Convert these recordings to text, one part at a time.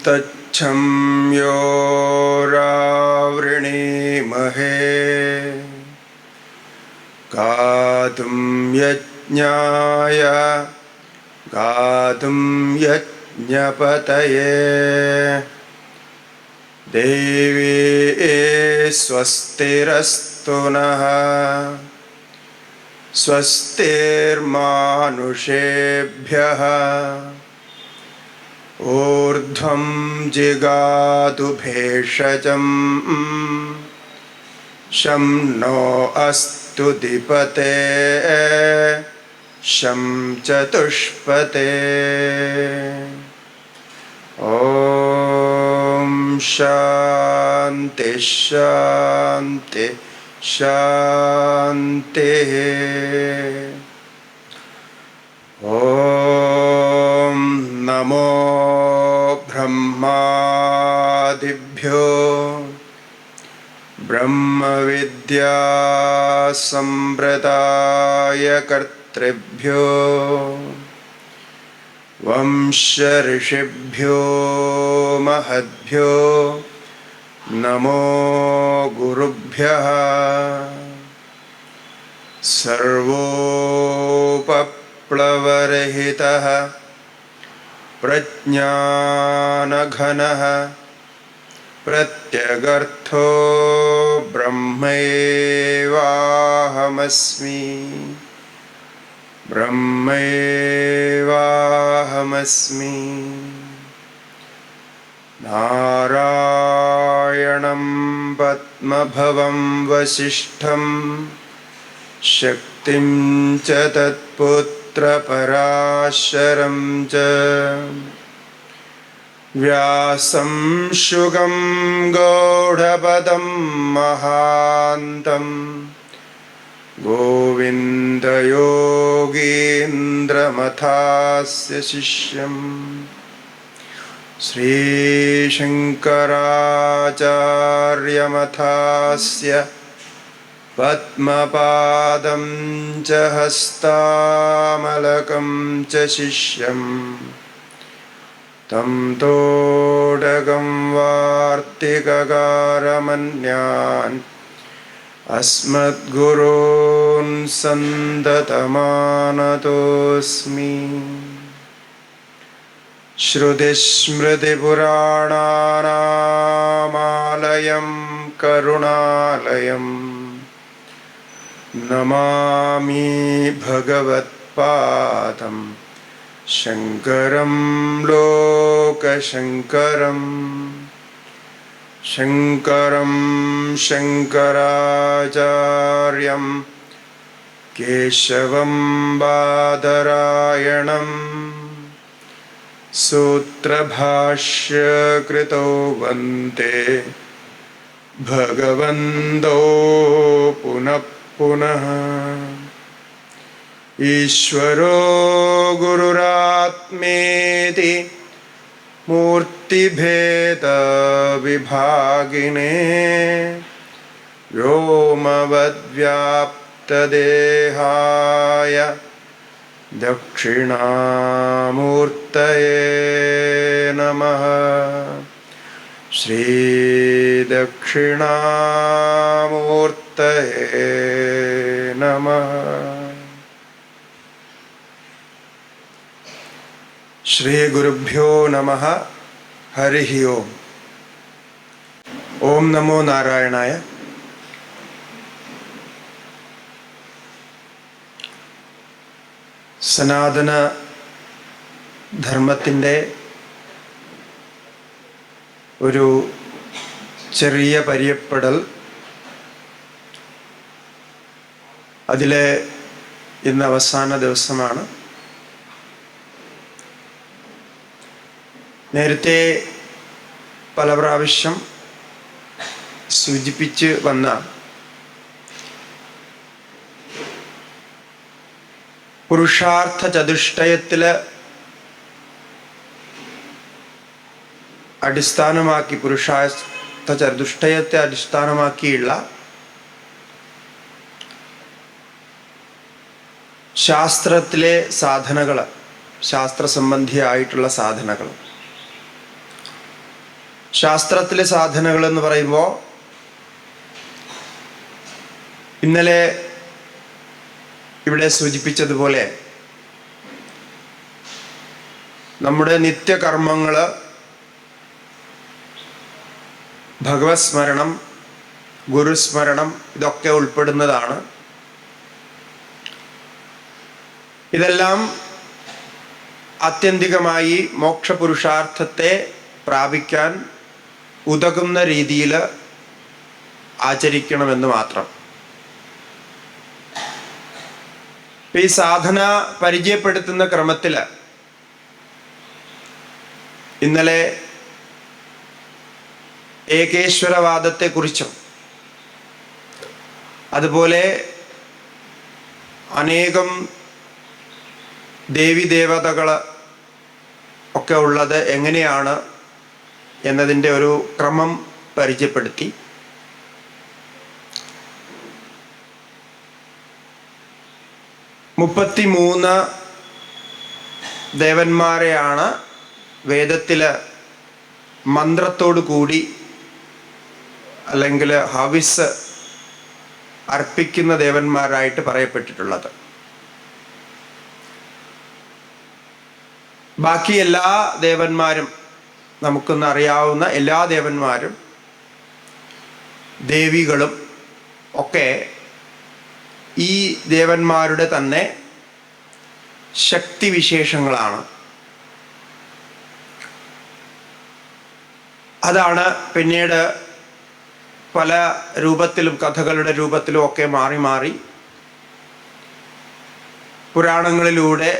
तच्छम्योरावृणीमहे गातुं यज्ञाय गातुं यज्ञपतये देवी स्वस्तिरस्तु नः स्वस्तिर्मानुषेभ्यः ऊर्ध्वं जिगातु भेषजम् शं नो अस्तु दिपते शं चतुष्पते ॐ शान्ति शान्ति शान्तिः। ॐ नमो ब्रह्मादिभ्यो ब्रह्मविद्या संप्रदायकर्तृभ्यो वंश ऋषिभ्यो महद्भ्यो नमो गुरुभ्यः। सर्वोपप्लवरहितः प्रज्ञानघनः प्रत्यगर्थो ब्रह्मैवाहमस्मि ब्रह्मैवाहमस्मि। नारायणं पद्मभवं वसिष्ठं शक्तिं च तत्पुत्रपराशरं च व्यासं शुगं गौडपदं महान्तं गोविन्दयोगीन्द्रमथास्य शिष्यं श्रीशङ्कराचार्यमथास्य पद्मपादं च हस्तामलकं च शिष्यं तं तोडगं वार्तिककारमन्यान् अस्मद्गुरून् सन्ततमानतोऽस्मि। श्रुतिस्मृतिपुराणानामालयं करुणालयं नमामि भगवत्पादं शङ्करं लोकशङ्करं। शङ्करं शङ्कराचार्यं केशवं बादरायणं सूत्रभाष्यकृतौ वन्दे भगवन्तौ पुनः पुनः। ईश्वरो गुरुरात्मेति मूर्तिभेदविभागिने व्योमवद्व्याप्तदेहाय दक्षिणामूर्तये नमः। श्रीदक्षिणामूर्तये नमः। श्री गुरुभ्यो नमः। हरिः ओम। ओम नमो नारायणाय। സനാതന ധർമ്മത്തിൻ്റെ ഒരു ചെറിയ പരിചയപ്പെടൽ. അതിലെ ഇന്ന് അവസാന ദിവസമാണ്. നേരത്തെ പല പ്രാവശ്യം സൂചിപ്പിച്ച് വന്ന പുരുഷാർത്ഥ ചതുഷ്ടയത്തില് അടിസ്ഥാനമാക്കി, പുരുഷാർത്ഥ ചതുഷ്ടയത്തെ അടിസ്ഥാനമാക്കിയുള്ള ശാസ്ത്രത്തിലെ സാധനകൾ, ശാസ്ത്രസംബന്ധിയായിട്ടുള്ള സാധനകൾ. ശാസ്ത്രത്തിലെ സാധനകൾ എന്ന് പറയുമ്പോൾ ഇന്നലെ ഇവിടെ സൂചിപ്പിച്ചതുപോലെ നമ്മുടെ നിത്യകർമ്മങ്ങൾ, ഭഗവത് സ്മരണം, ഗുരുസ്മരണം, ഇതൊക്കെ ഉൾപ്പെടുന്നതാണ്. ഇതെല്ലാം ആത്യന്തികമായി മോക്ഷപുരുഷാർത്ഥത്തെ പ്രാപിക്കാൻ ഉതകുന്ന രീതിയിൽ ആചരിക്കണമെന്ന് മാത്രം. ഈ സാധന പരിചയപ്പെടുത്തുന്ന ക്രമത്തിൽ ഇന്നലെ ഏകേശ്വരവാദത്തെക്കുറിച്ചും അതുപോലെ അനേകം ദേവീദേവതകൾ ഒക്കെ ഉള്ളത് എങ്ങനെയാണ് എന്നതിൻ്റെ ഒരു ക്രമം പരിചയപ്പെടുത്തി. മുപ്പത്തിമൂന്ന് ദേവന്മാരെയാണ് വേദത്തിൽ മന്ത്രത്തോടു കൂടി അല്ലെങ്കിൽ ഹവിസ് അർപ്പിക്കുന്ന ദേവന്മാരായിട്ട് പറയപ്പെട്ടിട്ടുള്ളത്. ബാക്കി എല്ലാ ദേവന്മാരും, നമുക്കൊന്ന് അറിയാവുന്ന എല്ലാ ദേവന്മാരും ദേവികളും ഒക്കെ ഈ ദേവന്മാരുടെ തന്നെ ശക്തിവിശേഷങ്ങളാണ്. അതാണ് പിന്നീട് പല രൂപത്തിലും, കഥകളുടെ രൂപത്തിലും ഒക്കെ മാറി മാറി പുരാണങ്ങളിലൂടെ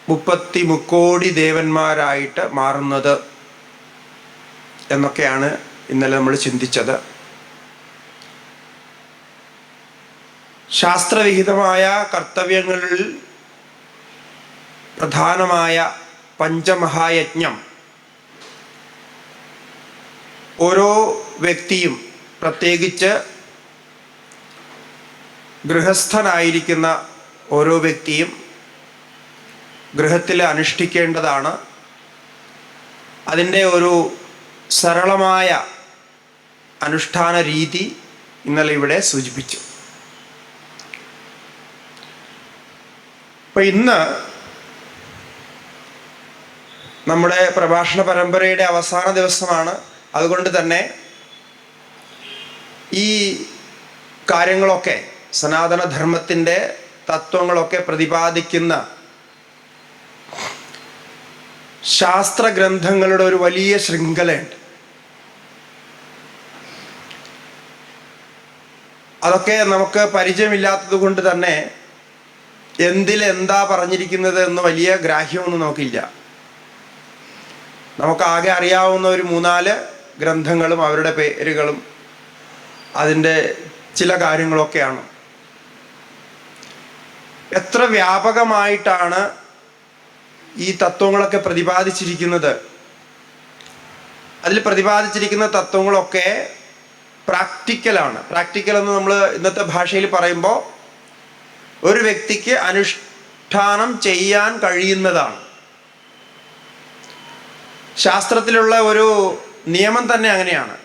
30 മുക്കോടി ദേവന്മാരായിട്ട് മാറുന്നത് എന്നൊക്കെയാണ് ഇന്നലെ നമ്മൾ ചിന്തിച്ചത്. ശാസ്ത്രവിഹിതമായ കർത്തവ്യങ്ങളിൽ പ്രധാനമായ പഞ്ചമഹായജ്ഞം ഓരോ വ്യക്തിയും, പ്രത്യേകിച്ച് ഗൃഹസ്ഥനായിരിക്കുന്ന ഓരോ വ്യക്തിയും ഗൃഹത്തിൽ അനുഷ്ഠിക്കേണ്ടതാണ്. അതിൻ്റെ ഒരു സരളമായ അനുഷ്ഠാന രീതി ഇന്നലെ ഇവിടെ സൂചിപ്പിച്ചു. അപ്പം ഇന്ന് നമ്മുടെ പ്രഭാഷണ പരമ്പരയുടെ അവസാന ദിവസമാണ്. അതുകൊണ്ട് തന്നെ ഈ കാര്യങ്ങളൊക്കെ, സനാതനധർമ്മത്തിൻ്റെ തത്വങ്ങളൊക്കെ പ്രതിപാദിക്കുന്ന ശാസ്ത്രഗ്രന്ഥങ്ങളുടെ ഒരു വലിയ ശൃംഖലയുണ്ട്. അതൊക്കെ നമുക്ക് പരിചയമില്ലാത്തത് കൊണ്ട് തന്നെ എന്തിലെന്താ പറഞ്ഞിരിക്കുന്നത് എന്ന് വലിയ ഗ്രാഹ്യമൊന്നും നമുക്കില്ല. നമുക്കാകെ അറിയാവുന്ന ഒരു 3-4 ഗ്രന്ഥങ്ങളും അവരുടെ പേരുകളും അതിൻ്റെ ചില കാര്യങ്ങളൊക്കെയാണ്. എത്ര വ്യാപകമായിട്ടാണ് ഈ തത്വങ്ങളൊക്കെ പ്രതിപാദിച്ചിരിക്കുന്നത്. അതിൽ പ്രതിപാദിച്ചിരിക്കുന്ന തത്വങ്ങളൊക്കെ പ്രാക്ടിക്കലാണ്. പ്രാക്ടിക്കൽ എന്ന് നമ്മൾ ഇന്നത്തെ ഭാഷയിൽ പറയുമ്പോൾ ഒരു വ്യക്തിക്ക് അനുഷ്ഠാനം ചെയ്യാൻ കഴിയുന്നതാണ്. ശാസ്ത്രത്തിലുള്ള ഒരു നിയമം തന്നെ അങ്ങനെയാണ്.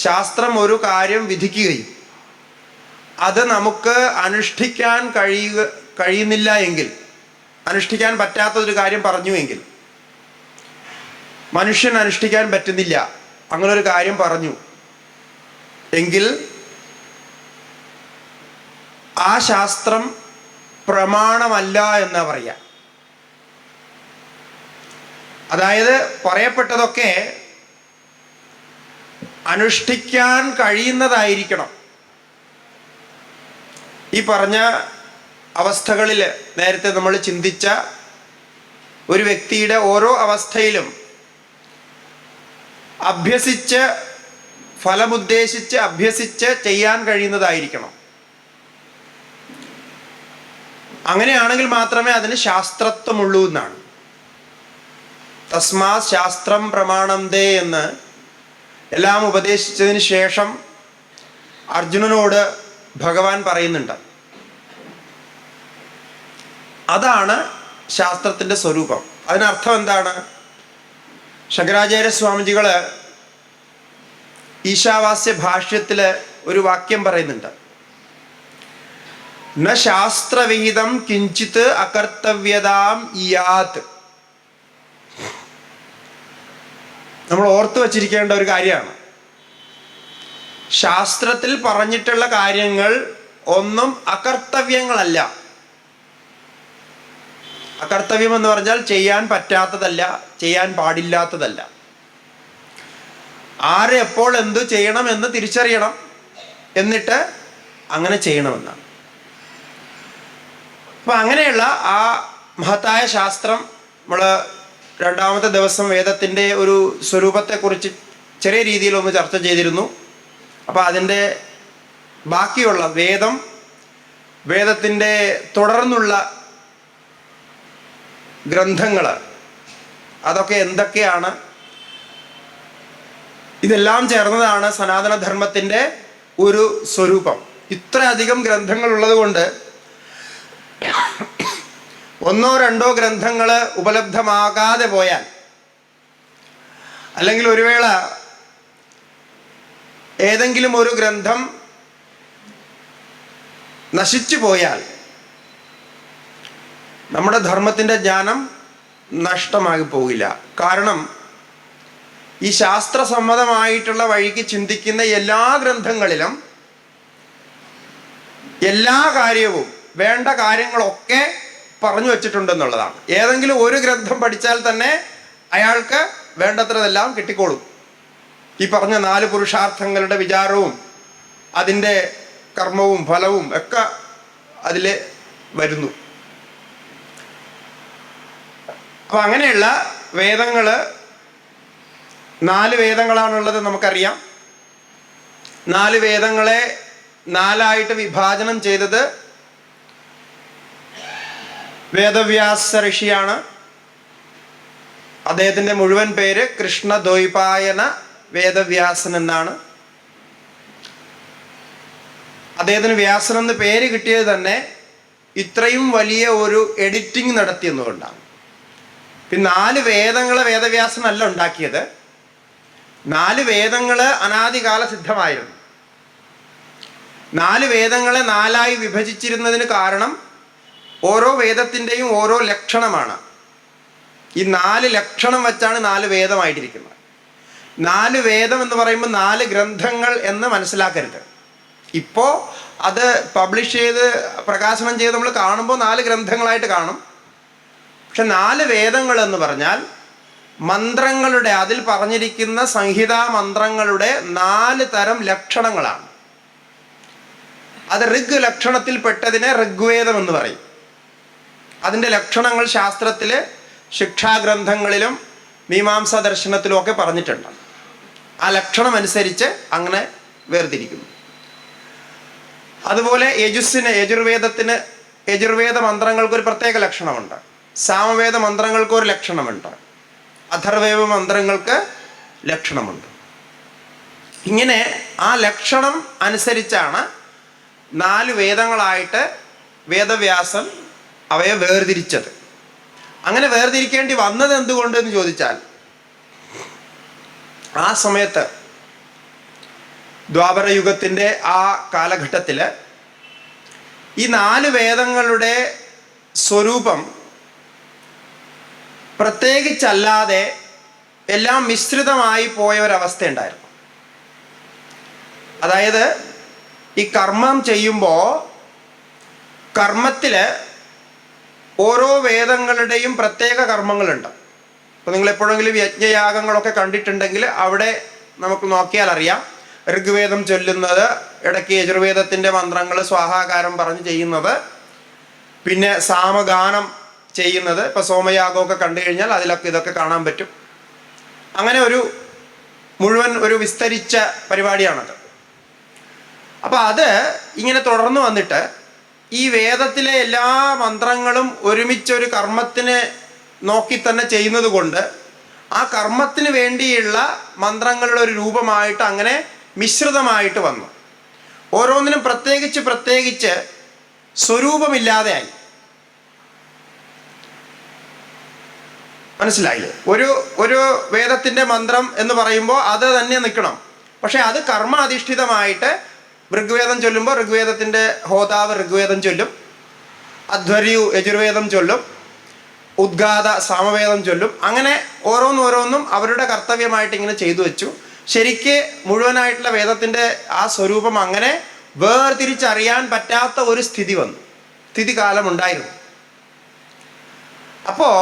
ശാസ്ത്രം ഒരു കാര്യം വിധിക്കുകയും അത് നമുക്ക് അനുഷ്ഠിക്കാൻ കഴിയുന്നില്ല എങ്കിൽ, അനുഷ്ഠിക്കാൻ പറ്റാത്തൊരു കാര്യം പറഞ്ഞുവെങ്കിൽ, മനുഷ്യൻ അനുഷ്ഠിക്കാൻ പറ്റുന്നില്ല അങ്ങനൊരു കാര്യം പറഞ്ഞു എങ്കിൽ ആ ശാസ്ത്രം പ്രമാണമല്ല എന്നാ പറയുക. അതായത് പറയപ്പെട്ടതൊക്കെ അനുഷ്ഠിക്കാൻ കഴിയുന്നതായിരിക്കണം. ഈ പറഞ്ഞ അവസ്ഥകളിൽ നേരത്തെ നമ്മൾ ചിന്തിച്ച ഒരു വ്യക്തിയുടെ ഓരോ അവസ്ഥയിലും അഭ്യസിച്ച് ഫലമുദ്ദേശിച്ച് അഭ്യസിച്ച് ചെയ്യാൻ കഴിയുന്നതായിരിക്കണം. അങ്ങനെയാണെങ്കിൽ മാത്രമേ അതിന് ശാസ്ത്രത്വമുള്ളൂ എന്നാണ്. തസ്മാ ശാസ്ത്രം പ്രമാണം ദേ എന്ന് എല്ലാം ഉപദേശിച്ചതിന് ശേഷം അർജുനനോട് ഭഗവാൻ പറയുന്നുണ്ട്. അതാണ് ശാസ്ത്രത്തിൻ്റെ സ്വരൂപം. അതിനർത്ഥം എന്താണ്? ശങ്കരാചാര്യ സ്വാമിജികൾ ഈശാവാസ്യ ഭാഷ്യത്തിൽ ഒരു വാക്യം പറയുന്നുണ്ട്. ന ശാസ്ത്രവിഹിതം കിഞ്ചിത് അകർത്തവ്യതാം ഇയാത്. നമ്മൾ ഓർത്തു വച്ചിരിക്കേണ്ട ഒരു കാര്യമാണ്. ശാസ്ത്രത്തിൽ പറഞ്ഞിട്ടുള്ള കാര്യങ്ങൾ ഒന്നും അകർത്തവ്യങ്ങളല്ല. അകർത്തവ്യം എന്ന് പറഞ്ഞാൽ ചെയ്യാൻ പറ്റാത്തതല്ല, ചെയ്യാൻ പാടില്ലാത്തതല്ല. ആര് എപ്പോൾ എന്തു ചെയ്യണമെന്ന് തിരിച്ചറിയണം, എന്നിട്ട് അങ്ങനെ ചെയ്യണമെന്നാണ്. അപ്പം അങ്ങനെയുള്ള ആ മഹത്തായ ശാസ്ത്രം നമ്മൾ രണ്ടാമത്തെ ദിവസം വേദത്തിൻ്റെ ഒരു സ്വരൂപത്തെക്കുറിച്ച് ചെറിയ രീതിയിലൊന്ന് ചർച്ച ചെയ്തിരുന്നു. അപ്പോൾ അതിൻ്റെ ബാക്കിയുള്ള വേദത്തിൻ്റെ തുടർന്നുള്ള ഗ്രന്ഥങ്ങൾ അതൊക്കെ എന്തൊക്കെയാണ്, ഇതെല്ലാം ചേർന്നതാണ് സനാതനധർമ്മത്തിൻ്റെ ഒരു സ്വരൂപം. ഇത്രയധികം ഗ്രന്ഥങ്ങൾ ഉള്ളത് കൊണ്ട് ഒന്നോ രണ്ടോ ഗ്രന്ഥങ്ങൾ ഉപലബ്ധമാകാതെ പോയാൽ, അല്ലെങ്കിൽ ഒരു വേള ഏതെങ്കിലും ഒരു ഗ്രന്ഥം നശിച്ചു പോയാൽ നമ്മുടെ ധർമ്മത്തിൻ്റെ ജ്ഞാനം നഷ്ടമായി പോകില്ല. കാരണം ഈ ശാസ്ത്രസമ്മതമായിട്ടുള്ള വഴിക്ക് ചിന്തിക്കുന്ന എല്ലാ ഗ്രന്ഥങ്ങളിലും എല്ലാ കാര്യവും വേണ്ട കാര്യങ്ങളൊക്കെ പറഞ്ഞു വച്ചിട്ടുണ്ടെന്നുള്ളതാണ്. ഏതെങ്കിലും ഒരു ഗ്രന്ഥം പഠിച്ചാൽ തന്നെ അയാൾക്ക് വേണ്ടത്രതെല്ലാം കിട്ടിക്കോളും. ഈ പറഞ്ഞ 4 പുരുഷാർത്ഥങ്ങളുടെ വിചാരവും അതിൻ്റെ കർമ്മവും ഫലവും ഒക്കെ അതിൽ വരുന്നു. അപ്പം അങ്ങനെയുള്ള വേദങ്ങൾ 4 വേദങ്ങളാണുള്ളത് നമുക്കറിയാം. 4 വേദങ്ങളെ 4ആയിട്ട് വിഭാജനം ചെയ്തത് വേദവ്യാസ ഋഷിയാണ്. അദ്ദേഹത്തിൻ്റെ മുഴുവൻ പേര് കൃഷ്ണദ്വൈപായന വേദവ്യാസൻ എന്നാണ്. അദ്ദേഹത്തിന് വ്യാസൻ എന്ന് പേര് കിട്ടിയത് തന്നെ ഇത്രയും വലിയ ഒരു എഡിറ്റിംഗ് നടത്തിയെന്നുകൊണ്ടാണ്. പിന്നെ 4 വേദങ്ങളെ വേദവ്യാസനല്ല ഉണ്ടാക്കിയത്. 4 വേദങ്ങൾ അനാദികാല സിദ്ധമായിരുന്നു. 4 വേദങ്ങളെ 4ആയി വിഭജിച്ചിരുന്നതിന് കാരണം ഓരോ വേദത്തിൻ്റെയും ഓരോ ലക്ഷണമാണ്. ഈ 4 ലക്ഷണം വെച്ചാണ് 4 വേദമായിട്ടിരിക്കുന്നത്. 4 വേദം എന്ന് പറയുമ്പോൾ 4 ഗ്രന്ഥങ്ങൾ എന്ന് മനസ്സിലാക്കരുത്. ഇപ്പോൾ അത് പബ്ലിഷ് ചെയ്ത് പ്രകാശനം ചെയ്ത് നമ്മൾ കാണുമ്പോൾ 4 ഗ്രന്ഥങ്ങളായിട്ട് കാണും. പക്ഷെ 4 വേദങ്ങൾ എന്ന് പറഞ്ഞാൽ മന്ത്രങ്ങളുടെ, അതിൽ പറഞ്ഞിരിക്കുന്ന സംഹിതാ മന്ത്രങ്ങളുടെ 4 തരം ലക്ഷണങ്ങളാണ്. അത് ഋഗ് ലക്ഷണത്തിൽപ്പെട്ടതിനെ ഋഗ്വേദം എന്ന് പറയും. അതിൻ്റെ ലക്ഷണങ്ങൾ ശാസ്ത്രത്തിൽ ശിക്ഷാഗ്രന്ഥങ്ങളിലും മീമാംസാ ദർശനത്തിലും ഒക്കെ പറഞ്ഞിട്ടുണ്ട്. ആ ലക്ഷണം അനുസരിച്ച് അങ്ങനെ വേർതിരിക്കുന്നു. അതുപോലെ യജുർവേദ മന്ത്രങ്ങൾക്കൊരു പ്രത്യേക ലക്ഷണമുണ്ട്. സാമവേദ മന്ത്രങ്ങൾക്കൊരു ലക്ഷണമുണ്ട്. അഥർവേദ മന്ത്രങ്ങൾക്ക് ലക്ഷണമുണ്ട്. ഇങ്ങനെ ആ ലക്ഷണം അനുസരിച്ചാണ് 4 വേദങ്ങളായിട്ട് വേദവ്യാസൻ അവയെ വേർതിരിച്ചത്. അങ്ങനെ വേർതിരിക്കേണ്ടി വന്നത് എന്തുകൊണ്ടെന്ന് ചോദിച്ചാൽ, ആ സമയത്ത് ദ്വാപര യുഗത്തിൻ്റെ ആ കാലഘട്ടത്തിൽ ഈ 4 വേദങ്ങളുടെ സ്വരൂപം പ്രത്യേകിച്ചല്ലാതെ എല്ലാം മിശ്രിതമായി പോയ ഒരവസ്ഥയുണ്ടായിരുന്നു. അതായത് ഈ കർമ്മം ചെയ്യുമ്പോൾ കർമ്മത്തിൽ ഓരോ വേദങ്ങളുടെയും പ്രത്യേക കർമ്മങ്ങളുണ്ട്. അപ്പോൾ നിങ്ങൾ എപ്പോഴെങ്കിലും യജ്ഞയാഗങ്ങളൊക്കെ കണ്ടിട്ടുണ്ടെങ്കിൽ അവിടെ നമുക്ക് നോക്കിയാൽ അറിയാം. ഋഗ്വേദം ചൊല്ലുന്നത്, ഇടയ്ക്ക് യജുർവേദത്തിൻ്റെ മന്ത്രങ്ങൾ സ്വാഹാകാരം പറഞ്ഞ് ചെയ്യുന്നത്, പിന്നെ സാമഗാനം ചെയ്യുന്നത്. ഇപ്പോൾ സോമയാഗമൊക്കെ കണ്ടു കഴിഞ്ഞാൽ അതിലൊക്കെ ഇതൊക്കെ കാണാൻ പറ്റും. അങ്ങനെ ഒരു മുഴുവൻ ഒരു വിസ്തരിച്ച പരിപാടിയാണത്. അപ്പോൾ അത് ഇങ്ങനെ തുടർന്ന് വന്നിട്ട് ഈ വേദത്തിലെ എല്ലാ മന്ത്രങ്ങളും ഒരുമിച്ചൊരു കർമ്മത്തിനെ നോക്കി തന്നെ ചെയ്യുന്നത് കൊണ്ട് ആ കർമ്മത്തിന് വേണ്ടിയുള്ള മന്ത്രങ്ങളുടെ ഒരു രൂപമായിട്ട് അങ്ങനെ മിശ്രിതമായിട്ട് വന്നു. ഓരോന്നിനും പ്രത്യേകിച്ച് സ്വരൂപമില്ലാതെയായി. മനസ്സിലായില്ലേ? ഒരു വേദത്തിൻ്റെ മന്ത്രം എന്ന് പറയുമ്പോൾ അത് തന്നെ നിൽക്കണം. പക്ഷെ അത് കർമ്മ അധിഷ്ഠിതമായിട്ട് ഋഗ്വേദം ചൊല്ലുമ്പോൾ ഋഗ്വേദത്തിൻ്റെ ഹോതാവ് ഋഗ്വേദം ചൊല്ലും, അധ്വർയു യജുർവേദം ചൊല്ലും, ഉദ്ഗാത സാമവേദം ചൊല്ലും. അങ്ങനെ ഓരോന്നും അവരുടെ കർത്തവ്യമായിട്ട് ഇങ്ങനെ ചെയ്തു വെച്ചു. ശരിക്ക് മുഴുവനായിട്ടുള്ള വേദത്തിൻ്റെ ആ സ്വരൂപം അങ്ങനെ വേർതിരിച്ചറിയാൻ പറ്റാത്ത ഒരു സ്ഥിതി വന്നു, സ്ഥിതി കാലമുണ്ടായിരുന്നു. അപ്പോൾ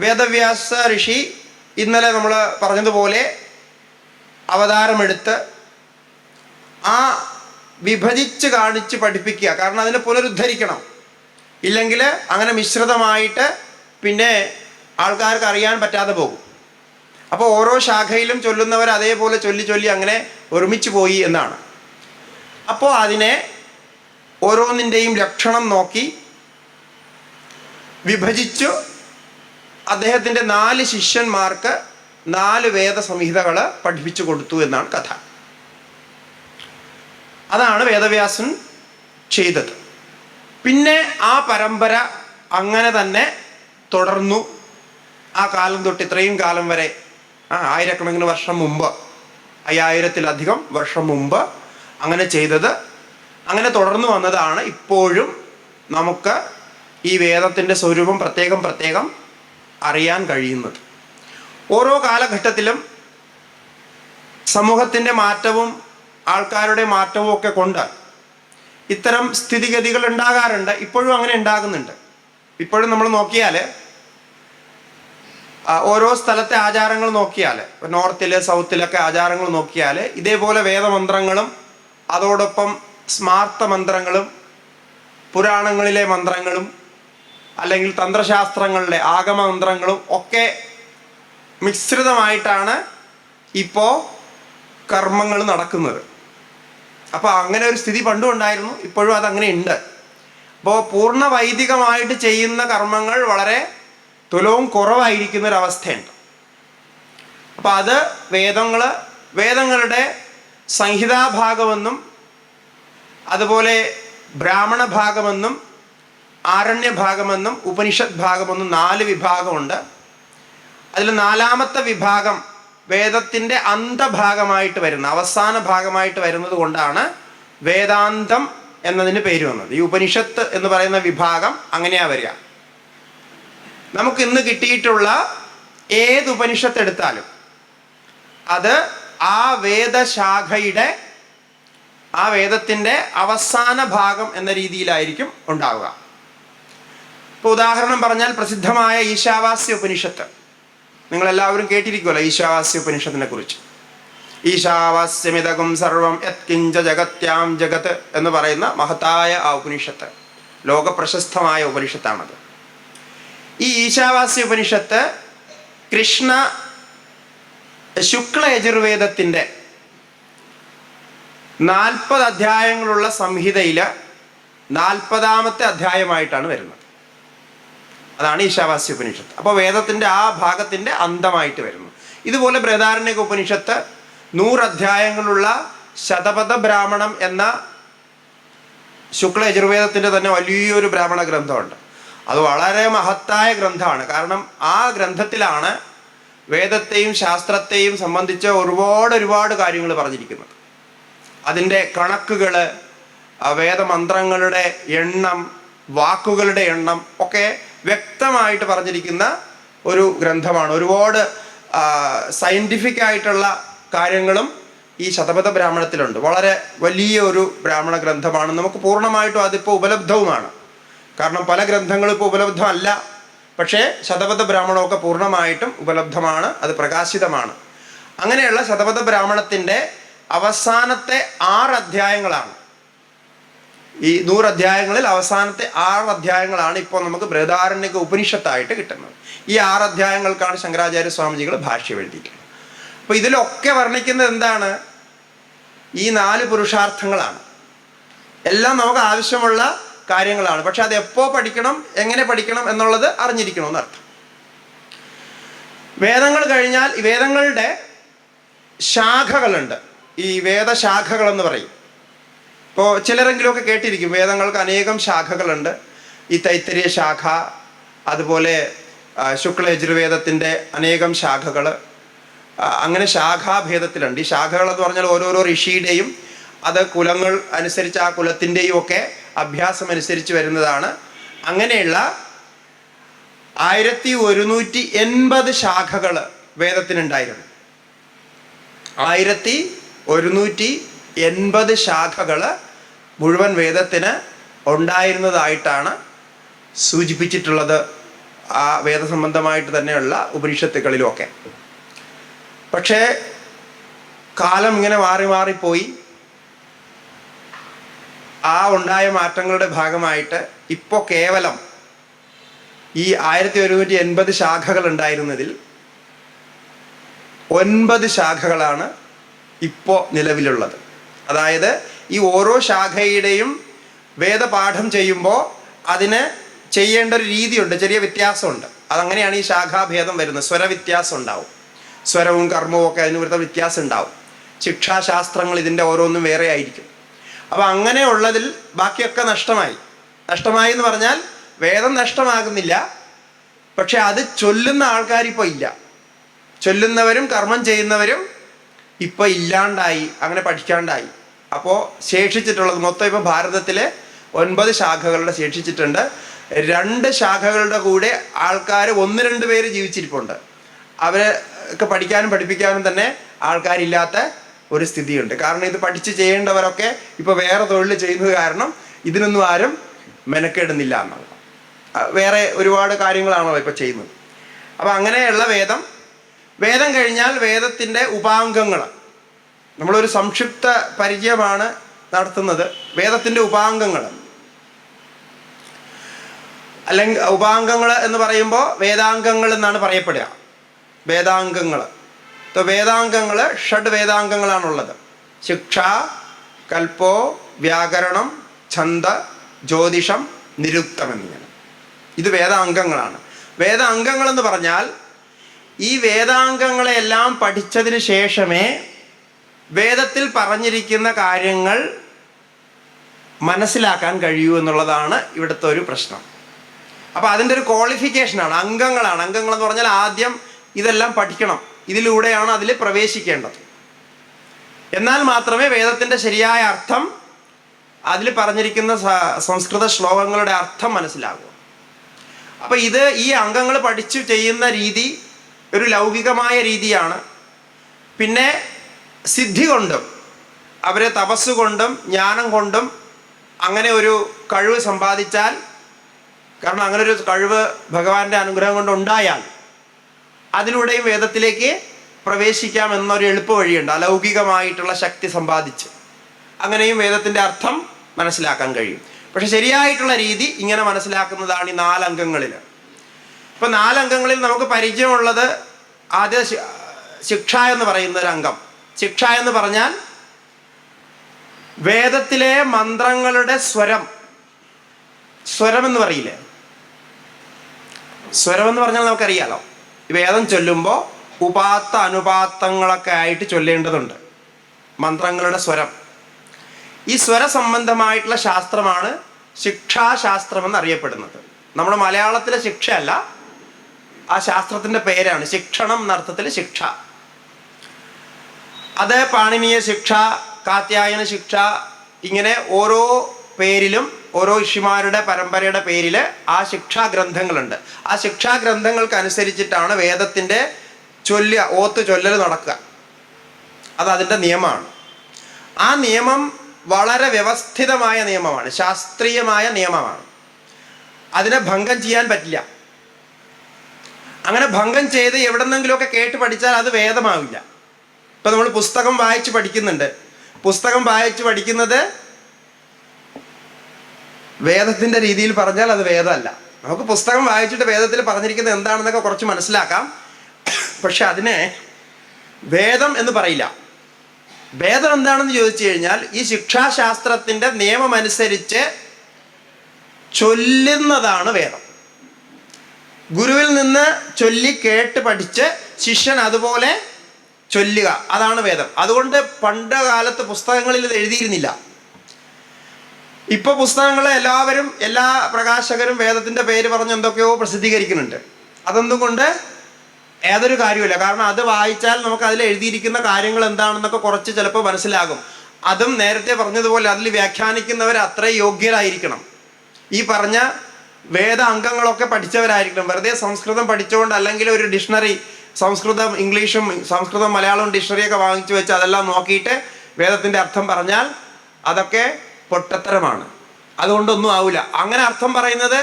വേദവ്യാസ ഋഷി ഇന്നലെ നമ്മൾ പറഞ്ഞതുപോലെ അവതാരമെടുത്ത് ആ വിഭജിച്ച് കാണിച്ച് പഠിപ്പിക്കുക. കാരണം അതിനെ പുനരുദ്ധരിക്കണം. ഇല്ലെങ്കിൽ അങ്ങനെ മിശ്രിതമായിട്ട് പിന്നെ ആൾക്കാർക്ക് അറിയാൻ പറ്റാതെ പോകും. അപ്പോൾ ഓരോ ശാഖയിലും ചൊല്ലുന്നവർ അതേപോലെ ചൊല്ലി അങ്ങനെ ഒരുമിച്ച് പോയി എന്നാണ്. അപ്പോൾ അതിനെ ഓരോന്നിൻ്റെയും ലക്ഷണം നോക്കി വിഭജിച്ചു അദ്ദേഹത്തിൻ്റെ 4 ശിഷ്യന്മാർക്ക് 4 വേദസംഹിതകൾ പഠിപ്പിച്ചു കൊടുത്തു എന്നാണ് കഥ. അതാണ് വേദവ്യാസൻ ചെയ്തത്. പിന്നെ ആ പരമ്പര അങ്ങനെ തന്നെ തുടർന്നു. ആ കാലം തൊട്ട് ഇത്രയും കാലം വരെ, ആയിരക്കണക്കിന് വർഷം മുമ്പ്, 5000-ത്തിലധികം വർഷം മുമ്പ് അങ്ങനെ ചെയ്തത്, അങ്ങനെ തുടർന്നു വന്നതാണ്. ഇപ്പോഴും നമുക്ക് ഈ വേദത്തിൻ്റെ സ്വരൂപം പ്രത്യേകം അറിയാൻ കഴിയുന്നത്. ഓരോ കാലഘട്ടത്തിലും സമൂഹത്തിൻ്റെ മാറ്റവും ആൾക്കാരുടെ മാറ്റവും ഒക്കെ കൊണ്ട് ഇത്തരം സ്ഥിതിഗതികൾ ഉണ്ടാകാറുണ്ട്. ഇപ്പോഴും അങ്ങനെ ഉണ്ടാകുന്നുണ്ട്. ഇപ്പോഴും നമ്മൾ നോക്കിയാൽ ഓരോ സ്ഥലത്തെ ആചാരങ്ങൾ നോക്കിയാൽ, നോർത്തിൽ സൗത്തിലൊക്കെ ആചാരങ്ങൾ നോക്കിയാൽ ഇതേപോലെ വേദമന്ത്രങ്ങളും അതോടൊപ്പം സ്മാർത്ത മന്ത്രങ്ങളും പുരാണങ്ങളിലെ മന്ത്രങ്ങളും അല്ലെങ്കിൽ തന്ത്രശാസ്ത്രങ്ങളിലെ ആഗമമന്ത്രങ്ങളും ഒക്കെ മിശ്രിതമായിട്ടാണ് ഇപ്പോൾ കർമ്മങ്ങൾ നടക്കുന്നത്. അപ്പോൾ അങ്ങനെ ഒരു സ്ഥിതി പണ്ടും ഉണ്ടായിരുന്നു, ഇപ്പോഴും അതങ്ങനെ ഉണ്ട്. അപ്പോൾ പൂർണ്ണ വൈദികമായിട്ട് ചെയ്യുന്ന കർമ്മങ്ങൾ വളരെ തുലവും കുറവായിരിക്കുന്നൊരവസ്ഥയുണ്ട്. അപ്പോൾ അത് വേദങ്ങളുടെ സംഹിതാഭാഗമെന്നും അതുപോലെ ബ്രാഹ്മണ ഭാഗമെന്നും ആരണ്യഭാഗമെന്നും ഉപനിഷത് ഭാഗമെന്നും 4 വിഭാഗമുണ്ട്. അതിൽ 4ാമത്തെ വിഭാഗം വേദത്തിൻ്റെ അന്തഭാഗമായിട്ട് വരുന്ന, അവസാന ഭാഗമായിട്ട് വരുന്നത് കൊണ്ടാണ് വേദാന്തം എന്നതിന് പേര് വന്നത്. ഈ ഉപനിഷത്ത് എന്ന് പറയുന്ന വിഭാഗം അങ്ങനെയാ വരിക. നമുക്ക് ഇന്ന് കിട്ടിയിട്ടുള്ള ഏത് ഉപനിഷത്ത് എടുത്താലും അത് ആ വേദശാഖയുടെ, ആ വേദത്തിൻ്റെ അവസാന ഭാഗം എന്ന രീതിയിലായിരിക്കും ഉണ്ടാവുക. ഇപ്പോൾ ഉദാഹരണം പറഞ്ഞാൽ പ്രസിദ്ധമായ ഈശാവാസ്യ ഉപനിഷത്ത് നിങ്ങളെല്ലാവരും കേട്ടിരിക്കുമല്ലോ. ഈശാവാസ്യ ഉപനിഷത്തിനെ കുറിച്ച്, ഈശാവാസ്യമിതകം സർവം യത്കിഞ്ച ജഗത്യാം ജഗത്ത് എന്ന് പറയുന്ന മഹത്തായ ആ ഉപനിഷത്ത് ലോകപ്രശസ്തമായ ഉപനിഷത്താണത്. ഈ ഈശാവാസ്യ ഉപനിഷത്ത് കൃഷ്ണ ശുക്ല യജുർവേദത്തിൻ്റെ 40 അധ്യായങ്ങളുള്ള സംഹിതയിൽ 40ാമത്തെ അധ്യായമായിട്ടാണ് വരുന്നത്. അതാണ് ഈശാവാസ്യ ഉപനിഷത്ത്. അപ്പോൾ വേദത്തിൻ്റെ ആ ഭാഗത്തിൻ്റെ അന്തമായിട്ട് വരുന്നു. ഇതുപോലെ ബൃഹദാരണ്യക ഉപനിഷത്ത് 100 അധ്യായങ്ങളുള്ള ശതപഥ ബ്രാഹ്മണം എന്ന ശുക്ല യജുർവേദത്തിൻ്റെ തന്നെ വലിയൊരു ബ്രാഹ്മണ ഗ്രന്ഥമുണ്ട്. അത് വളരെ മഹത്തായ ഗ്രന്ഥമാണ്. കാരണം ആ ഗ്രന്ഥത്തിലാണ് വേദത്തെയും ശാസ്ത്രത്തെയും സംബന്ധിച്ച് ഒരുപാട് കാര്യങ്ങൾ പറഞ്ഞിരിക്കുന്നത്. അതിൻ്റെ കണക്കുകൾ, വേദമന്ത്രങ്ങളുടെ എണ്ണം, വാക്കുകളുടെ എണ്ണം ഒക്കെ വ്യക്തമായിട്ട് പറഞ്ഞിരിക്കുന്ന ഒരു ഗ്രന്ഥമാണ്. ഒരുപാട് സയൻറ്റിഫിക് ആയിട്ടുള്ള കാര്യങ്ങളും ഈ ശതപഥ ബ്രാഹ്മണത്തിലുണ്ട്. വളരെ വലിയ ഒരു ബ്രാഹ്മണ ഗ്രന്ഥമാണ്. നമുക്ക് പൂർണ്ണമായിട്ടും അതിപ്പോൾ ഉപലബ്ധവുമാണ്. കാരണം പല ഗ്രന്ഥങ്ങളും ഇപ്പോൾ ഉപലബ്ധമല്ല. പക്ഷേ ശതപഥ ബ്രാഹ്മണമൊക്കെ പൂർണ്ണമായിട്ടും ഉപലബ്ധമാണ്, അത് പ്രകാശിതമാണ്. അങ്ങനെയുള്ള ശതപഥ ബ്രാഹ്മണത്തിൻ്റെ അവസാനത്തെ 6 അധ്യായങ്ങളാണ്, ഈ 100 അധ്യായങ്ങളിൽ അവസാനത്തെ 6 അധ്യായങ്ങളാണ് ഇപ്പോൾ നമുക്ക് ബൃഹദാരണ്യക ഉപനിഷത്തായിട്ട് കിട്ടുന്നത്. ഈ 6 അധ്യായങ്ങൾക്കാണ് ശങ്കരാചാര്യ സ്വാമിജികൾ ഭാഷ്യം എഴുതിയിട്ടുള്ളത്. അപ്പോൾ ഇതിലൊക്കെ വർണ്ണിക്കുന്നത് എന്താണ്? ഈ 4 പുരുഷാർത്ഥങ്ങളാണ്. എല്ലാം നമുക്ക് ആവശ്യമുള്ള കാര്യങ്ങളാണ്. പക്ഷെ അത് എപ്പോൾ പഠിക്കണം, എങ്ങനെ പഠിക്കണം എന്നുള്ളത് അറിഞ്ഞിരിക്കണമെന്നർത്ഥം. വേദങ്ങൾ കഴിഞ്ഞാൽ വേദങ്ങളുടെ ശാഖകളുണ്ട്. ഈ വേദശാഖകളെന്ന് പറയും. ഇപ്പോൾ ചിലരെങ്കിലുമൊക്കെ കേട്ടിരിക്കും, വേദങ്ങൾക്ക് അനേകം ശാഖകളുണ്ട്. ഈ തൈത്തരീയ ശാഖ, അതുപോലെ ശുക്ലയജുർവേദത്തിൻ്റെ അനേകം ശാഖകൾ, അങ്ങനെ ശാഖാഭേദത്തിലുണ്ട്. ഈ ശാഖകളെന്ന് പറഞ്ഞാൽ ഓരോരോ ഋഷിയുടെയും അത് കുലങ്ങൾ അനുസരിച്ച് ആ കുലത്തിൻ്റെയും ഒക്കെ അഭ്യാസം അനുസരിച്ച് വരുന്നതാണ്. അങ്ങനെയുള്ള 1180 ശാഖകൾ വേദത്തിനുണ്ടായിരുന്നു. 1180 ശാഖകൾ മുഴുവൻ വേദത്തിന് ഉണ്ടായിരുന്നതായിട്ടാണ് സൂചിപ്പിച്ചിട്ടുള്ളത് ആ വേദസംബന്ധമായിട്ട് തന്നെയുള്ള ഉപനിഷത്തുകളിലുമൊക്കെ. പക്ഷേ കാലം ഇങ്ങനെ മാറി മാറിപ്പോയി. ആ ഉണ്ടായ മാറ്റങ്ങളുടെ ഭാഗമായിട്ട് ഇപ്പോൾ കേവലം ഈ 1180 ശാഖകൾ ഉണ്ടായിരുന്നതിൽ 9 ശാഖകളാണ് ഇപ്പോൾ നിലവിലുള്ളത്. അതായത് ഈ ഓരോ ശാഖയുടെയും വേദപാഠം ചെയ്യുമ്പോൾ അതിന് ചെയ്യേണ്ട ഒരു രീതിയുണ്ട്, ചെറിയ വ്യത്യാസമുണ്ട്. അതങ്ങനെയാണ് ഈ ശാഖാഭേദം വരുന്നത്. സ്വരവ്യത്യാസം ഉണ്ടാവും, സ്വരവും കർമ്മവും ഒക്കെ അതിന് വരുന്ന വ്യത്യാസം ഉണ്ടാവും. ശിക്ഷാശാസ്ത്രങ്ങൾ ഇതിൻ്റെ ഓരോന്നും വേറെ ആയിരിക്കും. അപ്പോൾ അങ്ങനെയുള്ളതിൽ ബാക്കിയൊക്കെ നഷ്ടമായി എന്ന് പറഞ്ഞാൽ വേദം നഷ്ടമാകുന്നില്ല, പക്ഷെ അത് ചൊല്ലുന്ന ആൾക്കാരിപ്പോൾ ഇല്ല. ചൊല്ലുന്നവരും കർമ്മം ചെയ്യുന്നവരും ഇപ്പോൾ ഇല്ലാണ്ടായി, അങ്ങനെ പഠിക്കാണ്ടായി. അപ്പോൾ ശേഷിച്ചിട്ടുള്ളത് മൊത്തം ഇപ്പോൾ ഭാരതത്തിലെ 9 ശാഖകളുടെ ശേഷിച്ചിട്ടുണ്ട്. 2 ശാഖകളുടെ കൂടെ ആൾക്കാർ 1-2 പേര് ജീവിച്ചിരിപ്പുണ്ട്. അവരൊക്കെ പഠിക്കാനും പഠിപ്പിക്കാനും തന്നെ ആൾക്കാരില്ലാത്ത ഒരു സ്ഥിതിയുണ്ട്. കാരണം ഇത് പഠിച്ച് ചെയ്യേണ്ടവരൊക്കെ ഇപ്പോൾ വേറെ തൊഴിൽ ചെയ്യുന്നത് കാരണം ഇതിനൊന്നും ആരും മെനക്കെടുന്നില്ല എന്നാണ്. വേറെ ഒരുപാട് കാര്യങ്ങളാണല്ലോ ഇപ്പോൾ ചെയ്യുന്നത്. അപ്പോൾ അങ്ങനെയുള്ള വേദം കഴിഞ്ഞാൽ വേദത്തിൻ്റെ ഉപാംഗങ്ങൾ, നമ്മളൊരു സംക്ഷിപ്ത പരിചയമാണ് നടത്തുന്നത്. വേദത്തിൻ്റെ ഉപാംഗങ്ങൾ അല്ലെങ്കിൽ ഉപാംഗങ്ങൾ എന്ന് പറയുമ്പോൾ വേദാംഗങ്ങൾ എന്നാണ് പറയപ്പെടുക. വേദാംഗങ്ങൾ, വേദാംഗങ്ങൾ 6 വേദാംഗങ്ങളാണുള്ളത്. ശിക്ഷ, കൽപ്പോ, വ്യാകരണം, ഛന്ദ, ജ്യോതിഷം, നിരുക്തം എന്നിങ്ങനെ. ഇത് വേദാംഗങ്ങളാണ്. വേദാംഗങ്ങളെന്ന് പറഞ്ഞാൽ ഈ വേദാംഗങ്ങളെല്ലാം പഠിച്ചതിന് ശേഷമേ വേദത്തിൽ പറഞ്ഞിരിക്കുന്ന കാര്യങ്ങൾ മനസ്സിലാക്കാൻ കഴിയൂ എന്നുള്ളതാണ് ഇവിടുത്തെ ഒരു പ്രശ്നം. അപ്പോൾ അതിൻ്റെ ഒരു ക്വാളിഫിക്കേഷനാണ്, അംഗങ്ങളാണ്. അംഗങ്ങളെന്ന് പറഞ്ഞാൽ ആദ്യം ഇതെല്ലാം പഠിക്കണം, ഇതിലൂടെയാണ് അതിൽ പ്രവേശിക്കേണ്ടത്. എന്നാൽ മാത്രമേ വേദത്തിൻ്റെ ശരിയായ അർത്ഥം, അതിൽ പറഞ്ഞിരിക്കുന്ന സംസ്കൃത ശ്ലോകങ്ങളുടെ അർത്ഥം മനസ്സിലാകൂ. അപ്പോൾ ഈ അംഗങ്ങൾ പഠിച്ചു ചെയ്യുന്ന രീതി ഒരു ലൗകികമായ രീതിയാണ്. പിന്നെ സിദ്ധി കൊണ്ടും അവരെ തപസ്സുകൊണ്ടും ജ്ഞാനം കൊണ്ടും അങ്ങനെ ഒരു കഴിവ് സമ്പാദിച്ചാൽ, കാരണം അങ്ങനെ ഒരു കഴിവ് ഭഗവാന്റെ അനുഗ്രഹം കൊണ്ട് ഉണ്ടായാൽ അതിലൂടെയും വേദത്തിലേക്ക് പ്രവേശിക്കാം എന്നൊരു എളുപ്പ വഴിയുണ്ട്. അലൗകികമായിട്ടുള്ള ശക്തി സമ്പാദിച്ച് അങ്ങനെയും വേദത്തിൻ്റെ അർത്ഥം മനസ്സിലാക്കാൻ കഴിയും. പക്ഷെ ശരിയായിട്ടുള്ള രീതി ഇങ്ങനെ മനസ്സിലാക്കുന്നതാണ് ഈ 4 അംഗങ്ങളിൽ. ഇപ്പം 4 അംഗങ്ങളിൽ നമുക്ക് പരിചയമുള്ളത് ആദ്യ ശിക്ഷ എന്ന് പറയുന്ന ഒരു അംഗം. ശിക്ഷ എന്ന് പറഞ്ഞാൽ വേദത്തിലെ മന്ത്രങ്ങളുടെ സ്വരം എന്ന് പറയില്ലേ? സ്വരം എന്ന് പറഞ്ഞാൽ നമുക്കറിയാലോ, വേദം ചൊല്ലുമ്പോൾ ഉപാത്ത അനുപാത്തങ്ങളൊക്കെ ആയിട്ട് ചൊല്ലേണ്ടതുണ്ട്. മന്ത്രങ്ങളുടെ സ്വരം, ഈ സ്വര സംബന്ധമായിട്ടുള്ള ശാസ്ത്രമാണ് ശിക്ഷാശാസ്ത്രം എന്നറിയപ്പെടുന്നത്. നമ്മുടെ മലയാളത്തിലെ ശിക്ഷയല്ല, ആ ശാസ്ത്രത്തിൻ്റെ പേരാണ് ശിക്ഷണം എന്നർത്ഥത്തിൽ ശിക്ഷ. അത് പാണിനീയ ശിക്ഷ, കാത്യായന ശിക്ഷ, ഇങ്ങനെ ഓരോ പേരിലും ഓരോ ഋഷിമാരുടെ പരമ്പരയുടെ പേരിൽ ആ ശിക്ഷാഗ്രന്ഥങ്ങളുണ്ട്. ആ ശിക്ഷാഗ്രന്ഥങ്ങൾക്കനുസരിച്ചിട്ടാണ് വേദത്തിൻ്റെ ഓത്ത് ചൊല്ലൽ നടക്കുക. അത് അതിൻ്റെ നിയമമാണ്. ആ നിയമം വളരെ വ്യവസ്ഥിതമായ നിയമമാണ്, ശാസ്ത്രീയമായ നിയമമാണ്. അതിനെ ഭംഗം ചെയ്യാൻ പറ്റില്ല. അങ്ങനെ ഭംഗം ചെയ്ത് എവിടെന്നെങ്കിലുമൊക്കെ കേട്ട് പഠിച്ചാൽ അത് വേദമാവില്ല. ഇപ്പം നമ്മൾ പുസ്തകം വായിച്ച് പഠിക്കുന്നുണ്ട്. പുസ്തകം വായിച്ച് പഠിക്കുന്നത് വേദത്തിൻ്റെ രീതിയിൽ പറഞ്ഞാൽ അത് വേദമല്ല. നമുക്ക് പുസ്തകം വായിച്ചിട്ട് വേദത്തിൽ പറഞ്ഞിരിക്കുന്നത് എന്താണെന്നൊക്കെ കുറച്ച് മനസ്സിലാക്കാം. പക്ഷെ അതിനെ വേദം എന്ന് പറയില്ല. വേദം എന്താണെന്ന് ചോദിച്ചു കഴിഞ്ഞാൽ ഈ ശിക്ഷാശാസ്ത്രത്തിൻ്റെ നിയമമനുസരിച്ച് ചൊല്ലുന്നതാണ് വേദം. ഗുരുവിൽ നിന്ന് ചൊല്ലി കേട്ട് പഠിച്ച് ശിഷ്യൻ അതുപോലെ ചൊല്ലുക, അതാണ് വേദം. അതുകൊണ്ട് പണ്ട് കാലത്ത് പുസ്തകങ്ങളിൽ ഇത് എഴുതിയിരുന്നില്ല. ഇപ്പോൾ പുസ്തകങ്ങൾ എല്ലാവരും, എല്ലാ പ്രകാശകരും വേദത്തിൻ്റെ പേര് പറഞ്ഞ് എന്തൊക്കെയോ പ്രസിദ്ധീകരിക്കുന്നുണ്ട്. അതൊന്നും കൊണ്ട് ഏതൊരു കാര്യമില്ല. കാരണം അത് വായിച്ചാൽ നമുക്ക് അതിൽ എഴുതിയിരിക്കുന്ന കാര്യങ്ങൾ എന്താണെന്നൊക്കെ കുറച്ച് ചിലപ്പോൾ മനസ്സിലാകും. അതും നേരത്തെ പറഞ്ഞതുപോലെ അതിൽ വ്യാഖ്യാനിക്കുന്നവർ അത്ര യോഗ്യരായിരിക്കണം. ഈ പറഞ്ഞ വേദ അംഗങ്ങളൊക്കെ പഠിച്ചവരായിരിക്കണം. വെറുതെ സംസ്കൃതം പഠിച്ചുകൊണ്ട് അല്ലെങ്കിൽ ഒരു ഡിക്ഷണറി, സംസ്കൃതം ഇംഗ്ലീഷും സംസ്കൃതം മലയാളവും ഡിക്ഷണറിയൊക്കെ വാങ്ങിച്ചു വെച്ച് അതെല്ലാം നോക്കിയിട്ട് വേദത്തിൻ്റെ അർത്ഥം പറഞ്ഞാൽ അതൊക്കെ പൊട്ടത്തരമാണ്. അതുകൊണ്ടൊന്നും ആവില്ല. അങ്ങനെ അർത്ഥം പറയുന്നത്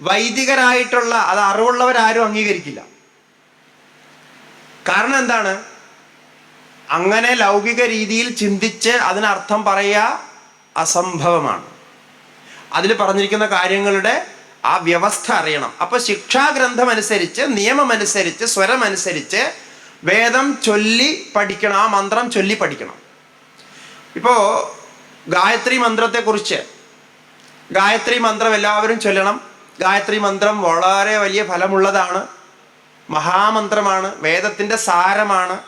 വൈദികരായിട്ടുള്ള, അത് അറിവുള്ളവരാരും അംഗീകരിക്കില്ല. കാരണം എന്താണ്? അങ്ങനെ ലൗകിക രീതിയിൽ ചിന്തിച്ച് അതിനർത്ഥം പറയുക അസംഭവമാണ്. അതിൽ പറഞ്ഞിരിക്കുന്ന കാര്യങ്ങളുടെ ആ വ്യവസ്ഥ അറിയണം. അപ്പോൾ ശിക്ഷാഗ്രന്ഥമനുസരിച്ച്, നിയമമനുസരിച്ച്, സ്വരമനുസരിച്ച് വേദം ചൊല്ലി പഠിക്കണം. ആ മന്ത്രം ചൊല്ലി പഠിക്കണം. ഇപ്പോൾ ഗായത്രി മന്ത്രത്തെക്കുറിച്ച്, ഗായത്രി മന്ത്രം എല്ലാവരും ചൊല്ലണം. ഗായത്രി മന്ത്രം വളരെ വലിയ ഫലമുള്ളതാണ്, മഹാമന്ത്രമാണ്, വേദത്തിൻ്റെ സാരമാണ്.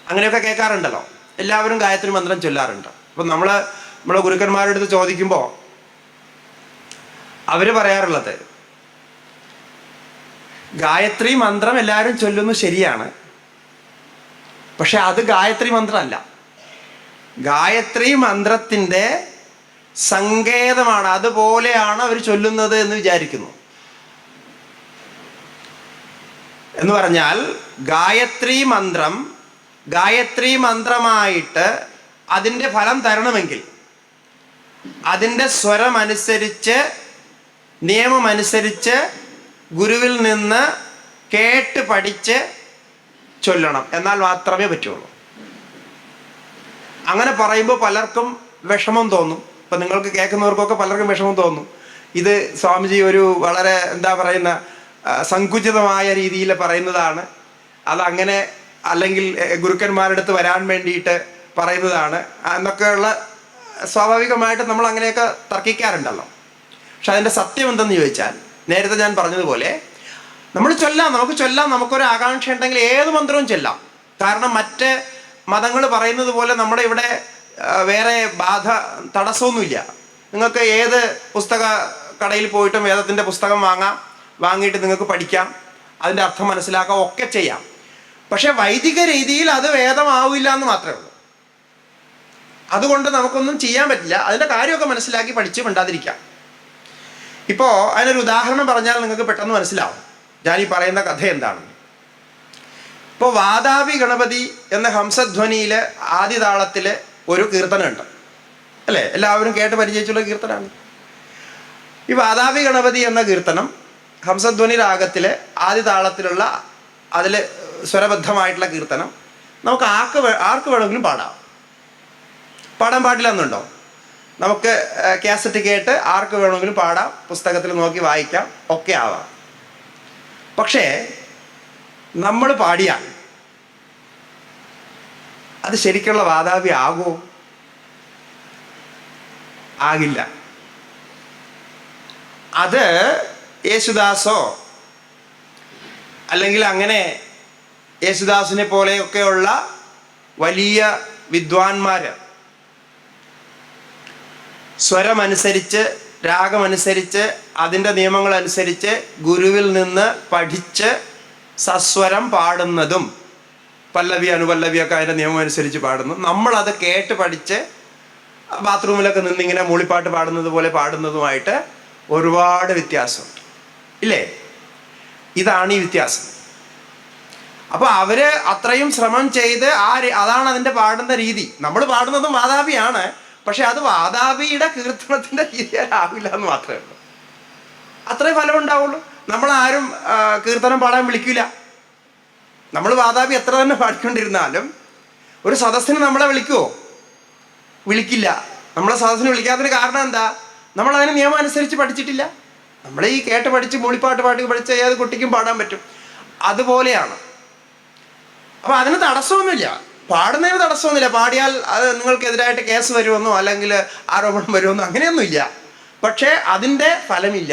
അങ്ങനെയൊക്കെ കേൾക്കാറുണ്ടല്ലോ. എല്ലാവരും ഗായത്രി മന്ത്രം ചൊല്ലാറുണ്ട്. അപ്പം നമ്മളെ ഗുരുക്കന്മാരുടെ അടുത്ത് ചോദിക്കുമ്പോൾ അവർ പറയാറുള്ളത്, ഗായത്രി മന്ത്രം എല്ലാവരും ചൊല്ലുന്നു ശരിയാണ്, പക്ഷെ അത് ഗായത്രി മന്ത്രമല്ല. ഗായത്രി മന്ത്രത്തിൻ്റെ സങ്കേതമാണ്, അതുപോലെയാണ് അവർ ചൊല്ലുന്നത് എന്ന് വിചാരിക്കുന്നു. എന്ന് പറഞ്ഞാൽ ഗായത്രി മന്ത്രമായിട്ട് അതിൻ്റെ ഫലം തരണമെങ്കിൽ അതിൻ്റെ സ്വരമനുസരിച്ച്, നിയമമനുസരിച്ച് ഗുരുവിൽ നിന്ന് കേട്ട് പഠിച്ച് ചൊല്ലണം. എന്നാൽ മാത്രമേ പറ്റുള്ളൂ. അങ്ങനെ പറയുമ്പോൾ പലർക്കും വിഷമം തോന്നും. ഇപ്പം നിങ്ങൾക്ക് കേൾക്കുന്നവർക്കൊക്കെ പലർക്കും വിഷമം തോന്നും. ഇത് സ്വാമിജി ഒരു വളരെ സങ്കുചിതമായ രീതിയിൽ പറയുന്നതാണ്, അതങ്ങനെ, അല്ലെങ്കിൽ ഗുരുക്കന്മാരുടെ അടുത്ത് വരാൻ വേണ്ടിയിട്ട് പറയുന്നതാണ് എന്നൊക്കെയുള്ള സ്വാഭാവികമായിട്ട് നമ്മൾ അങ്ങനെയൊക്കെ തർക്കിക്കാറുണ്ടല്ലോ. പക്ഷെ അതിൻ്റെ സത്യം എന്തെന്ന് ചോദിച്ചാൽ, നേരത്തെ ഞാൻ പറഞ്ഞതുപോലെ നമുക്ക് ചൊല്ലാം. നമുക്കൊരു ആകാംക്ഷ ഉണ്ടെങ്കിൽ ഏത് മന്ത്രവും ചൊല്ലാം. കാരണം മറ്റ് മതങ്ങൾ പറയുന്നത് പോലെ നമ്മുടെ ഇവിടെ വേറെ തടസ്സമൊന്നുമില്ല. നിങ്ങൾക്ക് ഏത് പുസ്തക കടയിൽ പോയിട്ടും വേദത്തിൻ്റെ പുസ്തകം വാങ്ങിയിട്ട് നിങ്ങൾക്ക് പഠിക്കാം, അതിൻ്റെ അർത്ഥം മനസ്സിലാക്കാം, ഒക്കെ ചെയ്യാം. പക്ഷെ വൈദിക രീതിയിൽ അത് വേദമാവില്ല എന്ന് മാത്രമേ ഉള്ളൂ. അതുകൊണ്ട് നമുക്കൊന്നും ചെയ്യാൻ പറ്റില്ല. അതിൻ്റെ കാര്യമൊക്കെ മനസ്സിലാക്കി പഠിച്ച് മിണ്ടാതിരിക്കാം. ഇപ്പോൾ അതിനൊരു ഉദാഹരണം പറഞ്ഞാൽ നിങ്ങൾക്ക് പെട്ടെന്ന് മനസ്സിലാവും ഞാൻ ഈ പറയുന്ന കഥ എന്താണെന്ന്. ഇപ്പോൾ വാതാപി ഗണപതി എന്ന ഹംസധ്വനിയിൽ ആദ്യ താളത്തിൽ ഒരു കീർത്തനമുണ്ട് അല്ലേ? എല്ലാവരും കേട്ട് പരിചയിച്ചുള്ള കീർത്തനമാണ് ഈ വാതാപി ഗണപതി എന്ന കീർത്തനം. ഹംസധ്വനി രാഗത്തിൽ ആദ്യ താളത്തിലുള്ള, അതിൽ സ്വരബദ്ധമായിട്ടുള്ള കീർത്തനം നമുക്ക് ആർക്ക് വേണമെങ്കിലും പാടാൻ പാടില്ല എന്നുണ്ടോ? നമുക്ക് കാസറ്റ് കേട്ട് ആർക്ക് വേണമെങ്കിലും പാടാം, പുസ്തകത്തിൽ നോക്കി വായിക്കാം, ഒക്കെ ആവാം. പക്ഷേ നമ്മൾ പാടിയാൽ അത് ശരിക്കുള്ള വാതാപി ആകുമോ? ആകില്ല. അത് യേശുദാസോ അല്ലെങ്കിൽ അങ്ങനെ യേശുദാസിനെ പോലെയൊക്കെയുള്ള വലിയ വിദ്വാൻമാർ സ്വരമനുസരിച്ച്, രാഗമനുസരിച്ച്, അതിൻ്റെ നിയമങ്ങളനുസരിച്ച് ഗുരുവിൽ നിന്ന് പഠിച്ച് സസ്വരം പാടുന്നതും, പല്ലവി അനുപല്ലവിയൊക്കെ അതിൻ്റെ നിയമം അനുസരിച്ച് പാടുന്നു. നമ്മളത് കേട്ട് പഠിച്ച് ബാത്റൂമിലൊക്കെ നിന്നിങ്ങനെ മൂളിപ്പാട്ട് പാടുന്നത് പോലെ പാടുന്നതുമായിട്ട് ഒരുപാട് വ്യത്യാസമുണ്ട് ഇല്ലേ? ഇതാണ് ഈ വ്യത്യാസം. അപ്പോൾ അവർ അത്രയും ശ്രമം ചെയ്ത് അതാണ് അതിൻ്റെ പാടുന്ന രീതി. നമ്മൾ പാടുന്നതും വാതാപിയാണ്, പക്ഷെ അത് വാതാപിയുടെ കീർത്തനത്തിൻ്റെ രീതിയിലാവില്ല എന്ന് മാത്രമേ ഉള്ളൂ. അത്രേ ഫലം ഉണ്ടാവുള്ളൂ. നമ്മളാരും കീർത്തനം പാടാൻ വിളിക്കില്ല. നമ്മൾ വാതാപി എത്ര തന്നെ പാടിക്കൊണ്ടിരുന്നാലും ഒരു സദസ്സിന് നമ്മളെ വിളിക്കുമോ? വിളിക്കില്ല. നമ്മളെ സദസ്സിന് വിളിക്കാത്തതിന് കാരണം എന്താ? നമ്മളതിന് നിയമം അനുസരിച്ച് പഠിച്ചിട്ടില്ല. നമ്മൾ ഈ കേട്ട് പഠിച്ച് മൂളിപ്പാട്ട് പഠിച്ച ഏത് കുട്ടിക്കും പാടാൻ പറ്റും. അതുപോലെയാണ്. അപ്പം അതിന് തടസ്സമൊന്നുമില്ല, പാടുന്നതിന് തടസ്സമൊന്നുമില്ല. പാടിയാൽ അത് നിങ്ങൾക്കെതിരായിട്ട് കേസ് വരുമെന്നോ അല്ലെങ്കിൽ ആരോപണം വരുമെന്നോ അങ്ങനെയൊന്നുമില്ല. പക്ഷേ അതിൻ്റെ ഫലമില്ല.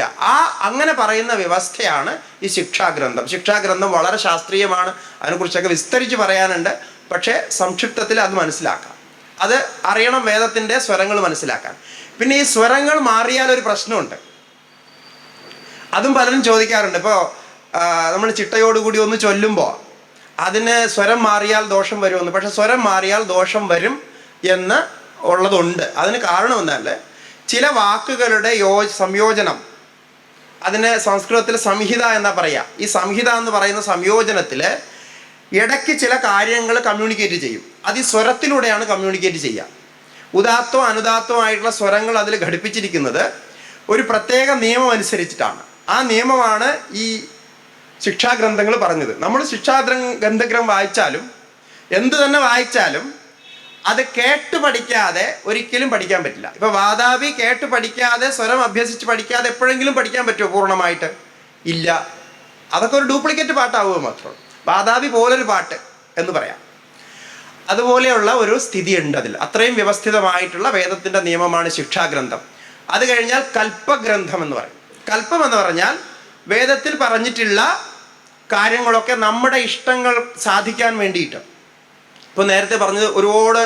അങ്ങനെ പറയുന്ന വ്യവസ്ഥയാണ് ഈ ശിക്ഷാഗ്രന്ഥം. ശിക്ഷാഗ്രന്ഥം വളരെ ശാസ്ത്രീയമാണ്, അതിനെക്കുറിച്ചൊക്കെ വിസ്തരിച്ച് പറയാനുണ്ട്. പക്ഷേ സംക്ഷിപ്തത്തിൽ അത് മനസ്സിലാക്കാം. അത് അറിയണം, വേദത്തിൻ്റെ സ്വരങ്ങൾ മനസ്സിലാക്കാൻ. പിന്നെ ഈ സ്വരങ്ങൾ മാറിയാൽ ഒരു പ്രശ്നമുണ്ട്. അതും പലരും ചോദിക്കാറുണ്ട്. ഇപ്പോൾ നമ്മൾ ചിട്ടയോടുകൂടി ഒന്ന് ചൊല്ലുമ്പോൾ അതിന് സ്വരം മാറിയാൽ ദോഷം വരുമെന്ന്. പക്ഷെ സ്വരം മാറിയാൽ ദോഷം വരും എന്ന് ഉള്ളതുണ്ട്. അതിന് കാരണം എന്നാൽ ചില വാക്കുകളുടെ സംയോജനം, അതിന് സംസ്കൃതത്തിൽ സംഹിത എന്നാ പറയുക. ഈ സംഹിത എന്ന് പറയുന്ന സംയോജനത്തിൽ ഇടയ്ക്ക് ചില കാര്യങ്ങൾ കമ്മ്യൂണിക്കേറ്റ് ചെയ്യും. അത് ഈ സ്വരത്തിലൂടെയാണ് കമ്മ്യൂണിക്കേറ്റ് ചെയ്യുക. ഉദാത്തവും അനുദാത്തവുമായിട്ടുള്ള സ്വരങ്ങൾ അതിൽ ഘടിപ്പിച്ചിരിക്കുന്നത് ഒരു പ്രത്യേക നിയമം അനുസരിച്ചിട്ടാണ്. ആ നിയമമാണ് ഈ ശിക്ഷാഗ്രന്ഥങ്ങൾ പറഞ്ഞത്. നമ്മൾ ഗ്രന്ഥം വായിച്ചാലും എന്തു തന്നെ വായിച്ചാലും അത് കേട്ട് പഠിക്കാതെ ഒരിക്കലും പഠിക്കാൻ പറ്റില്ല. ഇപ്പോൾ വാതാപി കേട്ട് പഠിക്കാതെ, സ്വരം അഭ്യസിച്ച് പഠിക്കാതെ എപ്പോഴെങ്കിലും പഠിക്കാൻ പറ്റുമോ പൂർണ്ണമായിട്ട്? ഇല്ല. അതൊക്കെ ഒരു ഡ്യൂപ്ലിക്കേറ്റ് പാട്ടാവുക മാത്രം. വാതാപി പോലൊരു പാട്ട് എന്ന് പറയാം. അതുപോലെയുള്ള ഒരു സ്ഥിതി ഉണ്ട് അതിൽ. അത്രയും വ്യവസ്ഥിതമായിട്ടുള്ള വേദത്തിൻ്റെ നിയമമാണ് ശിക്ഷാഗ്രന്ഥം. അത് കഴിഞ്ഞാൽ കൽപ്പഗ്രന്ഥം എന്ന് പറയും. കൽപ്പം എന്ന് പറഞ്ഞാൽ വേദത്തിൽ പറഞ്ഞിട്ടുള്ള കാര്യങ്ങളൊക്കെ നമ്മുടെ ഇഷ്ടങ്ങൾ സാധിക്കാൻ വേണ്ടിയിട്ട്. ഇപ്പോൾ നേരത്തെ പറഞ്ഞത് ഒരുപാട്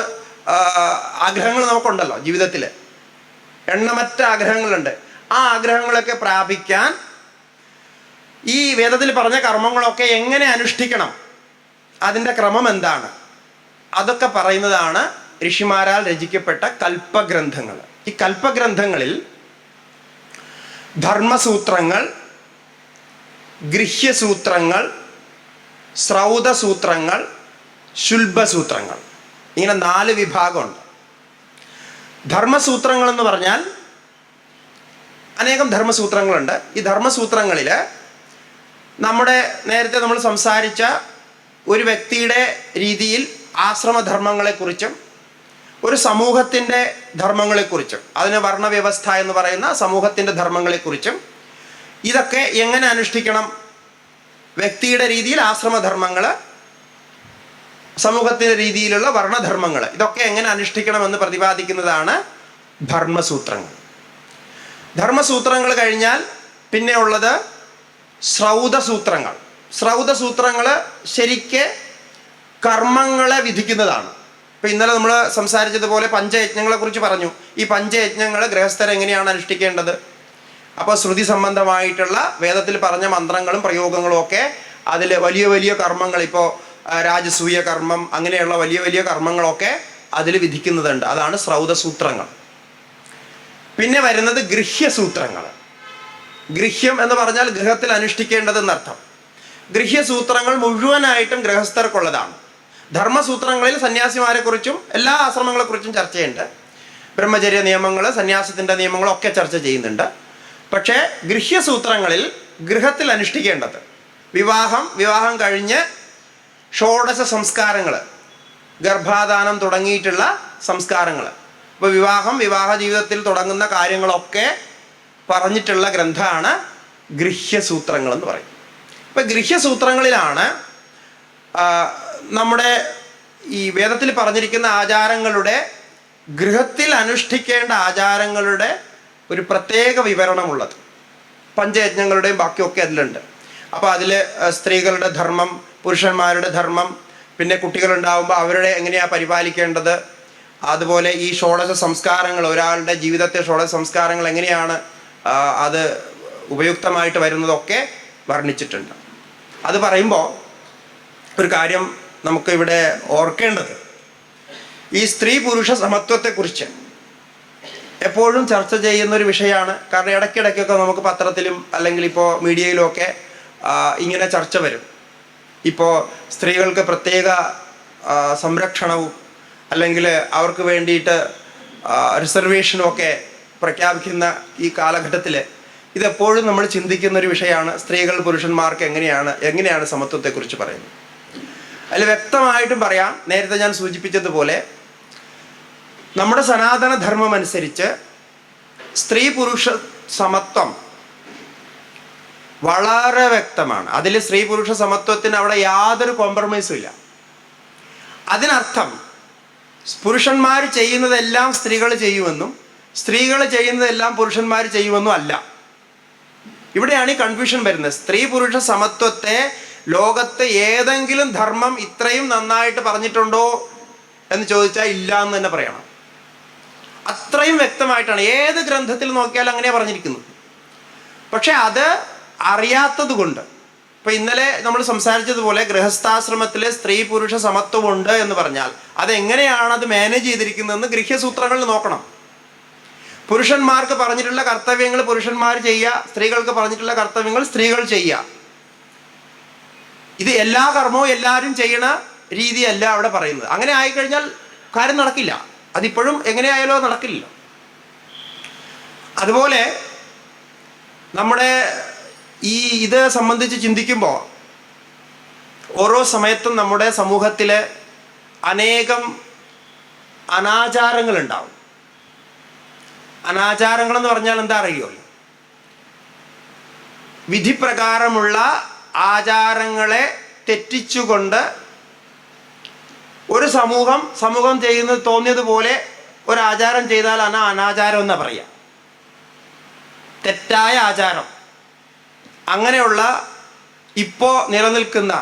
ആഗ്രഹങ്ങൾ നമുക്കുണ്ടല്ലോ ജീവിതത്തിൽ, എണ്ണമറ്റ ആഗ്രഹങ്ങളുണ്ട്. ആ ആഗ്രഹങ്ങളൊക്കെ പ്രാപിക്കാൻ ഈ വേദത്തിൽ പറഞ്ഞ കർമ്മങ്ങളൊക്കെ എങ്ങനെ അനുഷ്ഠിക്കണം, അതിൻ്റെ ക്രമം എന്താണ്, അതൊക്കെ പറയുന്നതാണ് ഋഷിമാരാൽ രചിക്കപ്പെട്ട കൽപ്പഗ്രന്ഥങ്ങൾ. ഈ കൽപ്പഗ്രന്ഥങ്ങളിൽ ധർമ്മസൂത്രങ്ങൾ, ഗൃഹ്യസൂത്രങ്ങൾ, ശ്രൗതസൂത്രങ്ങൾ, ശുൽബസൂത്രങ്ങൾ, ഇങ്ങനെ 4 വിഭാഗമുണ്ട്. ധർമ്മസൂത്രങ്ങൾ എന്ന് പറഞ്ഞാൽ അനേകം ധർമ്മസൂത്രങ്ങളുണ്ട്. ഈ ധർമ്മസൂത്രങ്ങളിൽ നമ്മുടെ നേരത്തെ നമ്മൾ സംസാരിച്ച ഒരു വ്യക്തിയുടെ രീതിയിൽ ആശ്രമധർമ്മങ്ങളെക്കുറിച്ചും ഒരു സമൂഹത്തിൻ്റെ ധർമ്മങ്ങളെക്കുറിച്ചും, അതിന് വർണ്ണവ്യവസ്ഥ എന്ന് പറയുന്ന സമൂഹത്തിൻ്റെ ധർമ്മങ്ങളെക്കുറിച്ചും, ഇതൊക്കെ എങ്ങനെ അനുഷ്ഠിക്കണം, വ്യക്തിയുടെ രീതിയിൽ ആശ്രമധർമ്മങ്ങൾ, സമൂഹത്തിൻ്റെ രീതിയിലുള്ള വർണ്ണധർമ്മങ്ങൾ, ഇതൊക്കെ എങ്ങനെ അനുഷ്ഠിക്കണമെന്ന് പ്രതിപാദിക്കുന്നതാണ് ധർമ്മസൂത്രങ്ങൾ. ധർമ്മസൂത്രങ്ങൾ കഴിഞ്ഞാൽ പിന്നെ ഉള്ളത് ശ്രൗതസൂത്രങ്ങൾ. ശ്രൗതസൂത്രങ്ങൾ ശരിക്ക് കർമ്മങ്ങളെ വിധിക്കുന്നതാണ്. ഇപ്പം ഇന്നലെ നമ്മൾ സംസാരിച്ചതുപോലെ പഞ്ചയജ്ഞങ്ങളെക്കുറിച്ച് പറഞ്ഞു. ഈ പഞ്ചയജ്ഞങ്ങൾ ഗൃഹസ്ഥർ എങ്ങനെയാണ് അനുഷ്ഠിക്കേണ്ടത്? അപ്പോൾ ശ്രുതി സംബന്ധമായിട്ടുള്ള വേദത്തിൽ പറഞ്ഞ മന്ത്രങ്ങളും പ്രയോഗങ്ങളും ഒക്കെ അതിൽ വലിയ വലിയ കർമ്മങ്ങൾ, ഇപ്പോൾ രാജസൂയ കർമ്മം, അങ്ങനെയുള്ള വലിയ വലിയ കർമ്മങ്ങളൊക്കെ അതിൽ വിധിക്കുന്നതുണ്ട്. അതാണ് ശ്രൗതസൂത്രങ്ങൾ. പിന്നെ വരുന്നത് ഗൃഹ്യസൂത്രങ്ങൾ. ഗൃഹ്യം എന്ന് പറഞ്ഞാൽ ഗൃഹത്തിൽ അനുഷ്ഠിക്കേണ്ടതെന്നർത്ഥം. ഗൃഹ്യസൂത്രങ്ങൾ മുഴുവനായിട്ടും ഗൃഹസ്ഥർക്കുള്ളതാണ്. ധർമ്മസൂത്രങ്ങളിൽ സന്യാസിമാരെക്കുറിച്ചും എല്ലാ ആശ്രമങ്ങളെക്കുറിച്ചും ചർച്ചയുണ്ട്. ബ്രഹ്മചര്യ നിയമങ്ങൾ, സന്യാസത്തിൻ്റെ നിയമങ്ങളൊക്കെ ചർച്ച ചെയ്യുന്നുണ്ട്. പക്ഷേ ഗൃഹ്യസൂത്രങ്ങളിൽ ഗൃഹത്തിൽ അനുഷ്ഠിക്കേണ്ടത് വിവാഹം കഴിഞ്ഞ് ഷോഡശ സംസ്കാരങ്ങൾ, ഗർഭാധാനം തുടങ്ങിയിട്ടുള്ള സംസ്കാരങ്ങൾ, ഇപ്പോൾ വിവാഹ ജീവിതത്തിൽ തുടങ്ങുന്ന കാര്യങ്ങളൊക്കെ പറഞ്ഞിട്ടുള്ള ഗ്രന്ഥമാണ് ഗൃഹ്യസൂത്രങ്ങൾ എന്ന് പറയും. ഇപ്പം ഗൃഹ്യസൂത്രങ്ങളിലാണ് നമ്മുടെ ഈ വേദത്തിൽ പറഞ്ഞിരിക്കുന്ന ആചാരങ്ങളുടെ, ഗൃഹത്തിൽ അനുഷ്ഠിക്കേണ്ട ആചാരങ്ങളുടെ ഒരു പ്രത്യേക വിവരണമുള്ളത്. പഞ്ചയജ്ഞങ്ങളുടെയും ബാക്കിയൊക്കെ അതിലുണ്ട്. അപ്പോൾ അതിൽ സ്ത്രീകളുടെ ധർമ്മം, പുരുഷന്മാരുടെ ധർമ്മം, പിന്നെ കുട്ടികളുണ്ടാകുമ്പോൾ അവരുടെ എങ്ങനെയാണ് പരിപാലിക്കേണ്ടത്, അതുപോലെ ഈ ഷോഡശ സംസ്കാരങ്ങൾ, ഒരാളുടെ ജീവിതത്തെ ഷോഡശ സംസ്കാരങ്ങൾ എങ്ങനെയാണ് അത് ഉപയുക്തമായിട്ട് വരുന്നതൊക്കെ വർണ്ണിച്ചിട്ടുണ്ട്. അത് പറയുമ്പോൾ ഒരു കാര്യം നമുക്ക് ഇവിടെ ഓർക്കേണ്ടത്, ഈ സ്ത്രീ പുരുഷ സമത്വത്തെക്കുറിച്ച് എപ്പോഴും ചർച്ച ചെയ്യുന്നൊരു വിഷയമാണ്. കാരണം ഇടയ്ക്കിടയ്ക്കൊക്കെ നമുക്ക് പത്രത്തിലും അല്ലെങ്കിൽ ഇപ്പോൾ മീഡിയയിലും ഒക്കെ ഇങ്ങനെ ചർച്ച വരും. ഇപ്പോൾ സ്ത്രീകൾക്ക് പ്രത്യേക സംരക്ഷണവും അല്ലെങ്കിൽ അവർക്ക് വേണ്ടിയിട്ട് റിസർവേഷനും ഒക്കെ പ്രഖ്യാപിക്കുന്ന ഈ കാലഘട്ടത്തിൽ ഇതെപ്പോഴും നമ്മൾ ചിന്തിക്കുന്നൊരു വിഷയമാണ്. സ്ത്രീകൾ പുരുഷന്മാർക്ക് എങ്ങനെയാണ് സമത്വത്തെക്കുറിച്ച് പറയുന്നത്. അതിൽ വ്യക്തമായിട്ടും പറയാം, നേരത്തെ ഞാൻ സൂചിപ്പിച്ചതുപോലെ നമ്മുടെ സനാതന ധർമ്മം അനുസരിച്ച് സ്ത്രീ പുരുഷ സമത്വം വളരെ വ്യക്തമാണ്. അതിൽ സ്ത്രീ പുരുഷ സമത്വത്തിന് അവിടെ യാതൊരു കോംപ്രമൈസും ഇല്ല. അതിനർത്ഥം പുരുഷന്മാർ ചെയ്യുന്നതെല്ലാം സ്ത്രീകൾ ചെയ്യുമെന്നും സ്ത്രീകൾ ചെയ്യുന്നതെല്ലാം പുരുഷന്മാർ ചെയ്യുമെന്നും അല്ല. ഇവിടെയാണ് ഈ കൺഫ്യൂഷൻ വരുന്നത്. സ്ത്രീ പുരുഷ സമത്വത്തെ ലോകത്ത് ഏതെങ്കിലും ധർമ്മം ഇത്രയും നന്നായിട്ട് പറഞ്ഞിട്ടുണ്ടോ എന്ന് ചോദിച്ചാൽ ഇല്ല എന്ന് തന്നെ പറയണം. അത്രയും വ്യക്തമായിട്ടാണ് ഏത് ഗ്രന്ഥത്തിൽ നോക്കിയാൽ അങ്ങനെയാണ് പറഞ്ഞിരിക്കുന്നത്. പക്ഷെ അത് അറിയാത്തത് കൊണ്ട്, ഇപ്പൊ ഇന്നലെ നമ്മൾ സംസാരിച്ചതുപോലെ ഗൃഹസ്ഥാശ്രമത്തിൽ സ്ത്രീ പുരുഷ സമത്വമുണ്ട് എന്ന് പറഞ്ഞാൽ അതെങ്ങനെയാണ് അത് മാനേജ് ചെയ്തിരിക്കുന്നതെന്ന് ഗൃഹ്യസൂത്രങ്ങളിൽ നോക്കണം. പുരുഷന്മാർക്ക് പറഞ്ഞിട്ടുള്ള കർത്തവ്യങ്ങൾ പുരുഷന്മാർ ചെയ്യുക, സ്ത്രീകൾക്ക് പറഞ്ഞിട്ടുള്ള കർത്തവ്യങ്ങൾ സ്ത്രീകൾ ചെയ്യുക. ഇത് എല്ലാ കർമ്മവും എല്ലാവരും ചെയ്യണ രീതിയല്ല അവിടെ പറയുന്നത്. അങ്ങനെ ആയിക്കഴിഞ്ഞാൽ കാര്യം നടക്കില്ല. അതിപ്പോഴും എങ്ങനെയായാലും നടക്കില്ല. അതുപോലെ നമ്മുടെ ഇത് സംബന്ധിച്ച് ചിന്തിക്കുമ്പോൾ ഓരോ സമയത്തും നമ്മുടെ സമൂഹത്തിൽ അനേകം അനാചാരങ്ങളുണ്ടാവും. അനാചാരങ്ങളെന്ന് പറഞ്ഞാൽ എന്താ അറിയുമല്ലോ? വിധിപ്രകാരമുള്ള ആചാരങ്ങളെ തെറ്റിച്ചുകൊണ്ട് ഒരു സമൂഹം ചെയ്യുന്നത് തോന്നിയതുപോലെ ഒരു ആചാരം ചെയ്താൽ അനാചാരം എന്നാ പറയാ, തെറ്റായ ആചാരം. അങ്ങനെയുള്ള ഇപ്പോൾ നിലനിൽക്കുന്ന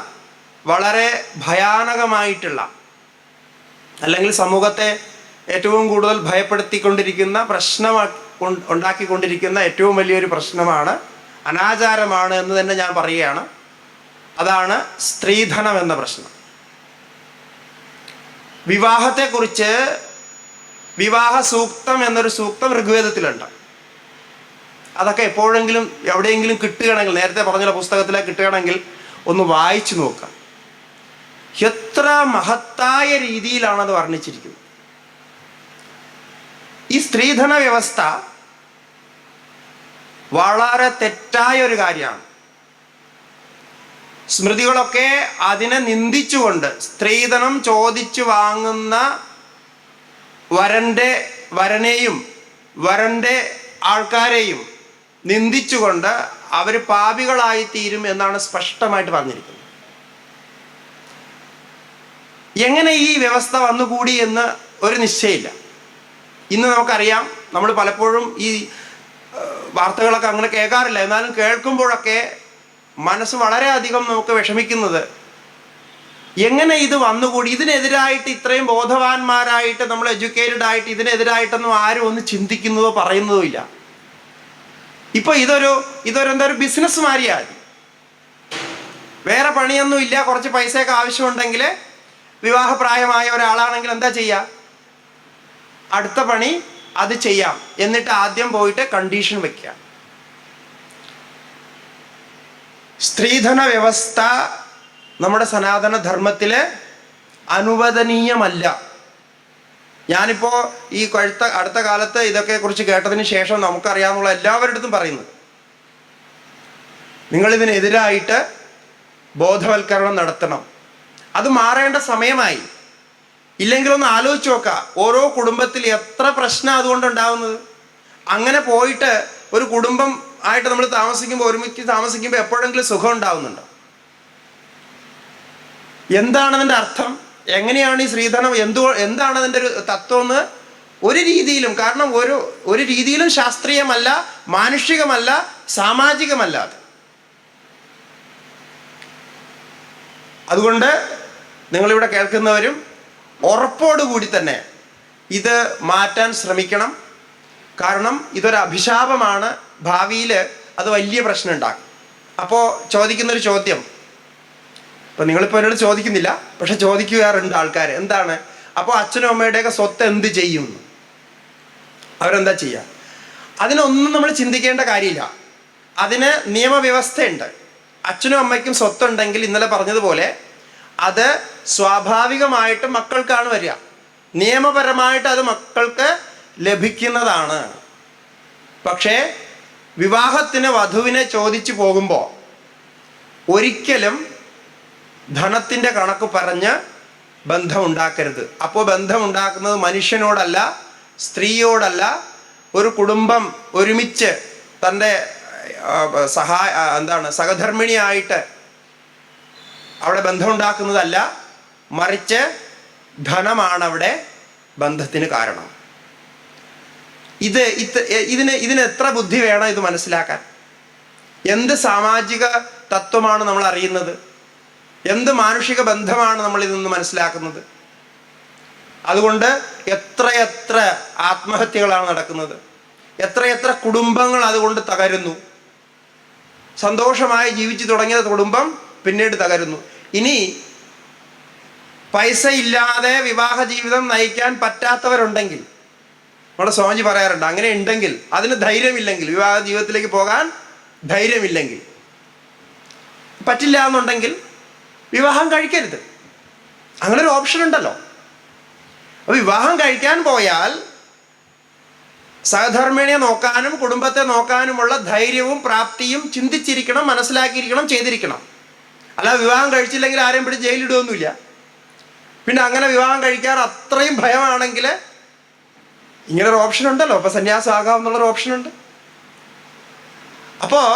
വളരെ ഭയാനകമായിട്ടുള്ള, അല്ലെങ്കിൽ സമൂഹത്തെ ഏറ്റവും കൂടുതൽ ഭയപ്പെടുത്തിക്കൊണ്ടിരിക്കുന്ന ഉണ്ടാക്കിക്കൊണ്ടിരിക്കുന്ന ഏറ്റവും വലിയൊരു പ്രശ്നമാണ്, അനാചാരമാണ് എന്ന് തന്നെ ഞാൻ പറയുകയാണ്. അതാണ് സ്ത്രീധനം എന്ന പ്രശ്നം. വിവാഹത്തെക്കുറിച്ച് വിവാഹ സൂക്തം എന്നൊരു സൂക്തം ഋഗ്വേദത്തിലുണ്ട്. അതൊക്കെ എപ്പോഴെങ്കിലും എവിടെയെങ്കിലും കിട്ടുകയാണെങ്കിൽ, നേരത്തെ പറഞ്ഞ പുസ്തകത്തിലെ കിട്ടുകയാണെങ്കിൽ ഒന്ന് വായിച്ചു നോക്കാം. എത്ര മഹത്തായ രീതിയിലാണത് വർണ്ണിച്ചിരിക്കുന്നത്. ഈ സ്ത്രീധന വ്യവസ്ഥ വളരെ തെറ്റായ ഒരു കാര്യമാണ്. സ്മൃതികളൊക്കെ അതിനെ നിന്ദിച്ചുകൊണ്ട്, സ്ത്രീധനം ചോദിച്ചു വാങ്ങുന്ന വരനെയും വരൻ്റെ ആൾക്കാരെയും നിന്ദിച്ചുകൊണ്ട് അവർ പാപികളായി തീരും എന്നാണ് സ്പഷ്ടമായിട്ട് പറഞ്ഞിരിക്കുന്നത്. എങ്ങനെ ഈ വ്യവസ്ഥ വന്നുകൂടി എന്ന് ഒരു നിശ്ചയമില്ല. ഇന്ന് നമുക്കറിയാം, നമ്മൾ പലപ്പോഴും ഈ വാർത്തകളൊക്കെ അങ്ങനെ കേൾക്കാറില്ല. എന്നാലും കേൾക്കുമ്പോഴൊക്കെ മനസ്സ് വളരെയധികം നമുക്ക് വിഷമിക്കുന്നത്, എങ്ങനെ ഇത് വന്നുകൂടി? ഇതിനെതിരായിട്ട് ഇത്രയും ബോധവാന്മാരായിട്ട്, നമ്മൾ എഡ്യൂക്കേറ്റഡ് ആയിട്ട് ഇതിനെതിരായിട്ടൊന്നും ആരും ഒന്ന് ചിന്തിക്കുന്നതോ പറയുന്നതോ ഇല്ല. ഇപ്പൊ എന്താ ഒരു ബിസിനസ് മാറിയാൽ, വേറെ പണിയൊന്നും ഇല്ല, കുറച്ച് പൈസയൊക്കെ ആവശ്യമുണ്ടെങ്കിൽ, വിവാഹപ്രായമായ ഒരാളാണെങ്കിൽ എന്താ ചെയ്യുക? അടുത്ത പണി അത് ചെയ്യാം. എന്നിട്ട് ആദ്യം പോയിട്ട് കണ്ടീഷൻ വെക്കുക. സ്ത്രീധന വ്യവസ്ഥ നമ്മുടെ സനാതന ധർമ്മത്തില് അനുവദനീയമല്ല. ഞാനിപ്പോൾ ഈ അടുത്ത കാലത്ത് ഇതൊക്കെ കുറിച്ച് കേട്ടതിന് ശേഷം നമുക്കറിയാവുന്ന എല്ലാവരുടെ അടുത്തും പറയുന്നത്, നിങ്ങളിതിനെതിരായിട്ട് ബോധവൽക്കരണം നടത്തണം. അത് മാറേണ്ട സമയമായി. ഇല്ലെങ്കിലൊന്ന് ആലോചിച്ച് നോക്കുക, ഓരോ കുടുംബത്തിൽ എത്ര പ്രശ്നം അതുകൊണ്ടുണ്ടാവുന്നത്. അങ്ങനെ പോയിട്ട് ഒരു കുടുംബം ആയിട്ട് നമ്മൾ താമസിക്കുമ്പോൾ, ഒരുമിച്ച് താമസിക്കുമ്പോൾ എപ്പോഴെങ്കിലും സുഖം ഉണ്ടാവുന്നുണ്ടോ? എന്താണ് അതിൻ്റെ അർത്ഥം? എങ്ങനെയാണ് ഈ സ്ത്രീധനം? എന്താണ് അതിൻ്റെ ഒരു തത്വം എന്ന് ഒരു രീതിയിലും, കാരണം ഒരു രീതിയിലും ശാസ്ത്രീയമല്ല, മാനുഷികമല്ല, സാമാജികമല്ല അത്. അതുകൊണ്ട് നിങ്ങളിവിടെ കേൾക്കുന്നവരും ഉറപ്പോടുകൂടി തന്നെ ഇത് മാറ്റാൻ ശ്രമിക്കണം. കാരണം ഇതൊരു അഭിശാപമാണ്. ഭാവിയിൽ അത് വലിയ പ്രശ്നം ഉണ്ടാക്കും. അപ്പോൾ ചോദിക്കുന്നൊരു ചോദ്യം, ഇപ്പം നിങ്ങളിപ്പോൾ എന്നോട് ചോദിക്കുന്നില്ല, പക്ഷെ ചോദിക്കാറുണ്ട് ആൾക്കാർ, എന്താണ് അപ്പോൾ അച്ഛനും അമ്മയുടെയൊക്കെ സ്വത്ത് എന്ത് ചെയ്യും? അവരെന്താ ചെയ്യുക? അതിനൊന്നും നമ്മൾ ചിന്തിക്കേണ്ട കാര്യമില്ല. അതിന് നിയമവ്യവസ്ഥയുണ്ട്. അച്ഛനും അമ്മയ്ക്കും സ്വത്തുണ്ടെങ്കിൽ ഇന്നലെ പറഞ്ഞതുപോലെ അത് സ്വാഭാവികമായിട്ട് മക്കൾക്കാണ് വരിക. നിയമപരമായിട്ട് അത് മക്കൾക്ക് ലഭിക്കുന്നതാണ്. പക്ഷേ വിവാഹത്തിന് വധുവിനെ ചോദിച്ചു പോകുമ്പോൾ ഒരിക്കലും ധനത്തിൻ്റെ കണക്ക് പറഞ്ഞ് ബന്ധമുണ്ടാക്കരുത്. അപ്പോൾ ബന്ധമുണ്ടാക്കുന്നത് മനുഷ്യനോടല്ല, സ്ത്രീയോടല്ല, ഒരു കുടുംബം ഒരുമിച്ച് തൻ്റെ സഹധർമ്മിണിയായിട്ട് അവിടെ ബന്ധമുണ്ടാക്കുന്നതല്ല, മറിച്ച് ധനമാണ് അവിടെ ബന്ധത്തിന് കാരണം. ഇതിന് എത്ര ബുദ്ധി വേണം ഇത് മനസ്സിലാക്കാൻ? എന്ത് സാമാജിക തത്വമാണ് നമ്മൾ അറിയുന്നത്? എന്ത് മാനുഷിക ബന്ധമാണ് നമ്മൾ ഇതിൽ നിന്ന് മനസ്സിലാക്കുന്നത്? അതുകൊണ്ട് എത്രയെത്ര ആത്മഹത്യകളാണ് നടക്കുന്നത്, എത്രയെത്ര കുടുംബങ്ങൾ അതുകൊണ്ട് തകരുന്നു. സന്തോഷമായി ജീവിച്ചു തുടങ്ങിയ കുടുംബം പിന്നീട് തകരുന്നു. ഇനി പൈസ ഇല്ലാതെ വിവാഹ ജീവിതം നയിക്കാൻ പറ്റാത്തവരുണ്ടെങ്കിൽ, നമ്മുടെ സ്വാമിജി പറയാറുണ്ട്, അങ്ങനെ ഉണ്ടെങ്കിൽ, അതിന് ധൈര്യമില്ലെങ്കിൽ, വിവാഹ ജീവിതത്തിലേക്ക് പോകാൻ ധൈര്യമില്ലെങ്കിൽ, പറ്റില്ല എന്നുണ്ടെങ്കിൽ വിവാഹം കഴിക്കരുത്. അങ്ങനെ ഒരു ഓപ്ഷൻ ഉണ്ടല്ലോ. അപ്പോൾ വിവാഹം കഴിക്കാൻ പോയാൽ സഹധർമ്മിണിയെ നോക്കാനും കുടുംബത്തെ നോക്കാനുമുള്ള ധൈര്യവും പ്രാപ്തിയും ചിന്തിച്ചിരിക്കണം, മനസ്സിലാക്കിയിരിക്കണം, ചെയ്തിരിക്കണം. അല്ല വിവാഹം കഴിച്ചില്ലെങ്കിൽ ആരെയും പിടിച്ച് ജയിലിടുകയൊന്നുമില്ല. പിന്നെ അങ്ങനെ വിവാഹം കഴിക്കാൻ അത്രയും ഭയമാണെങ്കിൽ ഇങ്ങനൊരു ഓപ്ഷൻ ഉണ്ടല്ലോ. അപ്പോൾ സന്യാസം ആകാമെന്നുള്ളൊരു ഓപ്ഷനുണ്ട്. അപ്പോൾ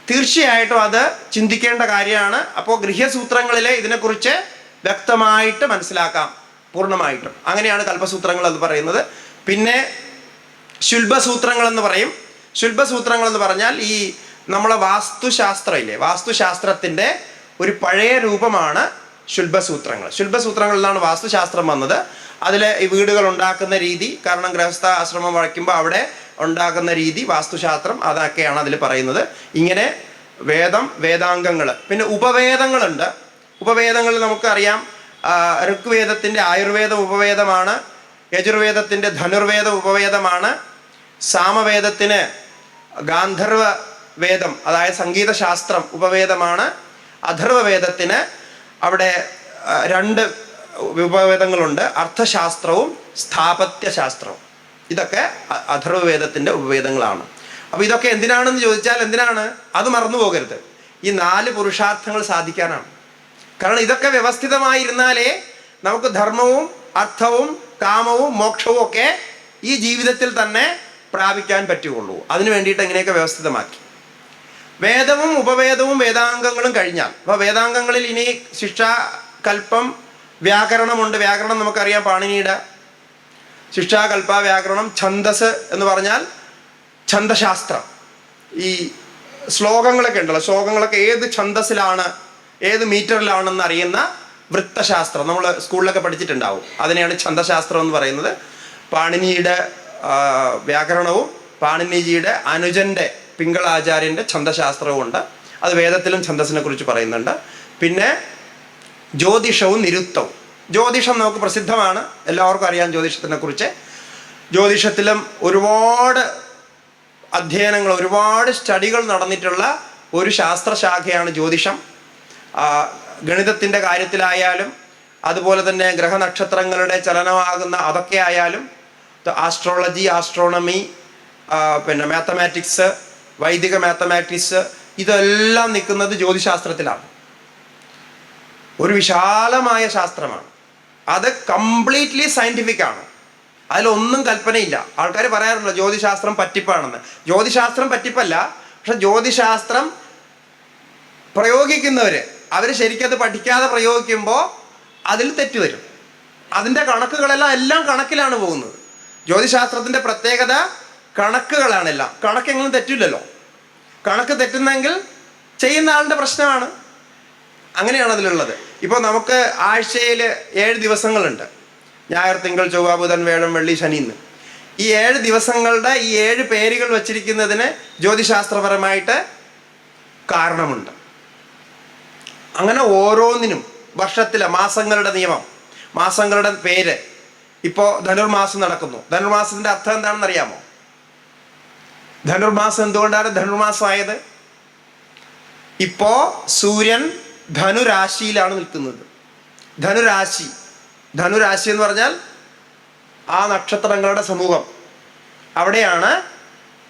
തീർച്ചയായിട്ടും അത് ചിന്തിക്കേണ്ട കാര്യമാണ്. അപ്പോൾ ഗൃഹ്യസൂത്രങ്ങളിലെ ഇതിനെക്കുറിച്ച് വ്യക്തമായിട്ട് മനസ്സിലാക്കാം, പൂർണ്ണമായിട്ടും. അങ്ങനെയാണ് കൽപ്പസൂത്രങ്ങൾ എന്ന് പറയുന്നത്. പിന്നെ ശുൽബസൂത്രങ്ങൾ എന്ന് പറയും. ശുൽബസൂത്രങ്ങൾ എന്ന് പറഞ്ഞാൽ ഈ നമ്മളെ വാസ്തുശാസ്ത്രമില്ലേ, വാസ്തുശാസ്ത്രത്തിൻ്റെ ഒരു പഴയ രൂപമാണ് ശുൽബസൂത്രങ്ങൾ. ശുൽബസൂത്രങ്ങളിൽ നിന്നാണ് വാസ്തുശാസ്ത്രം വന്നത്. അതിൽ ഈ വീടുകൾ ഉണ്ടാക്കുന്ന രീതി, കാരണം ഗൃഹസ്ഥ ആശ്രമം വയ്ക്കുമ്പോൾ അവിടെ ഉണ്ടാക്കുന്ന രീതി, വാസ്തുശാസ്ത്രം, അതൊക്കെയാണ് അതിൽ പറയുന്നത്. ഇങ്ങനെ വേദം, വേദാംഗങ്ങൾ, പിന്നെ ഉപവേദങ്ങളുണ്ട്. ഉപവേദങ്ങളിൽ നമുക്കറിയാം, ഋഗ്വേദത്തിൻ്റെ ആയുർവേദം ഉപവേദമാണ്, യജുർവേദത്തിൻ്റെ ധനുർവേദം ഉപവേദമാണ്, സാമവേദത്തിന് ഗാന്ധർവ വേദം അതായത് സംഗീതശാസ്ത്രം ഉപവേദമാണ്, അഥർവവേദത്തിന് അവിടെ രണ്ട് ഉപവേദങ്ങളുണ്ട്, അർത്ഥശാസ്ത്രവും സ്ഥാപത്യശാസ്ത്രവും. ഇതൊക്കെ അഥർവവേദത്തിൻ്റെ ഉപവേദങ്ങളാണ്. അപ്പോൾ ഇതൊക്കെ എന്തിനാണെന്ന് ചോദിച്ചാൽ എന്തിനാണ്? അത് മറന്നു പോകരുത്. ഈ 4 പുരുഷാർത്ഥങ്ങൾ സാധിക്കാനാണ്. കാരണം ഇതൊക്കെ വ്യവസ്ഥിതമായിരുന്നാലേ നമുക്ക് ധർമ്മവും അർത്ഥവും കാമവും മോക്ഷവും ഒക്കെ ഈ ജീവിതത്തിൽ തന്നെ പ്രാപിക്കാൻ പറ്റുകയുള്ളൂ. അതിനു വേണ്ടിയിട്ട് എങ്ങനെയൊക്കെ വ്യവസ്ഥിതമാക്കി. വേദവും ഉപവേദവും വേദാംഗങ്ങളും കഴിഞ്ഞാൽ, അപ്പോൾ വേദാംഗങ്ങളിൽ ഇനി ശിക്ഷ, കൽപ്പം, വ്യാകരണമുണ്ട്. വ്യാകരണം നമുക്കറിയാം, പാണിനിയുടെ ശിക്ഷ, കൽപ്പ, വ്യാകരണം. ഛന്ദസ് എന്ന് പറഞ്ഞാൽ ഛന്ദശാസ്ത്രം. ഈ ശ്ലോകങ്ങളൊക്കെ ഉണ്ടല്ലോ, ശ്ലോകങ്ങളൊക്കെ ഏത് ഛന്ദസ്സിലാണ്, ഏത് മീറ്ററിലാണെന്ന് അറിയുന്ന വൃത്തശാസ്ത്രം നമ്മൾ സ്കൂളിലൊക്കെ പഠിച്ചിട്ടുണ്ടാവും. അതിനെയാണ് ഛന്ദശാസ്ത്രം എന്ന് പറയുന്നത്. പാണിനിയുടെ വ്യാകരണവും പാണിനിജിയുടെ അനുജൻ്റെ പിങ്കളാചാര്യൻ്റെ ഛന്ദശാസ്ത്രവും ഉണ്ട്. അത് വേദത്തിലും ഛന്ദസ്സിനെ കുറിച്ച് പറയുന്നുണ്ട്. പിന്നെ ജ്യോതിഷവും നിരുക്തവും. ജ്യോതിഷം നമുക്ക് പ്രസിദ്ധമാണ്, എല്ലാവർക്കും അറിയാം ജ്യോതിഷത്തിനെ കുറിച്ച്. ജ്യോതിഷത്തിലും ഒരുപാട് അധ്യയനങ്ങൾ, ഒരുപാട് സ്റ്റഡികൾ നടന്നിട്ടുള്ള ഒരു ശാസ്ത്രശാഖയാണ് ജ്യോതിഷം. ഗണിതത്തിൻ്റെ കാര്യത്തിലായാലും അതുപോലെ തന്നെ ഗ്രഹനക്ഷത്രങ്ങളുടെ ചലനമാകുന്ന അതൊക്കെ ആയാലും, ആസ്ട്രോളജി, ആസ്ട്രോണമി, പിന്നെ മാത്തമാറ്റിക്സ്, വൈദിക മാത്തമാറ്റിക്സ്, ഇതെല്ലാം നിൽക്കുന്നത് ജ്യോതിശാസ്ത്രത്തിലാണ്. ഒരു വിശാലമായ ശാസ്ത്രമാണ്. അത് കംപ്ലീറ്റ്ലി സയൻറ്റിഫിക് ആണ്. അതിലൊന്നും കൽപ്പനയില്ല. ആൾക്കാർ പറയാറുണ്ടല്ലോ ജ്യോതിശാസ്ത്രം പറ്റിപ്പാണെന്ന്. ജ്യോതിശാസ്ത്രം പറ്റിപ്പല്ല, പക്ഷെ ജ്യോതിശാസ്ത്രം പ്രയോഗിക്കുന്നവർ അവർ ശരിക്കത് പഠിക്കാതെ പ്രയോഗിക്കുമ്പോൾ അതിൽ തെറ്റ് വരും. അതിൻ്റെ കണക്കുകളെല്ലാം കണക്കിലാണ് പോകുന്നത്. ജ്യോതിശാസ്ത്രത്തിൻ്റെ പ്രത്യേകത കണക്കുകളാണെല്ലാം. കണക്കെങ്കിലും തെറ്റില്ലല്ലോ. കണക്ക് തെറ്റുന്നെങ്കിൽ ചെയ്യുന്ന ആളുടെ പ്രശ്നമാണ്. അങ്ങനെയാണ് അതിലുള്ളത്. ഇപ്പോൾ നമുക്ക് ആഴ്ചയിൽ 7 ദിവസങ്ങളുണ്ട്. ഞായർ, തിങ്കൾ, ചൊവ്വ, ബുധൻ, വ്യാഴം, വെള്ളി, ശനി എന്ന്. ഈ 7 ദിവസങ്ങളുടെ ഈ 7 പേരുകൾ വച്ചിരിക്കുന്നതിന് ജ്യോതിശാസ്ത്രപരമായിട്ട് കാരണമുണ്ട്. അങ്ങനെ ഓരോന്നിനും വർഷത്തിലെ മാസങ്ങളുടെ നിയമം, മാസങ്ങളുടെ പേര്. ഇപ്പോൾ ധനുർമാസം നടക്കുന്നു. ധനുർമാസത്തിൻ്റെ അർത്ഥം എന്താണെന്ന് അറിയാമോ? ധനുർമാസം എന്തുകൊണ്ടാണ് ധനുർമാസമായത്? ഇപ്പോൾ സൂര്യൻ ധനുരാശിയിലാണ് നിൽക്കുന്നത്. ധനുരാശി എന്ന് പറഞ്ഞാൽ ആ നക്ഷത്രങ്ങളുടെ സമൂഹം, അവിടെയാണ്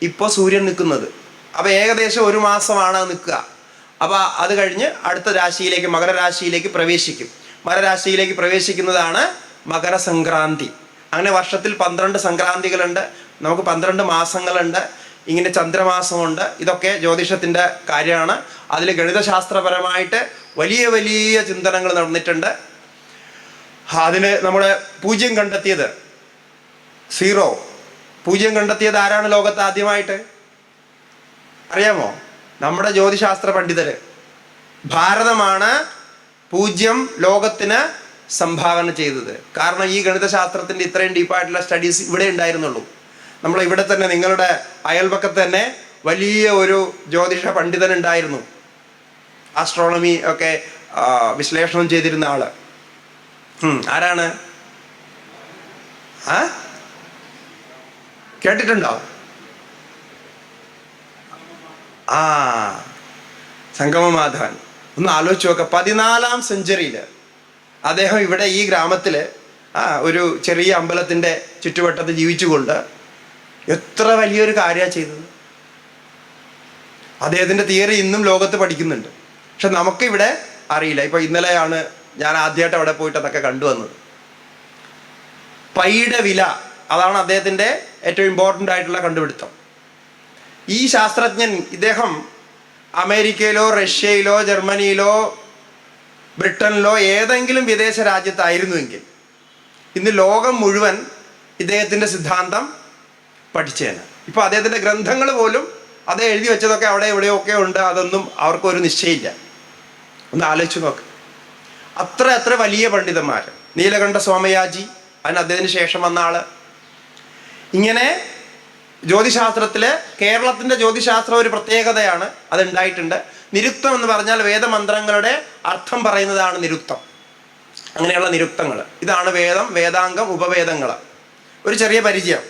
ഇപ്പോൾ സൂര്യൻ നിൽക്കുന്നത്. അപ്പോൾ ഏകദേശം 1 മാസമാണ് നിൽക്കുക. അപ്പോൾ അത് കഴിഞ്ഞ് അടുത്ത രാശിയിലേക്ക്, മകരരാശിയിലേക്ക് പ്രവേശിക്കും. മകരരാശിയിലേക്ക് പ്രവേശിക്കുന്നതാണ് മകരസംക്രാന്തി. അങ്ങനെ വർഷത്തിൽ 12 സംക്രാന്തികളുണ്ട്, നമുക്ക് 12 മാസങ്ങളുണ്ട്, ഇങ്ങനെ ചന്ദ്രമാസമുണ്ട്. ഇതൊക്കെ ജ്യോതിഷത്തിൻ്റെ കാര്യമാണ്. അതിൽ ഗണിതശാസ്ത്രപരമായിട്ട് വലിയ വലിയ ചിന്തനങ്ങൾ നടന്നിട്ടുണ്ട്. അതിന് നമ്മൾ പൂജ്യം കണ്ടെത്തിയത് 0, പൂജ്യം കണ്ടെത്തിയത് ആരാണ് ലോകത്ത് ആദ്യമായിട്ട്? അറിയാമോ? നമ്മുടെ ജ്യോതിശാസ്ത്ര പണ്ഡിതര്. ഭാരതമാണ് പൂജ്യം ലോകത്തിന് സംഭാവന ചെയ്തത്. കാരണം ഈ ഗണിതശാസ്ത്രത്തിൻ്റെ ഇത്രയും ഡീപ്പായിട്ടുള്ള സ്റ്റഡീസ് ഇവിടെ ഉണ്ടായിരുന്നുള്ളൂ. നമ്മൾ ഇവിടെ തന്നെ, നിങ്ങളുടെ അയൽപക്കത്ത് തന്നെ വലിയ ഒരു ജ്യോതിഷ പണ്ഡിതൻ ഉണ്ടായിരുന്നു, ആസ്ട്രോണമി ഒക്കെ വിശ്ലേഷണം ചെയ്തിരുന്ന ആള്. ആരാണ്? കേട്ടിട്ടുണ്ടോ? സംഗമമാധവൻ. ഒന്ന് ആലോചിച്ച് നോക്ക, 14ാം സെഞ്ചുറിയിൽ അദ്ദേഹം ഇവിടെ ഈ ഗ്രാമത്തിൽ ഒരു ചെറിയ അമ്പലത്തിൻ്റെ ചുറ്റുവട്ടത്ത് ജീവിച്ചുകൊണ്ട് എത്ര വലിയൊരു കാര്യമാണ് ചെയ്തത്. അദ്ദേഹത്തിൻ്റെ തിയറി ഇന്നും ലോകത്ത് പഠിക്കുന്നുണ്ട്. പക്ഷെ നമുക്കിവിടെ അറിയില്ല. ഇപ്പം ഇന്നലെയാണ് ഞാൻ ആദ്യമായിട്ട് അവിടെ പോയിട്ട് അതൊക്കെ കണ്ടുവന്നത്. പൈയുടെ വില, അതാണ് അദ്ദേഹത്തിൻ്റെ ഏറ്റവും ഇമ്പോർട്ടൻ്റ് ആയിട്ടുള്ള കണ്ടുപിടുത്തം. ഈ ശാസ്ത്രജ്ഞൻ, ഇദ്ദേഹം അമേരിക്കയിലോ റഷ്യയിലോ ജർമ്മനിയിലോ ബ്രിട്ടനിലോ ഏതെങ്കിലും വിദേശ രാജ്യത്തായിരുന്നുവെങ്കിൽ ഇന്ന് ലോകം മുഴുവൻ ഇദ്ദേഹത്തിൻ്റെ സിദ്ധാന്തം പഠിച്ചേനെ. ഇപ്പോൾ അദ്ദേഹത്തിൻ്റെ ഗ്രന്ഥങ്ങൾ പോലും അത് എഴുതി വെച്ചതൊക്കെ അവിടെ എവിടെയൊക്കെ ഉണ്ട്. അതൊന്നും അവർക്കൊരു നിശ്ചയമില്ല. ഒന്ന് ആലോചിച്ച് നോക്ക്. അത്ര വലിയ പണ്ഡിതന്മാർ. നീലകണ്ഠ സോമയാജി, അതിന് അദ്ദേഹത്തിന് ശേഷം വന്ന ആള്. ഇങ്ങനെ ജ്യോതിശാസ്ത്രത്തില്, കേരളത്തിൻ്റെ ജ്യോതിശാസ്ത്രം ഒരു പ്രത്യേകതയാണ്, അതുണ്ടായിട്ടുണ്ട്. നിരുക്തം എന്ന് പറഞ്ഞാൽ വേദമന്ത്രങ്ങളുടെ അർത്ഥം പറയുന്നതാണ് നിരുക്തം. അങ്ങനെയുള്ള നിരുക്തങ്ങൾ, ഇതാണ് വേദം, വേദാംഗം, ഉപവേദങ്ങൾ. ഒരു ചെറിയ പരിചയം.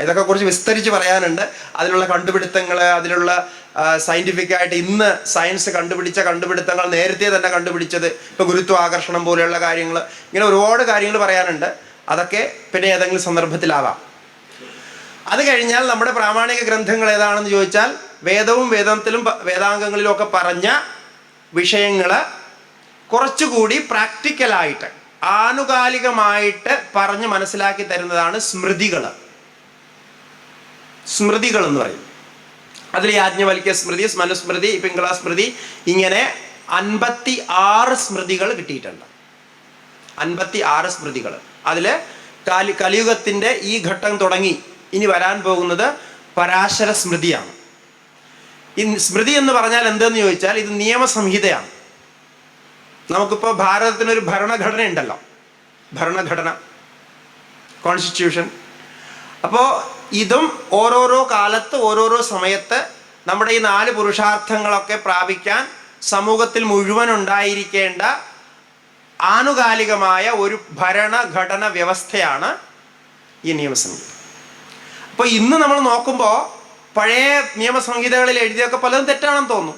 ഇതൊക്കെ കുറിച്ച് വിസ്തരിച്ച് പറയാനുണ്ട്. അതിലുള്ള കണ്ടുപിടുത്തങ്ങൾ, അതിലുള്ള സയൻറ്റിഫിക്കായിട്ട് ഇന്ന് സയൻസ് കണ്ടുപിടിച്ച കണ്ടുപിടുത്തങ്ങൾ, നേരത്തെ തന്നെ കണ്ടുപിടിച്ചത്, ഇപ്പോൾ ഗുരുത്വാകർഷണം പോലെയുള്ള കാര്യങ്ങൾ, ഇങ്ങനെ ഒരുപാട് കാര്യങ്ങൾ പറയാനുണ്ട്. അതൊക്കെ പിന്നെ ഏതെങ്കിലും സന്ദർഭത്തിലാവാം. അത് കഴിഞ്ഞാൽ നമ്മുടെ പ്രാമാണിക ഗ്രന്ഥങ്ങൾ ഏതാണെന്ന് ചോദിച്ചാൽ, വേദവും വേദത്തിലും വേദാംഗങ്ങളിലും ഒക്കെ പറഞ്ഞ വിഷയങ്ങൾ കുറച്ചുകൂടി പ്രാക്ടിക്കലായിട്ട്, ആനുകാലികമായിട്ട് പറഞ്ഞ് മനസ്സിലാക്കി തരുന്നതാണ് സ്മൃതികൾ. സ്മൃതികൾ എന്ന് പറയും. അതിൽ യാജ്ഞവൽക്യ സ്മൃതി, മനുസ്മൃതി, പിംഗള സ്മൃതി, ഇങ്ങനെ 56 സ്മൃതികൾ കിട്ടിയിട്ടുണ്ട്. 56 സ്മൃതികൾ. അതിൽ കലിയുഗത്തിൻ്റെ ഈ ഘട്ടം തുടങ്ങി ഇനി വരാൻ പോകുന്നത് പരാശര സ്മൃതിയാണ്. ഈ സ്മൃതി എന്ന് പറഞ്ഞാൽ എന്തെന്ന് ചോദിച്ചാൽ, ഇത് നിയമസംഹിതയാണ്. നമുക്കിപ്പോൾ ഭാരതത്തിനൊരു ഭരണഘടന ഉണ്ടല്ലോ, ഭരണഘടന, കോൺസ്റ്റിറ്റ്യൂഷൻ. അപ്പോൾ ഇതും ഓരോരോ കാലത്ത് ഓരോരോ സമയത്ത് നമ്മുടെ ഈ 4 പുരുഷാർത്ഥങ്ങളൊക്കെ പ്രാപിക്കാൻ സമൂഹത്തിൽ മുഴുവൻ ഉണ്ടായിരിക്കേണ്ട ആനുകാലികമായ ഒരു ഭരണഘടന വ്യവസ്ഥയാണ് ഈ നിയമസംഹിത. അപ്പോൾ ഇന്ന് നമ്മൾ നോക്കുമ്പോൾ പഴയ നിയമസംഹിതകളിൽ എഴുതിയൊക്കെ പലതും തെറ്റാണെന്ന് തോന്നും.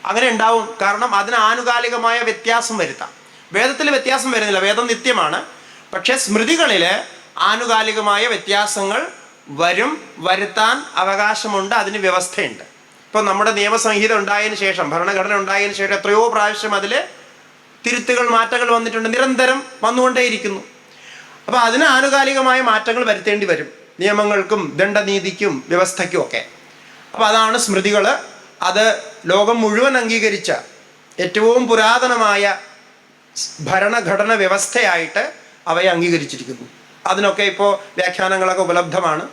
അങ്ങനെ ഉണ്ടാവും. കാരണം അതിന് ആനുകാലികമായ വ്യത്യാസം വരുത്താം. വേദത്തിൽ വ്യത്യാസം വരുന്നില്ല, വേദം നിത്യമാണ്. പക്ഷേ സ്മൃതികളിൽ ആനുകാലികമായ വ്യത്യാസങ്ങൾ വരുത്താൻ അവകാശമുണ്ട്, അതിന് വ്യവസ്ഥയുണ്ട്. ഇപ്പോൾ നമ്മുടെ നിയമസംഹിത ഉണ്ടായതിനു ശേഷം, ഭരണഘടന ഉണ്ടായതിനു ശേഷം എത്രയോ പ്രാവശ്യം അതിൽ തിരുത്തുകൾ, മാറ്റങ്ങൾ വന്നിട്ടുണ്ട്, നിരന്തരം വന്നുകൊണ്ടേയിരിക്കുന്നു. അപ്പോൾ അതിന് ആനുകാലികമായ മാറ്റങ്ങൾ വരുത്തേണ്ടി വരും, നിയമങ്ങൾക്കും ദണ്ഡനീതിക്കും വ്യവസ്ഥയ്ക്കും ഒക്കെ. അപ്പോൾ അതാണ് സ്മൃതികൾ. അത് ലോകം മുഴുവൻ അംഗീകരിച്ച ഏറ്റവും പുരാതനമായ ഭരണഘടന വ്യവസ്ഥയായിട്ട് അവയെ അംഗീകരിച്ചിരിക്കുന്നു. അതിനൊക്കെ ഇപ്പോൾ വ്യാഖ്യാനങ്ങളൊക്കെ ഉപലബ്ധമാണ്.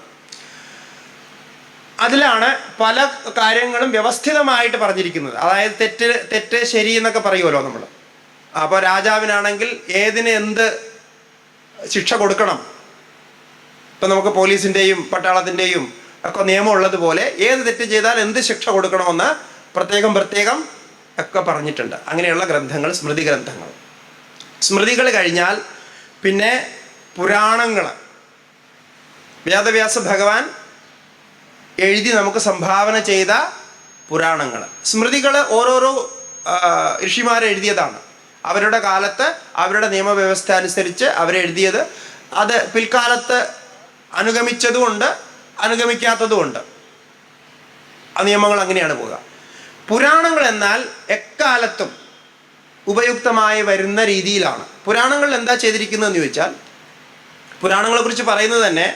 അതിലാണ് പല കാര്യങ്ങളും വ്യവസ്ഥിതമായിട്ട് പറഞ്ഞിരിക്കുന്നത്. അതായത് തെറ്റ് ശരി എന്നൊക്കെ പറയുമല്ലോ നമ്മൾ. അപ്പോൾ രാജാവിനാണെങ്കിൽ ഏതിന് എന്ത് ശിക്ഷ കൊടുക്കണം, ഇപ്പം നമുക്ക് പോലീസിൻ്റെയും പട്ടാളത്തിൻ്റെയും ഒക്കെ നിയമം ഉള്ളതുപോലെ ഏത് തെറ്റ് ചെയ്താൽ എന്ത് ശിക്ഷ കൊടുക്കണമെന്ന് പ്രത്യേകം ഒക്കെ പറഞ്ഞിട്ടുണ്ട്. അങ്ങനെയുള്ള ഗ്രന്ഥങ്ങൾ സ്മൃതി ഗ്രന്ഥങ്ങൾ. സ്മൃതികൾ കഴിഞ്ഞാൽ പിന്നെ പുരാണങ്ങൾ. വേദവ്യാസ ഭഗവാൻ എഴുതി നമുക്ക് സംഭാവന ചെയ്ത പുരാണങ്ങൾ. സ്മൃതികൾ ഓരോരോ ഋഷിമാരെഴുതിയതാണ്. അവരുടെ കാലത്ത് അവരുടെ നിയമവ്യവസ്ഥ അനുസരിച്ച് അവരെഴുതിയത്. അത് പിൽക്കാലത്ത് അനുഗമിച്ചതുകൊണ്ട് അനുഗമിക്കാത്തതുകൊണ്ട് ആ നിയമങ്ങൾ അങ്ങനെയാണ് പോവുക. പുരാണങ്ങൾ എന്നാൽ എക്കാലത്തും ഉപയുക്തമായി വരുന്ന രീതിയിലാണ്. പുരാണങ്ങളിൽ എന്താ ചെയ്തിരിക്കുന്നതെന്ന് ചോദിച്ചാൽ, പുരാണങ്ങളെ കുറിച്ച് പറയുന്നത് തന്നെ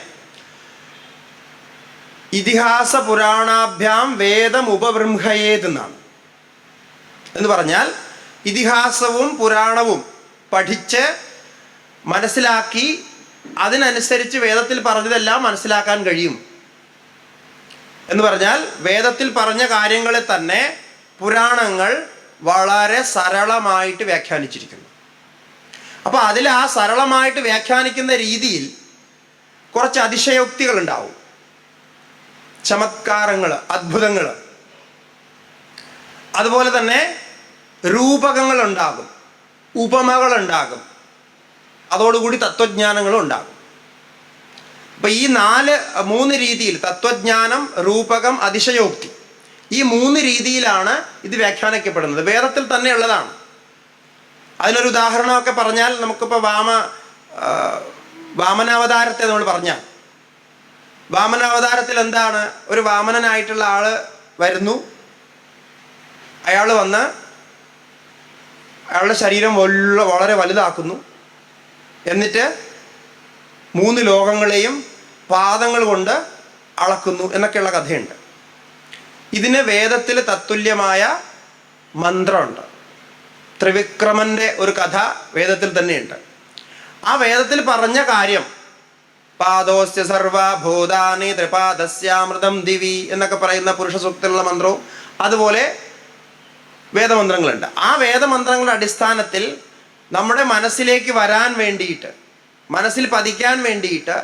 ഇതിഹാസ പുരാണാഭ്യാം വേദം ഉപബൃംഹയേത് എന്നാണ്. എന്ന് പറഞ്ഞാൽ ഇതിഹാസവും പുരാണവും പഠിച്ച് മനസ്സിലാക്കി അതിനനുസരിച്ച് വേദത്തിൽ പറഞ്ഞതെല്ലാം മനസ്സിലാക്കാൻ കഴിയും. എന്ന് പറഞ്ഞാൽ വേദത്തിൽ പറഞ്ഞ കാര്യങ്ങളെ തന്നെ പുരാണങ്ങൾ വളരെ സരളമായിട്ട് വ്യാഖ്യാനിച്ചിരിക്കുന്നു. അപ്പോൾ അതിൽ ആ സരളമായിട്ട് വ്യാഖ്യാനിക്കുന്ന രീതിയിൽ കുറച്ച് അതിശയോക്തികൾ ഉണ്ടാവും, ചമത്കാരങ്ങൾ, അത്ഭുതങ്ങൾ. അതുപോലെ തന്നെ രൂപകങ്ങൾ ഉണ്ടാകും, ഉപമകളുണ്ടാകും, അതോടുകൂടി തത്വജ്ഞാനങ്ങളും ഉണ്ടാകും. അപ്പം ഈ മൂന്ന് രീതിയിൽ, തത്വജ്ഞാനം, രൂപകം, അതിശയോക്തി, ഈ മൂന്ന് രീതിയിലാണ് ഇത് വ്യാഖ്യാനിക്കപ്പെടുന്നത്. വേദത്തിൽ തന്നെ ഉള്ളതാണ്. അതിനൊരു ഉദാഹരണമൊക്കെ പറഞ്ഞാൽ, നമുക്കിപ്പോൾ വാമനാവതാരത്തെ നമ്മൾ പറഞ്ഞാൽ, വാമനാവതാരത്തിൽ എന്താണ്, ഒരു വാമനനായിട്ടുള്ള ആള് വരുന്നു. അയാൾ വന്ന് അയാളുടെ ശരീരം വളരെ വലുതാക്കുന്നു. എന്നിട്ട് 3 ലോകങ്ങളെയും പാദങ്ങൾ കൊണ്ട് അളക്കുന്നു എന്നൊക്കെയുള്ള കഥയുണ്ട്. ഇതിന് വേദത്തിൽ തത്തുല്യമായ മന്ത്രമുണ്ട്. ത്രിവിക്രമൻ്റെ ഒരു കഥ വേദത്തിൽ തന്നെയുണ്ട്. ആ വേദത്തിൽ പറഞ്ഞ കാര്യം, പാദോസ്യ സർവഭൂതാനി ത്രിപാദസ്യാമൃതം ദിവി എന്നൊക്കെ പറയുന്ന പുരുഷ സൂക്തത്തിലുള്ള മന്ത്രവും അതുപോലെ വേദമന്ത്രങ്ങളുണ്ട്. ആ വേദമന്ത്രങ്ങളുടെ അടിസ്ഥാനത്തിൽ നമ്മുടെ മനസ്സിലേക്ക് വരാൻ വേണ്ടിയിട്ട്, മനസ്സിൽ പതിക്കാൻ വേണ്ടിയിട്ട്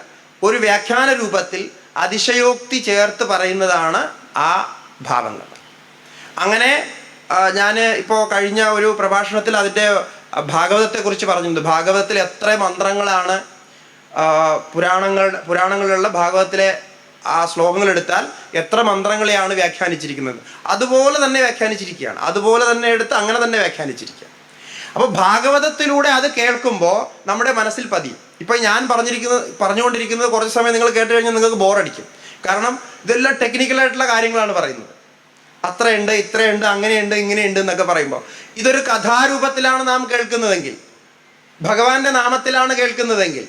ഒരു വ്യാഖ്യാന രൂപത്തിൽ അതിശയോക്തി ചേർത്ത് പറയുന്നതാണ് ആ ഭാവങ്ങൾ. അങ്ങനെ ഞാൻ ഇപ്പോൾ കഴിഞ്ഞ ഒരു പ്രഭാഷണത്തിൽ അതിൻ്റെ ഭാഗവതത്തെക്കുറിച്ച് പറഞ്ഞിട്ടുണ്ട്. ഭാഗവതത്തിൽ എത്ര മന്ത്രങ്ങളാണ് പുരാണങ്ങളിലുള്ള ഭാഗവത്തിലെ ആ ശ്ലോകങ്ങൾ എടുത്താൽ എത്ര മന്ത്രങ്ങളെയാണ് വ്യാഖ്യാനിച്ചിരിക്കുന്നത്. അതുപോലെ തന്നെ വ്യാഖ്യാനിച്ചിരിക്കുകയാണ്, അതുപോലെ തന്നെ എടുത്ത് അങ്ങനെ തന്നെ വ്യാഖ്യാനിച്ചിരിക്കുക. അപ്പോൾ ഭാഗവതത്തിലൂടെ അത് കേൾക്കുമ്പോൾ നമ്മുടെ മനസ്സിൽ പതിയും. ഇപ്പം ഞാൻ പറഞ്ഞുകൊണ്ടിരിക്കുന്നത് കുറച്ച് സമയം നിങ്ങൾ കേട്ട് കഴിഞ്ഞാൽ നിങ്ങൾക്ക് ബോറടിക്കും. കാരണം ഇതെല്ലാം ടെക്നിക്കലായിട്ടുള്ള കാര്യങ്ങളാണ് പറയുന്നത്. അത്രയുണ്ട്, ഇത്രയുണ്ട്, അങ്ങനെയുണ്ട്, ഇങ്ങനെയുണ്ട് എന്നൊക്കെ പറയുമ്പോൾ, ഇതൊരു കഥാരൂപത്തിലാണ് നാം കേൾക്കുന്നതെങ്കിൽ, ഭഗവാന്റെ നാമത്തിലാണ് കേൾക്കുന്നതെങ്കിൽ,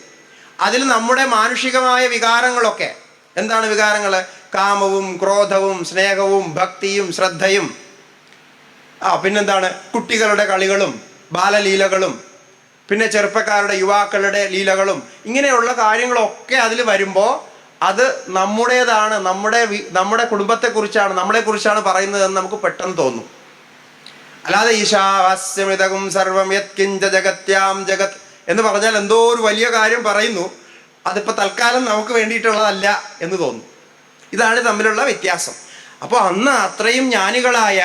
അതിൽ നമ്മുടെ മാനുഷികമായ വികാരങ്ങളൊക്കെ, എന്താണ് വികാരങ്ങൾ? കാമവും ക്രോധവും സ്നേഹവും ഭക്തിയും ശ്രദ്ധയും, പിന്നെന്താണ്, കുട്ടികളുടെ കളികളും ബാലലീലകളും, പിന്നെ ചെറുപ്പക്കാരുടെ യുവാക്കളുടെ ലീലകളും, ഇങ്ങനെയുള്ള കാര്യങ്ങളൊക്കെ അതിൽ വരുമ്പോൾ അത് നമ്മുടേതാണ്, നമ്മുടെ കുടുംബത്തെക്കുറിച്ചാണ്, നമ്മളെക്കുറിച്ചാണ് പറയുന്നതെന്ന് നമുക്ക് പെട്ടെന്ന് തോന്നും. അല്ലാതെ ഈശാവാസ്യമിതകും സർവം യത് കിഞ്ച ജഗത്യാം ജഗത് എന്ന് പറഞ്ഞാൽ എന്തോ ഒരു വലിയ കാര്യം പറയുന്നു, അതിപ്പോൾ തൽക്കാലം നമുക്ക് വേണ്ടിയിട്ടുള്ളതല്ല എന്ന് തോന്നും. ഇതാണ് തമ്മിലുള്ള വ്യത്യാസം. അപ്പോൾ അന്ന് അത്രയും ജ്ഞാനികളായ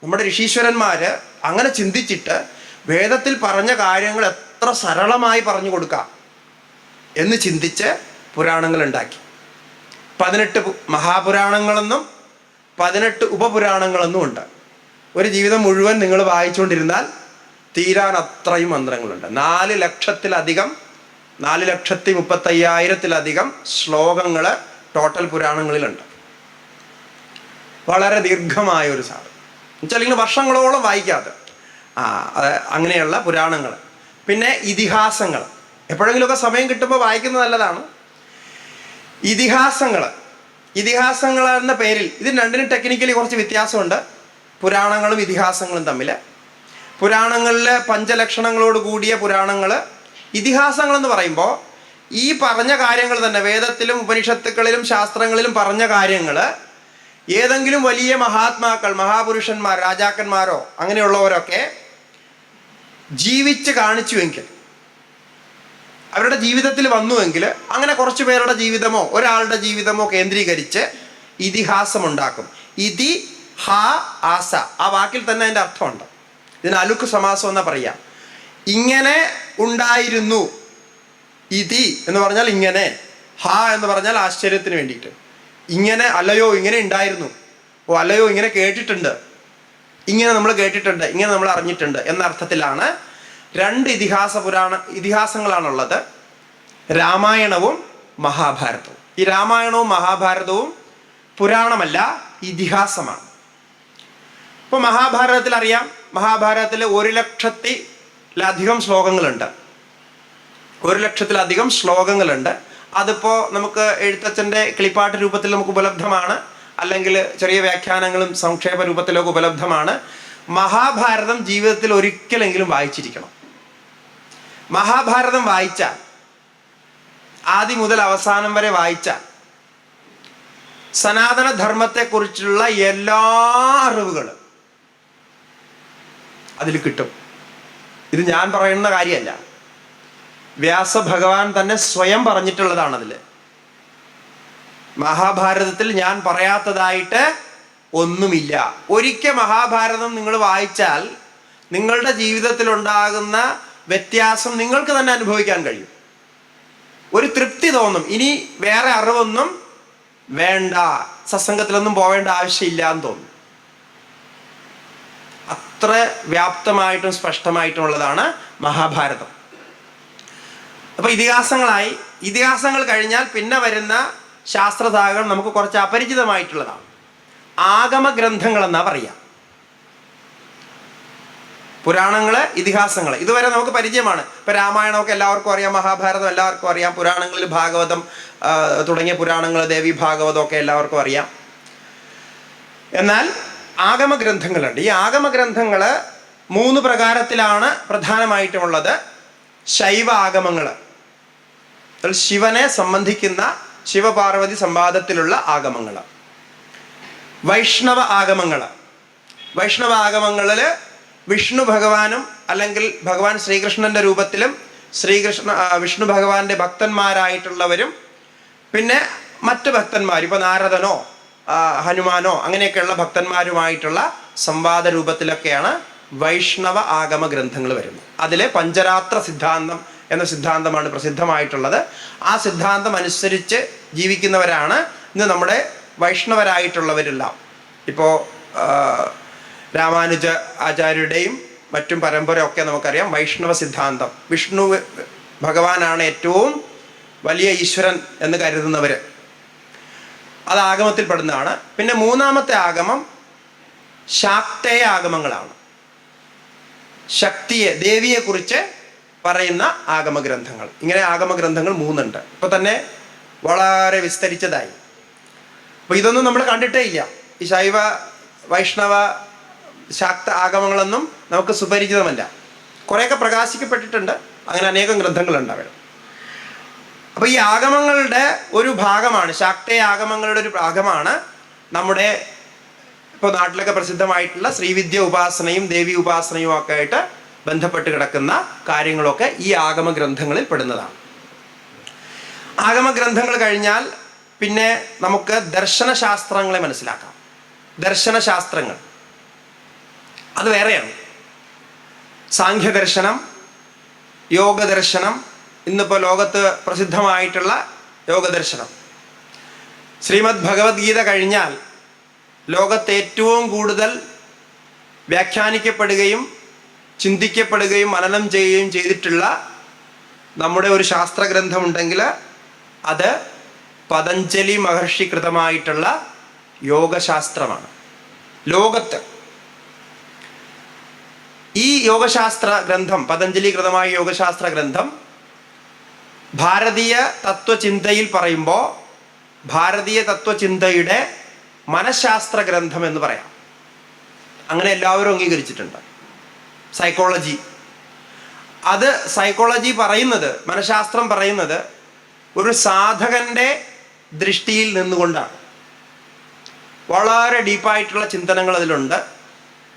നമ്മുടെ ഋഷീശ്വരന്മാർ അങ്ങനെ ചിന്തിച്ചിട്ട് വേദത്തിൽ പറഞ്ഞ കാര്യങ്ങൾ എത്ര സരളമായി പറഞ്ഞു കൊടുക്കാം എന്ന് ചിന്തിച്ച് പുരാണങ്ങൾ ഉണ്ടാക്കി. 18 മഹാപുരാണങ്ങളെന്നും 18 ഉപപുരാണങ്ങളെന്നും ഉണ്ട്. ഒരു ജീവിതം മുഴുവൻ നിങ്ങൾ വായിച്ചുകൊണ്ടിരുന്നാൽ തീരാൻ അത്രയും മന്ത്രങ്ങളുണ്ട്. 4,35,000-ത്തിലധികം ശ്ലോകങ്ങൾ ടോട്ടൽ പുരാണങ്ങളിലുണ്ട്. വളരെ ദീർഘമായ ഒരു സാധനം എന്നുവെച്ചാൽ ഇങ്ങനെ വർഷങ്ങളോളം വായിക്കാതെ അങ്ങനെയുള്ള പുരാണങ്ങൾ. പിന്നെ ഇതിഹാസങ്ങൾ, എപ്പോഴെങ്കിലുമൊക്കെ സമയം കിട്ടുമ്പോൾ വായിക്കുന്നത് നല്ലതാണ്. ഇതിഹാസങ്ങൾ എന്ന പേരിൽ, ഇതിന് രണ്ടിനും ടെക്നിക്കലി കുറച്ച് വ്യത്യാസമുണ്ട്, പുരാണങ്ങളും ഇതിഹാസങ്ങളും തമ്മിൽ. പുരാണങ്ങളിൽ പഞ്ചലക്ഷണങ്ങളോട് കൂടിയ പുരാണങ്ങൾ. ഇതിഹാസങ്ങളെന്ന് പറയുമ്പോൾ ഈ പറഞ്ഞ കാര്യങ്ങൾ തന്നെ വേദത്തിലും ഉപനിഷത്തുക്കളിലും ശാസ്ത്രങ്ങളിലും പറഞ്ഞ കാര്യങ്ങൾ ഏതെങ്കിലും വലിയ മഹാത്മാക്കൾ, മഹാപുരുഷന്മാർ, രാജാക്കന്മാരോ അങ്ങനെയുള്ളവരൊക്കെ ജീവിച്ച് കാണിച്ചുവെങ്കിൽ, അവരുടെ ജീവിതത്തിൽ വന്നുവെങ്കിൽ, അങ്ങനെ കുറച്ച് പേരുടെ ജീവിതമോ ഒരാളുടെ ജീവിതമോ കേന്ദ്രീകരിച്ച് ഇതിഹാസമുണ്ടാക്കും. ഇതി ഹാ ആസ, ആ വാക്കിൽ തന്നെ അതിൻ്റെ അർത്ഥമുണ്ട്. ഇതിന് അലുക്ക് സമാസം എന്നാ പറയാം. ഇങ്ങനെ ഉണ്ടായിരുന്നു, ഇതി എന്ന് പറഞ്ഞാൽ ഇങ്ങനെ, ഹാ എന്ന് പറഞ്ഞാൽ ആശ്ചര്യത്തിന് വേണ്ടിയിട്ട്. ഇങ്ങനെ, അല്ലയോ ഇങ്ങനെ ഉണ്ടായിരുന്നു, ഓ അല്ലയോ ഇങ്ങനെ കേട്ടിട്ടുണ്ട്, ഇങ്ങനെ നമ്മൾ കേട്ടിട്ടുണ്ട്, ഇങ്ങനെ നമ്മൾ അറിഞ്ഞിട്ടുണ്ട് എന്ന അർത്ഥത്തിലാണ് 2 ഇതിഹാസങ്ങളാണുള്ളത്, രാമായണവും മഹാഭാരതവും. ഈ രാമായണവും മഹാഭാരതവും പുരാണമല്ല, ഇതിഹാസമാണ്. ഇപ്പോൾ മഹാഭാരതത്തിൽ അറിയാം, മഹാഭാരതത്തിൽ 1,00,000-ലധികം ശ്ലോകങ്ങളുണ്ട്. 1,00,000-ലധികം ശ്ലോകങ്ങളുണ്ട്. അതിപ്പോൾ നമുക്ക് എഴുത്തച്ഛൻ്റെ കിളിപ്പാട്ട് രൂപത്തിൽ നമുക്ക് ഉപലബ്ധമാണ്, അല്ലെങ്കിൽ ചെറിയ വ്യാഖ്യാനങ്ങളും സംക്ഷേപ രൂപത്തിലൊക്കെ ഉപലബ്ധമാണ്. മഹാഭാരതം ജീവിതത്തിൽ ഒരിക്കലെങ്കിലും വായിച്ചിരിക്കണം. മഹാഭാരതം വായിച്ചാൽ, ആദ്യം മുതൽ അവസാനം വരെ വായിച്ചാൽ, സനാതന ധർമ്മത്തെക്കുറിച്ചുള്ള എല്ലാ അറിവുകളും അതിൽ കിട്ടും. ഇത് ഞാൻ പറയുന്ന കാര്യമല്ല, വ്യാസഭഗവാൻ തന്നെ സ്വയം പറഞ്ഞിട്ടുള്ളതാണ്. അതിൽ മഹാഭാരതത്തിൽ ഞാൻ പറയാത്തതായിട്ട് ഒന്നുമില്ല. ഒരിക്കൽ മഹാഭാരതം നിങ്ങൾ വായിച്ചാൽ നിങ്ങളുടെ ജീവിതത്തിൽ ഉണ്ടാകുന്ന വ്യത്യാസം നിങ്ങൾക്ക് തന്നെ അനുഭവിക്കാൻ കഴിയും. ഒരു തൃപ്തി തോന്നും, ഇനി വേറെ അറിവൊന്നും വേണ്ട, സത്സംഗത്തിലൊന്നും പോവേണ്ട ആവശ്യമില്ല എന്ന് തോന്നും. അത്ര വ്യാപ്തമായിട്ടും സ്പഷ്ടമായിട്ടുള്ളതാണ് മഹാഭാരതം. അപ്പൊ ഇതിഹാസങ്ങൾ കഴിഞ്ഞാൽ പിന്നെ വരുന്ന ശാസ്ത്രശാഖകൾ നമുക്ക് കുറച്ച് അപരിചിതമായിട്ടുള്ളതാണ്. ആഗമഗ്രന്ഥങ്ങൾ എന്നാ പറയാ. പുരാണങ്ങള്, ഇതിഹാസങ്ങൾ ഇതുവരെ നമുക്ക് പരിചയമാണ്. ഇപ്പൊ രാമായണമൊക്കെ എല്ലാവർക്കും അറിയാം, മഹാഭാരതം എല്ലാവർക്കും അറിയാം, പുരാണങ്ങളിൽ ഭാഗവതം തുടങ്ങിയ പുരാണങ്ങൾ, ദേവി ഭാഗവതം ഒക്കെ എല്ലാവർക്കും അറിയാം. എന്നാൽ ആഗമഗ്രന്ഥങ്ങളുണ്ട്. ഈ ആഗമഗ്രന്ഥങ്ങൾ 3 പ്രകാരത്തിലാണ് പ്രധാനമായിട്ടുമുള്ളത്. ശൈവ ആഗമങ്ങൾ, ശിവനെ സംബന്ധിക്കുന്ന ശിവപാർവതി സംവാദത്തിലുള്ള ആഗമങ്ങൾ. വൈഷ്ണവ ആഗമങ്ങളിൽ വിഷ്ണു ഭഗവാനും അല്ലെങ്കിൽ ഭഗവാൻ ശ്രീകൃഷ്ണന്റെ രൂപത്തിലും വിഷ്ണു ഭഗവാന്റെ ഭക്തന്മാരായിട്ടുള്ളവരും പിന്നെ മറ്റ് ഭക്തന്മാർ, ഇപ്പൊ നാരദനോ ഹനുമാനോ അങ്ങനെയൊക്കെയുള്ള ഭക്തന്മാരുമായിട്ടുള്ള സംവാദ രൂപത്തിലൊക്കെയാണ് വൈഷ്ണവ ആഗമ ഗ്രന്ഥങ്ങൾ വരുന്നത്. അതിലെ പഞ്ചരാത്ര സിദ്ധാന്തം എന്ന സിദ്ധാന്തമാണ് പ്രസിദ്ധമായിട്ടുള്ളത്. ആ സിദ്ധാന്തം അനുസരിച്ച് ജീവിക്കുന്നവരാണ് ഇന്ന് നമ്മുടെ വൈഷ്ണവരായിട്ടുള്ളവരെല്ലാം. ഇപ്പോൾ രാമാനുജ ആചാര്യരുടെയും മറ്റും പരമ്പരയൊക്കെ നമുക്കറിയാം. വൈഷ്ണവ സിദ്ധാന്തം, വിഷ്ണു ഭഗവാനാണ് ഏറ്റവും വലിയ ഈശ്വരൻ എന്ന് കരുതുന്നവർ, അത് ആഗമത്തിൽപ്പെടുന്നതാണ്. പിന്നെ 3ാമത്തെ ആഗമം ശാക്തേയ ആഗമങ്ങളാണ്. ശക്തിയെ, ദേവിയെക്കുറിച്ച് പറയുന്ന ആഗമഗ്രന്ഥങ്ങൾ. ഇങ്ങനെ ആഗമഗ്രന്ഥങ്ങൾ 3 ഉണ്ട്. ഇപ്പൊ തന്നെ വളരെ വിസ്തരിച്ചതായി. അപ്പൊ ഇതൊന്നും നമ്മൾ കണ്ടിട്ടേ ഇല്ല. ഈ ശൈവ വൈഷ്ണവ ശാക്ത ആഗമങ്ങളൊന്നും നമുക്ക് സുപരിചിതമല്ല. കുറേയൊക്കെ പ്രകാശിക്കപ്പെട്ടിട്ടുണ്ട്. അങ്ങനെ അനേകം ഗ്രന്ഥങ്ങളുണ്ട് അവിടെ. അപ്പൊ ഈ ആഗമങ്ങളുടെ ഒരു ഭാഗമാണ്, ശാക്തേയ ആഗമങ്ങളുടെ ഒരു ഭാഗമാണ് നമ്മുടെ ഇപ്പോൾ നാട്ടിലൊക്കെ പ്രസിദ്ധമായിട്ടുള്ള ശ്രീവിദ്യ ഉപാസനയും ദേവി ഉപാസനയും ഒക്കെ ആയിട്ട് ബന്ധപ്പെട്ട് കിടക്കുന്ന കാര്യങ്ങളൊക്കെ ഈ ആഗമഗ്രന്ഥങ്ങളിൽ പെടുന്നതാണ്. ആഗമഗ്രന്ഥങ്ങൾ കഴിഞ്ഞാൽ പിന്നെ നമുക്ക് ദർശനശാസ്ത്രങ്ങളെ മനസ്സിലാക്കാം. ദർശനശാസ്ത്രങ്ങൾ അത് വേറെയാണ്. സാഖ്യദർശനം, യോഗദർശനം, ഇന്നിപ്പോൾ ലോകത്ത് പ്രസിദ്ധമായിട്ടുള്ള യോഗദർശനം. ശ്രീമദ് ഭഗവത്ഗീത കഴിഞ്ഞാൽ ലോകത്ത് ഏറ്റവും കൂടുതൽ വ്യാഖ്യാനിക്കപ്പെടുകയും ചിന്തിക്കപ്പെടുകയും മനനം ചെയ്യുകയും ചെയ്തിട്ടുള്ള നമ്മുടെ ഒരു ശാസ്ത്രഗ്രന്ഥമുണ്ടെങ്കിൽ അത് പതഞ്ജലി മഹർഷി കൃതമായിട്ടുള്ള യോഗശാസ്ത്രമാണ്. ലോകത്ത് ഈ യോഗശാസ്ത്ര ഗ്രന്ഥം, പതഞ്ജലി കൃതമായ യോഗശാസ്ത്ര ഗ്രന്ഥം ഭാരതീയ തത്വചിന്തയിൽ പറയുമ്പോൾ ഭാരതീയ തത്വചിന്തയുടെ മനഃശാസ്ത്ര ഗ്രന്ഥം എന്ന് പറയാം. അങ്ങനെ എല്ലാവരും അംഗീകരിച്ചിട്ടുണ്ട്. സൈക്കോളജി, അത് സൈക്കോളജി പറയുന്നത്, മനഃശാസ്ത്രം പറയുന്നത് ഒരു സാധകന്റെ ദൃഷ്ടിയിൽ നിന്നുകൊണ്ടാണ്. വളരെ ഡീപ്പായിട്ടുള്ള ചിന്തനങ്ങൾ അതിലുണ്ട്.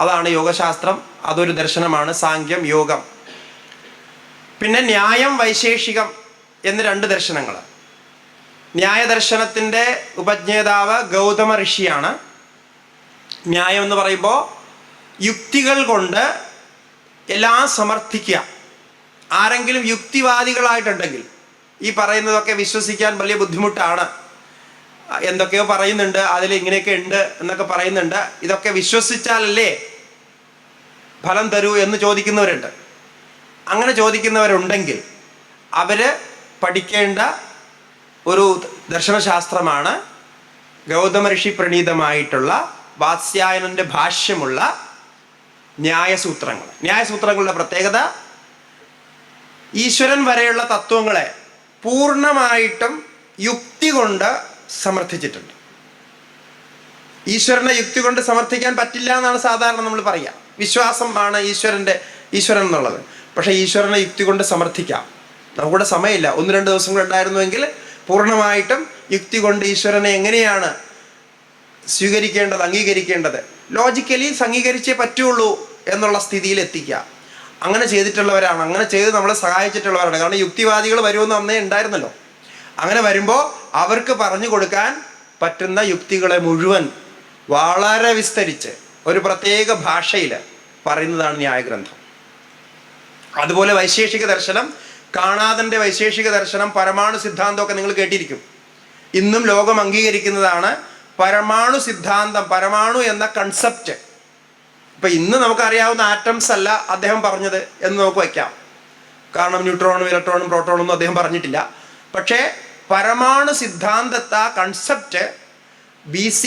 അതാണ് യോഗശാസ്ത്രം. അതൊരു ദർശനമാണ്. സാഖ്യം, യോഗം. പിന്നെ ന്യായം, വൈശേഷികം എന്ന് 2 ദർശനങ്ങൾ. ന്യായദർശനത്തിൻ്റെ ഉപജ്ഞേതാവ് ഗൗതമ ഋഷിയാണ്. ന്യായം എന്ന് പറയുമ്പോൾ യുക്തികൾ കൊണ്ട് എല്ലാം സമർത്ഥിക്കുക. ആരെങ്കിലും യുക്തിവാദികളായിട്ടുണ്ടെങ്കിൽ ഈ പറയുന്നതൊക്കെ വിശ്വസിക്കാൻ വലിയ ബുദ്ധിമുട്ടാണ്. എന്തൊക്കെയോ പറയുന്നുണ്ട്, അതിൽ ഇങ്ങനെയൊക്കെ ഉണ്ട് എന്നൊക്കെ പറയുന്നുണ്ട്, ഇതൊക്കെ വിശ്വസിച്ചാലല്ലേ ഫലം തരൂ എന്ന് ചോദിക്കുന്നവരുണ്ട്. അങ്ങനെ ചോദിക്കുന്നവരുണ്ടെങ്കിൽ അവർ പഠിക്കേണ്ട ഒരു ദർശനശാസ്ത്രമാണ് ഗൗതമ ഋഷി പ്രണീതമായിട്ടുള്ള വാത്സ്യായനന്റെ ഭാഷ്യമുള്ള ന്യായസൂത്രങ്ങൾ. ന്യായസൂത്രങ്ങളുടെ പ്രത്യേകത ഈശ്വരൻ വരെയുള്ള തത്വങ്ങളെ പൂർണ്ണമായിട്ടും യുക്തി കൊണ്ട് സമർത്ഥിച്ചിട്ടുണ്ട്. ഈശ്വരനെ യുക്തി കൊണ്ട് സമർത്ഥിക്കാൻ പറ്റില്ല എന്നാണ് സാധാരണ നമ്മൾ പറയുക. വിശ്വാസമാണ് ഈശ്വരൻ എന്നുള്ളത്. പക്ഷേ ഈശ്വരനെ യുക്തി കൊണ്ട് സമർത്ഥിക്കാം. നമുക്കിവിടെ സമയമില്ല. 1-2 ദിവസങ്ങൾ ഉണ്ടായിരുന്നുവെങ്കിൽ പൂർണ്ണമായിട്ടും യുക്തി കൊണ്ട് ഈശ്വരനെ എങ്ങനെയാണ് സ്വീകരിക്കേണ്ടത്, അംഗീകരിക്കേണ്ടത്, ലോജിക്കലി അംഗീകരിച്ചേ പറ്റുള്ളൂ എന്നുള്ള സ്ഥിതിയിൽ എത്തിക്കുക. അങ്ങനെ ചെയ്തിട്ടുള്ളവരാണ്, അങ്ങനെ ചെയ്ത് നമ്മളെ സഹായിച്ചിട്ടുള്ളവരാണ്. കാരണം യുക്തിവാദികൾ വരുമെന്ന് അന്നേ ഉണ്ടായിരുന്നല്ലോ. അങ്ങനെ വരുമ്പോൾ അവർക്ക് പറഞ്ഞു കൊടുക്കാൻ പറ്റുന്ന യുക്തികളെ മുഴുവൻ വളരെ വിസ്തരിച്ച് ഒരു പ്രത്യേക ഭാഷയിൽ പറയുന്നതാണ് ന്യായഗ്രന്ഥം. അതുപോലെ വൈശേഷിക ദർശനം, കാണാതൻ്റെ വൈശേഷിക ദർശനം, പരമാണു സിദ്ധാന്തമൊക്കെ നിങ്ങൾ കേട്ടിരിക്കും. ഇന്നും ലോകം അംഗീകരിക്കുന്നതാണ് പരമാണു സിദ്ധാന്തം, പരമാണു എന്ന കൺസെപ്റ്റ്. ഇപ്പം ഇന്ന് നമുക്കറിയാവുന്ന ആറ്റംസ് അല്ല അദ്ദേഹം പറഞ്ഞത് എന്ന് നമുക്ക് വയ്ക്കാം. കാരണം ന്യൂട്രോണും ഇലക്ട്രോണും പ്രോട്ടോണും ഒന്നും അദ്ദേഹം പറഞ്ഞിട്ടില്ല. പക്ഷേ പരമാണു സിദ്ധാന്തത്തെ ആ കൺസെപ്റ്റ് BC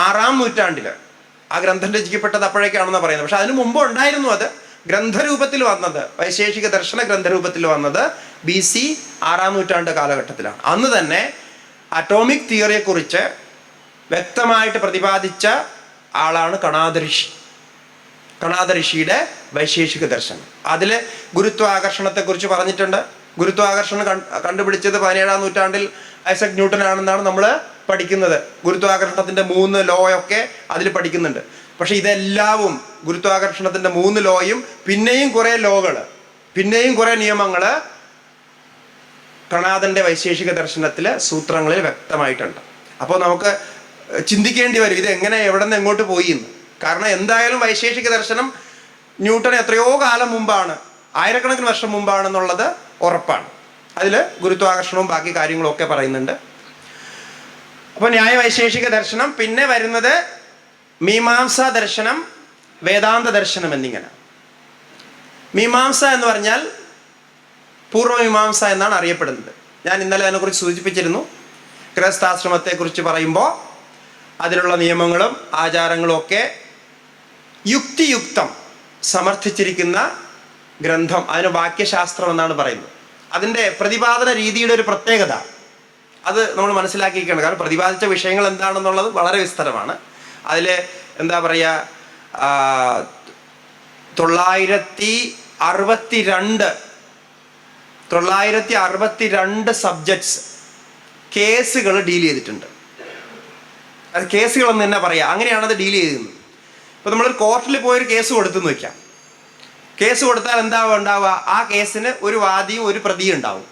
6-ാം നൂറ്റാണ്ടിൽ ആ ഗ്രന്ഥം രചിക്കപ്പെട്ടത് അപ്പോഴേക്കാണെന്ന് പറയുന്നത്. പക്ഷെ അതിനു മുമ്പ് ഉണ്ടായിരുന്നു. അത് ഗ്രന്ഥരൂപത്തിൽ വന്നത്, വൈശേഷിക ദർശന ഗ്രന്ഥരൂപത്തിൽ വന്നത് BC 6-ാം നൂറ്റാണ്ട് കാലഘട്ടത്തിലാണ്. അന്ന് തന്നെ അറ്റോമിക് തിയറിയെക്കുറിച്ച് വ്യക്തമായിട്ട് പ്രതിപാദിച്ച ആളാണ് കണാദ ഋഷി. കണാദ ഋഷിയുടെ വൈശേഷിക ദർശനം. അതിൽ ഗുരുത്വാകർഷണത്തെക്കുറിച്ച് പറഞ്ഞിട്ടുണ്ട്. ഗുരുത്വാകർഷണം കണ്ടുപിടിച്ചത് 17-ാം നൂറ്റാണ്ടിൽ ഐസക് ന്യൂട്ടൻ ആണെന്നാണ് നമ്മൾ പഠിക്കുന്നത്. ഗുരുത്വാകർഷണത്തിൻ്റെ 3 ലോ ഒക്കെ അതിൽ പഠിക്കുന്നുണ്ട്. പക്ഷെ ഇതെല്ലാവും ഗുരുത്വാകർഷണത്തിൻ്റെ 3 ലോയും പിന്നെയും കുറേ ലോകൾ, പിന്നെയും കുറേ നിയമങ്ങൾ കണാദൻ്റെ വൈശേഷിക ദർശനത്തിൽ സൂത്രങ്ങളിൽ വ്യക്തമായിട്ടുണ്ട്. അപ്പോൾ നമുക്ക് ചിന്തിക്കേണ്ടി വരും ഇതെങ്ങനെ എവിടെ നിന്ന് എങ്ങോട്ട് പോയി എന്ന്. കാരണം എന്തായാലും വൈശേഷിക ദർശനം ന്യൂട്ടൺ എത്രയോ കാലം മുമ്പാണ്, ആയിരക്കണക്കിന് വർഷം മുമ്പാണെന്നുള്ളത് ഉറപ്പാണ്. അതിൽ ഗുരുത്വാകർഷണവും ബാക്കി കാര്യങ്ങളും ഒക്കെ പറയുന്നുണ്ട്. അപ്പോൾ ന്യായവൈശേഷിക ദർശനം, പിന്നെ വരുന്നത് മീമാംസ ദർശനം, വേദാന്ത ദർശനം എന്നിങ്ങനെ. മീമാംസ എന്ന് പറഞ്ഞാൽ പൂർവ്വമീമാംസ എന്നാണ് അറിയപ്പെടുന്നത്. ഞാൻ ഇന്നലെ അതിനെക്കുറിച്ച് സൂചിപ്പിച്ചിരുന്നു. ഗൃഹസ്ഥാശ്രമത്തെക്കുറിച്ച് പറയുമ്പോൾ അതിലുള്ള നിയമങ്ങളും ആചാരങ്ങളും ഒക്കെ യുക്തിയുക്തം സമർത്ഥിച്ചിരിക്കുന്ന ഗ്രന്ഥം. അതിന് വാക്യശാസ്ത്രം എന്നാണ് പറയുന്നത്. അതിൻ്റെ പ്രതിപാദന രീതിയുടെ ഒരു പ്രത്യേകത അത് നമ്മൾ മനസ്സിലാക്കിയിരിക്കണം. കാരണം പ്രതിപാദിച്ച വിഷയങ്ങൾ എന്താണെന്നുള്ളത് വളരെ വിസ്തരമാണ്. അതിൽ എന്താ പറയുക, 962 സബ്ജക്ട്സ് കേസുകൾ ഡീൽ ചെയ്തിട്ടുണ്ട്. അത് കേസുകളെന്ന് തന്നെ പറയാം. അങ്ങനെയാണത് ഡീൽ ചെയ്തിരുന്നത്. ഇപ്പോൾ നമ്മളൊരു കോർട്ടിൽ പോയൊരു കേസ് കൊടുത്തെന്ന് വയ്ക്കാം. കേസ് കൊടുത്താൽ എന്താ ഉണ്ടാവുക? ആ കേസിന് ഒരു വാദിയും ഒരു പ്രതിയും ഉണ്ടാവും,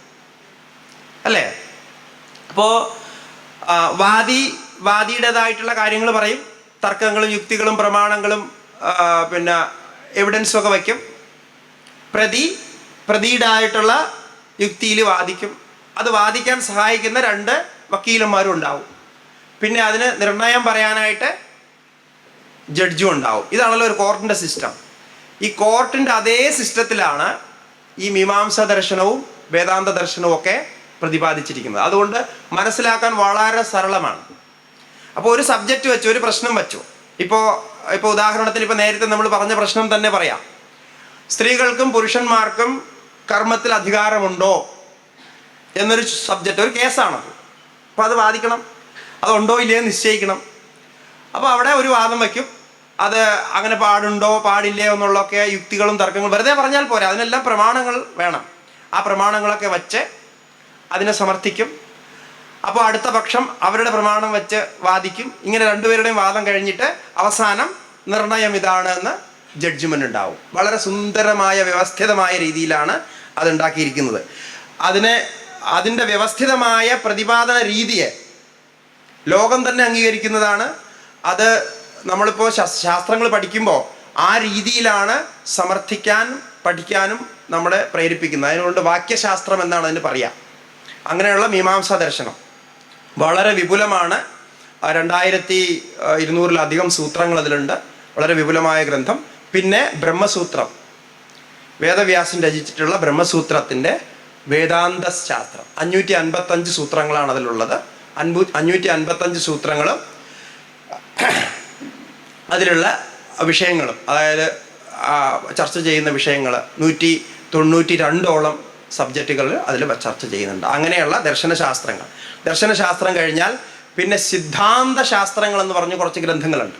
അല്ലേ? അപ്പോൾ വാദിയുടേതായിട്ടുള്ള കാര്യങ്ങൾ പറയും, തർക്കങ്ങളും യുക്തികളും പ്രമാണങ്ങളും പിന്നെ എവിഡൻസും ഒക്കെ വയ്ക്കും. പ്രതിയുടേതായിട്ടുള്ള യുക്തിയിൽ വാദിക്കും. അത് വാദിക്കാൻ സഹായിക്കുന്ന 2 വക്കീലന്മാരും ഉണ്ടാവും. പിന്നെ അതിന് നിർണയം പറയാനായിട്ട് ജഡ്ജും ഉണ്ടാവും. ഇതാണല്ലോ ഒരു കോർട്ടിൻ്റെ സിസ്റ്റം. ഈ കോർട്ടിൻ്റെ അതേ സിസ്റ്റത്തിലാണ് ഈ മീമാംസ ദർശനവും വേദാന്ത ദർശനവും ഒക്കെ പ്രതിപാദിച്ചിരിക്കുന്നത്. അതുകൊണ്ട് മനസ്സിലാക്കാൻ വളരെ സരളമാണ്. അപ്പോൾ ഒരു സബ്ജക്റ്റ് വെച്ചു, ഒരു പ്രശ്നം വെച്ചു. ഇപ്പോൾ ഉദാഹരണത്തിന് ഇപ്പോൾ നേരത്തെ നമ്മൾ പറഞ്ഞ പ്രശ്നം തന്നെ പറയാം. സ്ത്രീകൾക്കും പുരുഷന്മാർക്കും കർമ്മത്തിൽ അധികാരമുണ്ടോ എന്നൊരു സബ്ജക്റ്റ്, ഒരു കേസാണത്. അപ്പോൾ അത് വാദിക്കണം, അതുണ്ടോ ഇല്ലയോ നിശ്ചയിക്കണം. അപ്പോൾ അവിടെ ഒരു വാദം വയ്ക്കും. അത് അങ്ങനെ പാടുണ്ടോ പാടില്ലയോ എന്നുള്ളതൊക്കെ യുക്തികളും തർക്കങ്ങളും വെറുതെ പറഞ്ഞാൽ പോരാ, അതിനെല്ലാം പ്രമാണങ്ങൾ വേണം. ആ പ്രമാണങ്ങളൊക്കെ വച്ച് അതിനെ സമർത്ഥിക്കും. അപ്പോൾ അടുത്ത പക്ഷം അവരുടെ പ്രമാണം വെച്ച് വാദിക്കും. ഇങ്ങനെ രണ്ടുപേരുടെയും വാദം കഴിഞ്ഞിട്ട് അവസാനം നിർണയം ഇതാണ് എന്ന് ജഡ്ജ്മെൻ്റ് ഉണ്ടാവും. വളരെ സുന്ദരമായ വ്യവസ്ഥിതമായ രീതിയിലാണ് അതുണ്ടാക്കിയിരിക്കുന്നത്. അതിൻ്റെ വ്യവസ്ഥിതമായ പ്രതിപാദന രീതിയെ ലോകം തന്നെ അംഗീകരിക്കുന്നതാണ്. അത് നമ്മളിപ്പോൾ ശാസ്ത്രങ്ങൾ പഠിക്കുമ്പോൾ ആ രീതിയിലാണ് സമർത്ഥിക്കാനും പഠിക്കാനും നമ്മളെ പ്രേരിപ്പിക്കുന്നത്. അതിനുകൊണ്ട് വാക്യശാസ്ത്രം എന്നാണ് അതിന് പറയുക. അങ്ങനെയുള്ള മീമാംസ ദർശനം വളരെ വിപുലമാണ്. 2200-ലധികം സൂത്രങ്ങൾ അതിലുണ്ട്. വളരെ വിപുലമായ ഗ്രന്ഥം. പിന്നെ ബ്രഹ്മസൂത്രം, വേദവ്യാസൻ രചിച്ചിട്ടുള്ള ബ്രഹ്മസൂത്രത്തിൻ്റെ വേദാന്ത ശാസ്ത്രം. 555 സൂത്രങ്ങളാണ് അതിലുള്ളത്. 555 സൂത്രങ്ങളും അതിലുള്ള വിഷയങ്ങളും, അതായത് ചർച്ച ചെയ്യുന്ന വിഷയങ്ങൾ 192 സബ്ജക്റ്റുകൾ അതിൽ ചർച്ച ചെയ്യുന്നുണ്ട്. അങ്ങനെയുള്ള ദർശനശാസ്ത്രം കഴിഞ്ഞാൽ പിന്നെ സിദ്ധാന്ത ശാസ്ത്രങ്ങൾ എന്ന് പറഞ്ഞ് കുറച്ച് ഗ്രന്ഥങ്ങളുണ്ട്.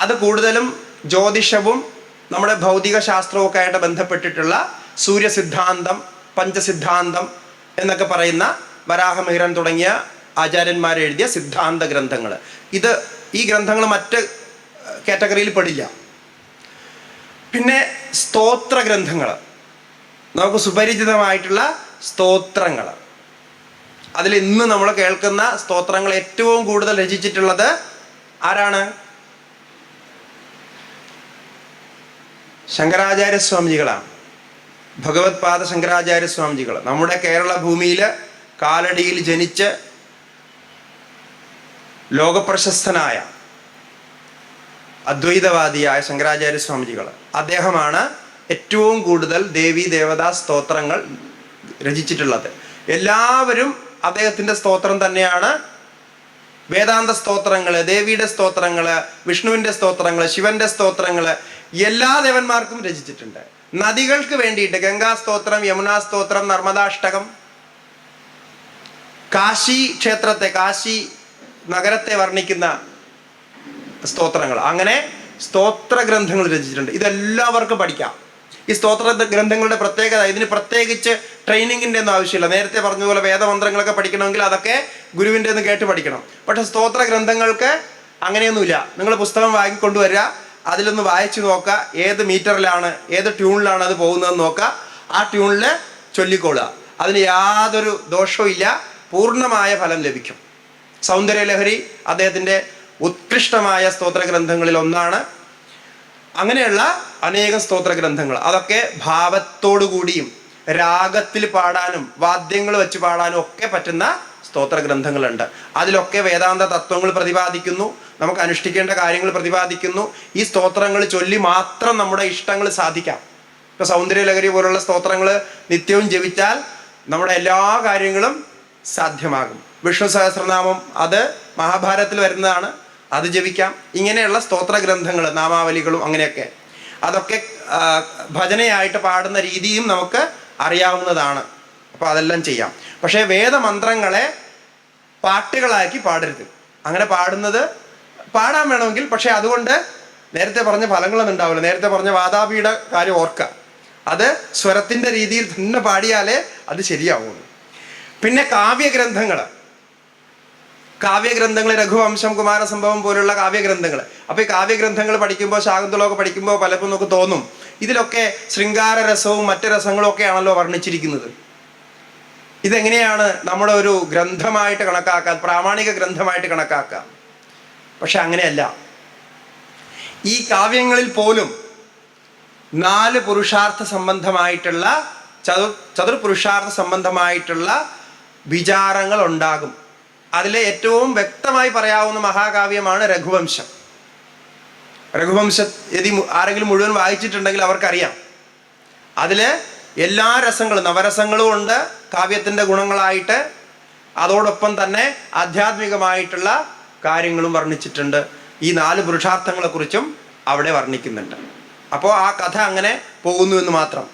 അത് കൂടുതലും ജ്യോതിഷവും നമ്മുടെ ഭൗതിക ശാസ്ത്രവും ഒക്കെ ആയിട്ട് ബന്ധപ്പെട്ടിട്ടുള്ള സൂര്യസിദ്ധാന്തം, പഞ്ചസിദ്ധാന്തം എന്നൊക്കെ പറയുന്ന വരാഹമിഹിരൻ തുടങ്ങിയ ആചാര്യന്മാരെഴുതിയ സിദ്ധാന്ത ഗ്രന്ഥങ്ങൾ. ഈ ഗ്രന്ഥങ്ങൾ മറ്റ് കാറ്റഗറിയിൽ പെടില്ല. പിന്നെ സ്തോത്ര ഗ്രന്ഥങ്ങൾ, നമുക്ക് സുപരിചിതമായിട്ടുള്ള സ്തോത്രങ്ങൾ. അതിൽ ഇന്ന് നമ്മൾ കേൾക്കുന്ന സ്തോത്രങ്ങൾ ഏറ്റവും കൂടുതൽ രചിച്ചിട്ടുള്ളത് ആരാണ്? ശങ്കരാചാര്യസ്വാമിജികളാണ്. ഭഗവത് പാദ ശങ്കരാചാര്യസ്വാമിജികൾ നമ്മുടെ കേരള ഭൂമിയിൽ കാലടിയിൽ ജനിച്ച് ലോകപ്രശസ്തനായ അദ്വൈതവാദിയായ ശങ്കരാചാര്യസ്വാമിജികൾ, അദ്ദേഹമാണ് ഏറ്റവും കൂടുതൽ ദേവീ ദേവതാ സ്തോത്രങ്ങൾ രചിച്ചിട്ടുള്ളത്. എല്ലാവരും അദ്ദേഹത്തിൻ്റെ സ്തോത്രം തന്നെയാണ്. വേദാന്ത സ്തോത്രങ്ങൾ, ദേവിയുടെ സ്തോത്രങ്ങൾ, വിഷ്ണുവിൻ്റെ സ്തോത്രങ്ങൾ, ശിവന്റെ സ്തോത്രങ്ങൾ എല്ലാ ദേവന്മാർക്കും രചിച്ചിട്ടുണ്ട്. നദികൾക്ക് വേണ്ടിയിട്ട് ഗംഗാ സ്തോത്രം, യമുനാ സ്തോത്രം, നർമ്മദാഷ്ടകം, കാശി ക്ഷേത്രത്തെ, കാശി നഗരത്തെ വർണ്ണിക്കുന്ന സ്തോത്രങ്ങൾ, അങ്ങനെ സ്തോത്ര ഗ്രന്ഥങ്ങൾ രചിച്ചിട്ടുണ്ട്. ഇതെല്ലാവർക്കും പഠിക്കാം. ഈ സ്തോത്ര ഗ്രന്ഥങ്ങളുടെ പ്രത്യേകത, ഇതിന് പ്രത്യേകിച്ച് ട്രെയിനിങ്ങിൻ്റെ ഒന്നും ആവശ്യമില്ല. നേരത്തെ പറഞ്ഞതുപോലെ വേദമന്ത്രങ്ങളൊക്കെ പഠിക്കണമെങ്കിൽ അതൊക്കെ ഗുരുവിൻ്റെ ഒന്ന് കേട്ട് പഠിക്കണം. പക്ഷെ സ്തോത്ര ഗ്രന്ഥങ്ങൾക്ക് അങ്ങനെയൊന്നുമില്ല. നിങ്ങൾ പുസ്തകം വാങ്ങിക്കൊണ്ടുവരിക, അതിലൊന്ന് വായിച്ചു നോക്കുക, ഏത് മീറ്ററിലാണ്, ഏത് ട്യൂണിലാണ് അത് പോകുന്നതെന്ന് നോക്കുക, ആ ട്യൂണിൽ ചൊല്ലിക്കൊള്ളുക. അതിന് യാതൊരു ദോഷവും ഇല്ല, പൂർണ്ണമായ ഫലം ലഭിക്കും. സൗന്ദര്യലഹരി അദ്ദേഹത്തിൻ്റെ ഉത്കൃഷ്ടമായ സ്തോത്ര ഗ്രന്ഥങ്ങളിൽ ഒന്നാണ്. അങ്ങനെയുള്ള അനേകം സ്തോത്ര ഗ്രന്ഥങ്ങൾ, അതൊക്കെ ഭാവത്തോടു കൂടിയും രാഗത്തിൽ പാടാനും വാദ്യങ്ങൾ വെച്ച് പാടാനും ഒക്കെ പറ്റുന്ന സ്തോത്ര ഗ്രന്ഥങ്ങളുണ്ട്. അതിലൊക്കെ വേദാന്ത തത്വങ്ങൾ പ്രതിപാദിക്കുന്നു, നമുക്ക് അനുഷ്ഠിക്കേണ്ട കാര്യങ്ങൾ പ്രതിപാദിക്കുന്നു. ഈ സ്തോത്രങ്ങൾ ചൊല്ലി മാത്രം നമ്മുടെ ഇഷ്ടങ്ങൾ സാധിക്കാം. ഇപ്പോൾ സൗന്ദര്യലഹരി പോലുള്ള സ്തോത്രങ്ങൾ നിത്യവും ജപിച്ചാൽ നമ്മുടെ എല്ലാ കാര്യങ്ങളും സാധ്യമാകും. വിഷ്ണു സഹസ്രനാമം, അത് മഹാഭാരതത്തിൽ വരുന്നതാണ്, അത് ജപിക്കാം. ഇങ്ങനെയുള്ള സ്തോത്ര ഗ്രന്ഥങ്ങൾ, നാമാവലികളും അങ്ങനെയൊക്കെ, അതൊക്കെ ഭജനയായിട്ട് പാടുന്ന രീതിയും നമുക്ക് അറിയാവുന്നതാണ്. അപ്പോൾ അതെല്ലാം ചെയ്യാം. പക്ഷേ വേദമന്ത്രങ്ങളെ പാട്ടുകളാക്കി പാടരുത്. അങ്ങനെ പാടാൻ വേണമെങ്കിൽ, പക്ഷേ അതുകൊണ്ട് നേരത്തെ പറഞ്ഞ ഫലങ്ങളൊന്നും ഉണ്ടാവില്ല. നേരത്തെ പറഞ്ഞ വാതാപിയുടെ കാര്യം ഓർക്കുക, അത് സ്വരത്തിൻ്റെ രീതിയിൽ തന്നെ പാടിയാലേ അത് ശരിയാവുള്ളൂ. പിന്നെ കാവ്യഗ്രന്ഥങ്ങൾ, രഘുവംശം, കുമാരസംഭവം പോലുള്ള കാവ്യഗ്രന്ഥങ്ങൾ. അപ്പോൾ ഈ കാവ്യഗ്രന്ഥങ്ങൾ പഠിക്കുമ്പോൾ, ശാകുന്തളമൊക്കെ പഠിക്കുമ്പോൾ പലപ്പോൾ നമുക്ക് തോന്നും ഇതിലൊക്കെ ശൃംഗാര രസവും മറ്റ് രസങ്ങളും ഒക്കെയാണല്ലോ വർണ്ണിച്ചിരിക്കുന്നത്. ഇതെങ്ങനെയാണ് നമ്മുടെ ഒരു ഗ്രന്ഥമായിട്ട് കണക്കാക്കാൻ, പ്രാമാണിക ഗ്രന്ഥമായിട്ട് കണക്കാക്കാം? പക്ഷെ അങ്ങനെയല്ല. ഈ കാവ്യങ്ങളിൽ പോലും 4 പുരുഷാർത്ഥ സംബന്ധമായിട്ടുള്ള ചതുർപുരുഷാർത്ഥ സംബന്ധമായിട്ടുള്ള വിചാരങ്ങൾ ഉണ്ടാകും. അതിലെ ഏറ്റവും വ്യക്തമായി പറയാവുന്ന മഹാകാവ്യമാണ് രഘുവംശം. യതി ആരെങ്കിലും മുഴുവൻ വായിച്ചിട്ടുണ്ടെങ്കിൽ അവർക്കറിയാം. അതിൽ എല്ലാ രസങ്ങളും, നവരസങ്ങളും ഉണ്ട് കാവ്യത്തിൻ്റെ ഗുണങ്ങളായിട്ട്. അതോടൊപ്പം തന്നെ ആധ്യാത്മികമായിട്ടുള്ള കാര്യങ്ങളും വർണ്ണിച്ചിട്ടുണ്ട്. ഈ 4 പുരുഷാർത്ഥങ്ങളെക്കുറിച്ചും അവിടെ വർണ്ണിക്കുന്നുണ്ട്. അപ്പോൾ ആ കഥ അങ്ങനെ പോകുന്നു എന്ന് മാത്രം.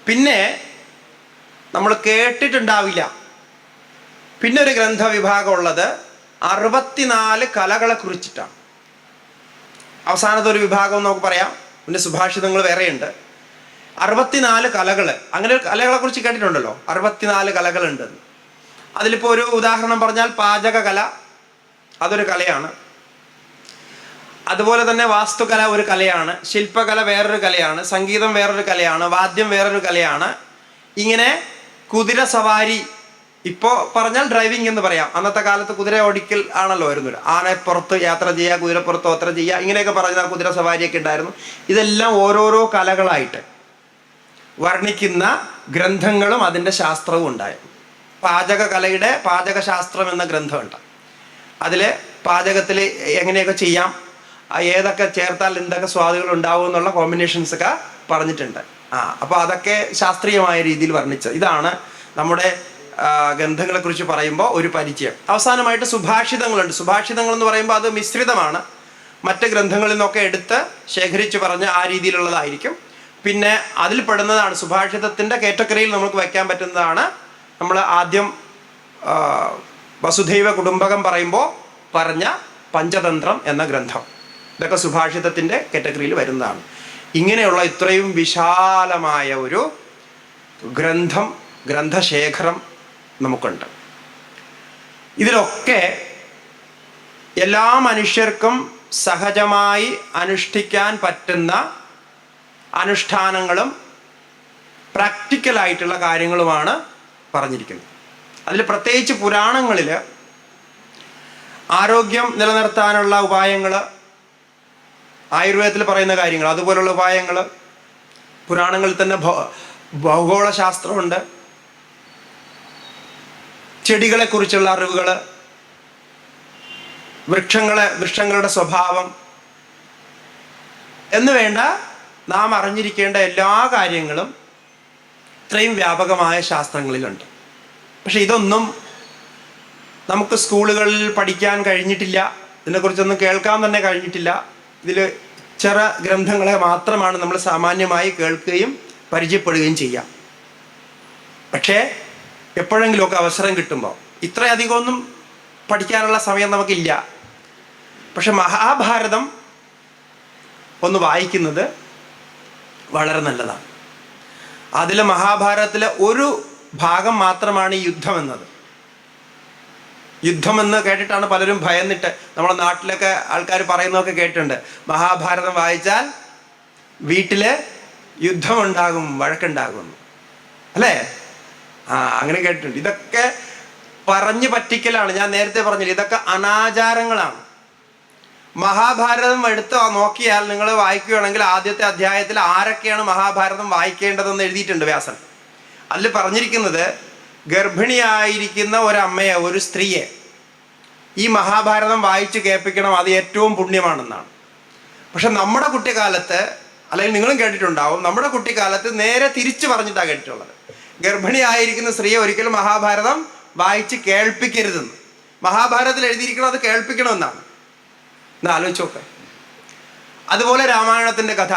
പിന്നെ നമ്മൾ കേട്ടിട്ടുണ്ടാവില്ല, പിന്നെ ഒരു ഗ്രന്ഥവിഭാഗം ഉള്ളത് 64 കലകളെ കുറിച്ചിട്ടാണ്. അവസാനത്തെ ഒരു വിഭാഗം നമുക്ക് പറയാം. പിന്നെ സുഭാഷിതങ്ങൾ വേറെയുണ്ട്. 64 കലകൾ. അങ്ങനെ കലകളെ കുറിച്ച് കേട്ടിട്ടുണ്ടല്ലോ, 64 കലകളുണ്ട്. അതിലിപ്പോൾ ഒരു ഉദാഹരണം പറഞ്ഞാൽ പാചക കല, അതൊരു കലയാണ്. അതുപോലെ തന്നെ വാസ്തുകല ഒരു കലയാണ്, ശില്പകല വേറൊരു കലയാണ്, സംഗീതം വേറൊരു കലയാണ്, വാദ്യം വേറൊരു കലയാണ്. ഇങ്ങനെ കുതിര സവാരി, ഇപ്പോൾ പറഞ്ഞാൽ ഡ്രൈവിംഗ് എന്ന് പറയാം. അന്നത്തെ കാലത്ത് കുതിര ഓടിക്കൽ ആണല്ലോ വരുന്നത്. ആനപ്പുറത്ത് യാത്ര ചെയ്യുക, കുതിരപ്പുറത്ത് യാത്ര ചെയ്യുക, ഇങ്ങനെയൊക്കെ പറഞ്ഞാൽ കുതിര സവാരിയൊക്കെ ഉണ്ടായിരുന്നു. ഇതെല്ലാം ഓരോരോ കലകളായിട്ട് വർണ്ണിക്കുന്ന ഗ്രന്ഥങ്ങളും അതിൻ്റെ ശാസ്ത്രവും ഉണ്ടായിരുന്നു. പാചകകലയുടെ പാചകശാസ്ത്രം എന്ന ഗ്രന്ഥമുണ്ട്. അതിൽ പാചകത്തിൽ എങ്ങനെയൊക്കെ ചെയ്യാം, ഏതൊക്കെ ചേർത്താൽ എന്തൊക്കെ സ്വാദുകൾ ഉണ്ടാവും എന്നുള്ള കോമ്പിനേഷൻസ് ഒക്കെ പറഞ്ഞിട്ടുണ്ട്. അപ്പോൾ അതൊക്കെ ശാസ്ത്രീയമായ രീതിയിൽ വർണ്ണിച്ചത്. ഇതാണ് നമ്മുടെ ഗ്രന്ഥങ്ങളെക്കുറിച്ച് പറയുമ്പോൾ ഒരു പരിചയം. അവസാനമായിട്ട് സുഭാഷിതങ്ങളുണ്ട്. സുഭാഷിതങ്ങൾ എന്ന് പറയുമ്പോൾ അത് മിശ്രിതമാണ്. മറ്റ് ഗ്രന്ഥങ്ങളിൽ നിന്നൊക്കെ എടുത്ത് ശേഖരിച്ച് പറഞ്ഞ് ആ രീതിയിലുള്ളതായിരിക്കും. പിന്നെ അതിൽ പെടുന്നതാണ് സുഭാഷിതത്തിൻ്റെ കാറ്റഗറിയിൽ നമുക്ക് വയ്ക്കാൻ പറ്റുന്നതാണ്. നമ്മൾ ആദ്യം വസുധൈവ കുടുംബകം പറയുമ്പോൾ പറഞ്ഞ പഞ്ചതന്ത്രം എന്ന ഗ്രന്ഥം. ഇതൊക്കെ സുഭാഷിതത്തിൻ്റെ കാറ്റഗറിയിൽ വരുന്നതാണ്. ഇങ്ങനെയുള്ള ഇത്രയും വിശാലമായ ഒരു ഗ്രന്ഥശേഖരം നമുക്കുണ്ട്. ഇതിലൊക്കെ എല്ലാ മനുഷ്യർക്കും സഹജമായി അനുഷ്ഠിക്കാൻ പറ്റുന്ന അനുഷ്ഠാനങ്ങളും പ്രാക്ടിക്കലായിട്ടുള്ള കാര്യങ്ങളുമാണ് പറഞ്ഞിരിക്കുന്നത്. അതിൽ പ്രത്യേകിച്ച് പുരാണങ്ങളിൽ ആരോഗ്യം നിലനിർത്താനുള്ള ഉപായങ്ങൾ, ആയുർവേദത്തിൽ പറയുന്ന കാര്യങ്ങൾ, അതുപോലുള്ള ഉപായങ്ങൾ, പുരാണങ്ങളിൽ തന്നെ ഭൗഗോളശാസ്ത്രമുണ്ട്, ചെടികളെക്കുറിച്ചുള്ള അറിവുകൾ, വൃക്ഷങ്ങളുടെ സ്വഭാവം എന്ന് വേണ്ട നാം അറിഞ്ഞിരിക്കേണ്ട എല്ലാ കാര്യങ്ങളും ഇത്രയും വ്യാപകമായ ശാസ്ത്രങ്ങളിലുണ്ട്. പക്ഷെ ഇതൊന്നും നമുക്ക് സ്കൂളുകളിൽ പഠിക്കാൻ കഴിഞ്ഞിട്ടില്ല, ഇതിനെക്കുറിച്ചൊന്നും കേൾക്കാൻ തന്നെ കഴിഞ്ഞിട്ടില്ല. ഇതിൽ ചെറ ഗ്രന്ഥങ്ങളെ മാത്രമാണ് നമ്മൾ സാമാന്യമായി കേൾക്കുകയും പരിചയപ്പെടുകയും ചെയ്യാം. പക്ഷേ എപ്പോഴെങ്കിലുമൊക്കെ അവസരം കിട്ടുമ്പോൾ, ഇത്രയധികമൊന്നും പഠിക്കാനുള്ള സമയം നമുക്കില്ല, പക്ഷെ മഹാഭാരതം ഒന്ന് വായിക്കുന്നത് വളരെ നല്ലതാണ്. അതിൽ മഹാഭാരതത്തിലെ ഒരു ഭാഗം മാത്രമാണ് ഈ യുദ്ധമെന്നത്. യുദ്ധമെന്ന് കേട്ടിട്ടാണ് പലരും ഭയന്നിട്ട്, നമ്മുടെ നാട്ടിലൊക്കെ ആൾക്കാർ പറയുന്നതൊക്കെ കേട്ടിട്ടുണ്ട്, മഹാഭാരതം വായിച്ചാൽ വീട്ടിൽ യുദ്ധമുണ്ടാകും, വഴക്കുണ്ടാകും, അല്ലേ? അങ്ങനെ കേട്ടിട്ടുണ്ട്. ഇതൊക്കെ പറഞ്ഞു പറ്റിക്കലാണ്. ഞാൻ നേരത്തെ പറഞ്ഞില്ല, ഇതൊക്കെ അനാചാരങ്ങളാണ്. മഹാഭാരതം എടുത്ത് നോക്കിയാൽ നിങ്ങൾ വായിക്കുകയാണെങ്കിൽ ആദ്യത്തെ അധ്യായത്തിൽ ആരൊക്കെയാണ് മഹാഭാരതം വായിക്കേണ്ടതെന്ന് എഴുതിയിട്ടുണ്ട് വ്യാസൻ. അതിൽ പറഞ്ഞിരിക്കുന്നത് ഗർഭിണിയായിരിക്കുന്ന ഒരമ്മയെ, ഒരു സ്ത്രീയെ ഈ മഹാഭാരതം വായിച്ച് കേൾപ്പിക്കണം, അത് ഏറ്റവും പുണ്യമാണെന്നാണ്. പക്ഷെ നമ്മുടെ കുട്ടിക്കാലത്ത്, അല്ലെങ്കിൽ നിങ്ങളും കേട്ടിട്ടുണ്ടാവും, നമ്മുടെ കുട്ടിക്കാലത്ത് നേരെ തിരിച്ചു പറഞ്ഞിട്ടാണ് കേട്ടിട്ടുള്ളത്. ഗർഭിണിയായിരിക്കുന്ന സ്ത്രീയെ ഒരിക്കലും മഹാഭാരതം വായിച്ച് കേൾപ്പിക്കരുതെന്ന്. മഹാഭാരതത്തിൽ എഴുതിയിരിക്കണം അത് കേൾപ്പിക്കണമെന്നാണ്. എന്ന് ആലോചിച്ച് നോക്ക്. അതുപോലെ രാമായണത്തിൻ്റെ കഥ,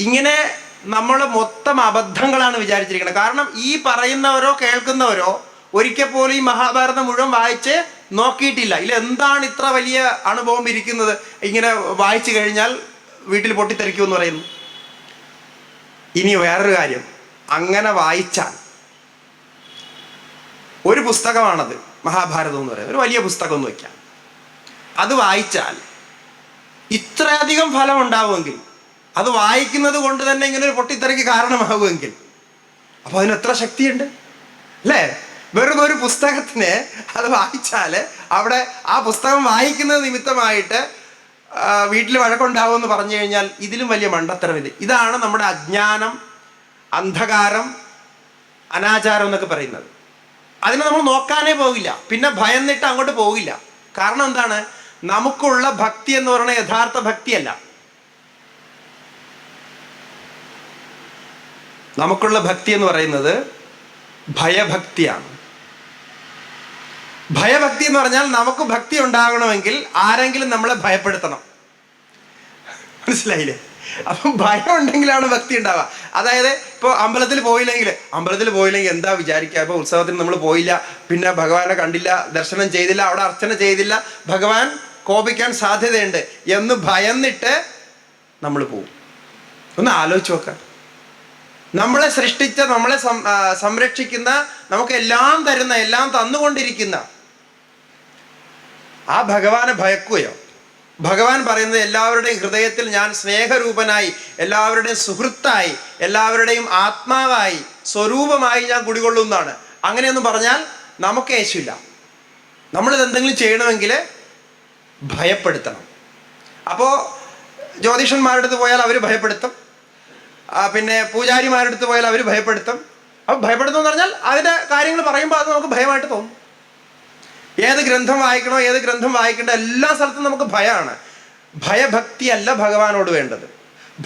ഇങ്ങനെ നമ്മൾ മൊത്തം അബദ്ധങ്ങളാണ് വിചാരിച്ചിരിക്കുന്നത്. കാരണം ഈ പറയുന്നവരോ കേൾക്കുന്നവരോ ഒരിക്കൽ പോലും ഈ മഹാഭാരതം മുഴുവൻ വായിച്ച് നോക്കിയിട്ടില്ല. ഇതിൽ എന്താണ് ഇത്ര വലിയ അണുബോംബ് ഇരിക്കുന്നത്, ഇങ്ങനെ വായിച്ചു കഴിഞ്ഞാൽ വീട്ടിൽ പൊട്ടിത്തെറിക്കുമെന്ന് പറയുന്നു. ഇനി വേറൊരു കാര്യം, അങ്ങനെ വായിച്ചാൽ, ഒരു പുസ്തകമാണത് മഹാഭാരതം എന്ന് പറയുന്നത്, ഒരു വലിയ പുസ്തകം എന്ന് വയ്ക്കാം, അത് വായിച്ചാൽ ഇത്രയധികം ഫലം ഉണ്ടാവുമെങ്കിൽ, അത് വായിക്കുന്നത് കൊണ്ട് തന്നെ ഇങ്ങനെ ഒരു പൊട്ടിത്തെറിക്ക് കാരണമാവുമെങ്കിൽ, അപ്പോൾ അതിന് എത്ര ശക്തിയുണ്ട്, അല്ലേ? വെറും ഒരു പുസ്തകത്തിന് അത് വായിച്ചാൽ അവിടെ ആ പുസ്തകം വായിക്കുന്നത് നിമിത്തമായിട്ട് വീട്ടിൽ വഴക്കുണ്ടാവുമെന്ന് പറഞ്ഞു കഴിഞ്ഞാൽ ഇതിലും വലിയ മണ്ടത്തരം ഇത്. ഇതാണ് നമ്മുടെ അജ്ഞാനം, അന്ധകാരം, അനാചാരം എന്നൊക്കെ പറയുന്നത്. അതിനെ നമ്മൾ നോക്കാനേ പോകില്ല, പിന്നെ ഭയന്നിട്ട് അങ്ങോട്ട് പോകില്ല. കാരണം എന്താണ്? നമുക്കുള്ള ഭക്തി എന്ന് പറയുന്നത് യഥാർത്ഥ ഭക്തിയല്ല. നമുക്കുള്ള ഭക്തി എന്ന് പറയുന്നത് ഭയഭക്തിയാണ്. ഭയഭക്തി എന്ന് പറഞ്ഞാൽ നമുക്ക് ഭക്തി ഉണ്ടാകണമെങ്കിൽ ആരെങ്കിലും നമ്മളെ ഭയപ്പെടുത്തണം. മനസ്സിലായില്ലേ? അപ്പം ഭയം ഉണ്ടെങ്കിലാണ് ഭക്തി ഉണ്ടാവുക. അതായത് ഇപ്പോൾ അമ്പലത്തിൽ പോയില്ലെങ്കിൽ എന്താ വിചാരിക്കുക? ഇപ്പോൾ ഉത്സവത്തിന് നമ്മൾ പോയില്ല, പിന്നെ ഭഗവാനെ കണ്ടില്ല, ദർശനം ചെയ്തില്ല, അവിടെ അർച്ചന ചെയ്തില്ല, ഭഗവാൻ കോപിക്കാൻ സാധ്യതയുണ്ട് എന്ന് ഭയന്നിട്ട് നമ്മൾ പോവും. ഒന്ന് ആലോചിച്ച് നോക്കാം. നമ്മളെ സൃഷ്ടിച്ച, നമ്മളെ സംരക്ഷിക്കുന്ന, നമുക്ക് എല്ലാം തരുന്ന, എല്ലാം തന്നുകൊണ്ടിരിക്കുന്ന ആ ഭഗവാനെ ഭയക്കുകയോ? ഭഗവാൻ പറയുന്നത് എല്ലാവരുടെയും ഹൃദയത്തിൽ ഞാൻ സ്നേഹരൂപനായി, എല്ലാവരുടെയും സുഹൃത്തായി, എല്ലാവരുടെയും ആത്മാവായി, സ്വരൂപമായി ഞാൻ കുടികൊള്ളുന്നതാണ്. അങ്ങനെയൊന്നും പറഞ്ഞാൽ നമുക്ക് യേശുവില്ല. നമ്മളിത് എന്തെങ്കിലും ചെയ്യണമെങ്കിൽ ഭയപ്പെടുത്തണം. അപ്പോൾ ജ്യോതിഷന്മാരുടെ അടുത്ത് പോയാൽ അവർ ഭയപ്പെടുത്തും, പിന്നെ പൂജാരിമാരുടെ അടുത്ത് പോയാൽ അവർ ഭയപ്പെടുത്തും. അപ്പോൾ ഭയപ്പെടുത്തുമെന്ന് പറഞ്ഞാൽ അതിൻ്റെ കാര്യങ്ങൾ പറയുമ്പോൾ അത് നമുക്ക് ഭയമായിട്ട് തോന്നും. ഏത് ഗ്രന്ഥം വായിക്കണോ, ഏത് ഗ്രന്ഥം വായിക്കേണ്ട, എല്ലാ സ്ഥലത്തും നമുക്ക് ഭയമാണ്. ഭയഭക്തി അല്ല ഭഗവാനോട് വേണ്ടത്.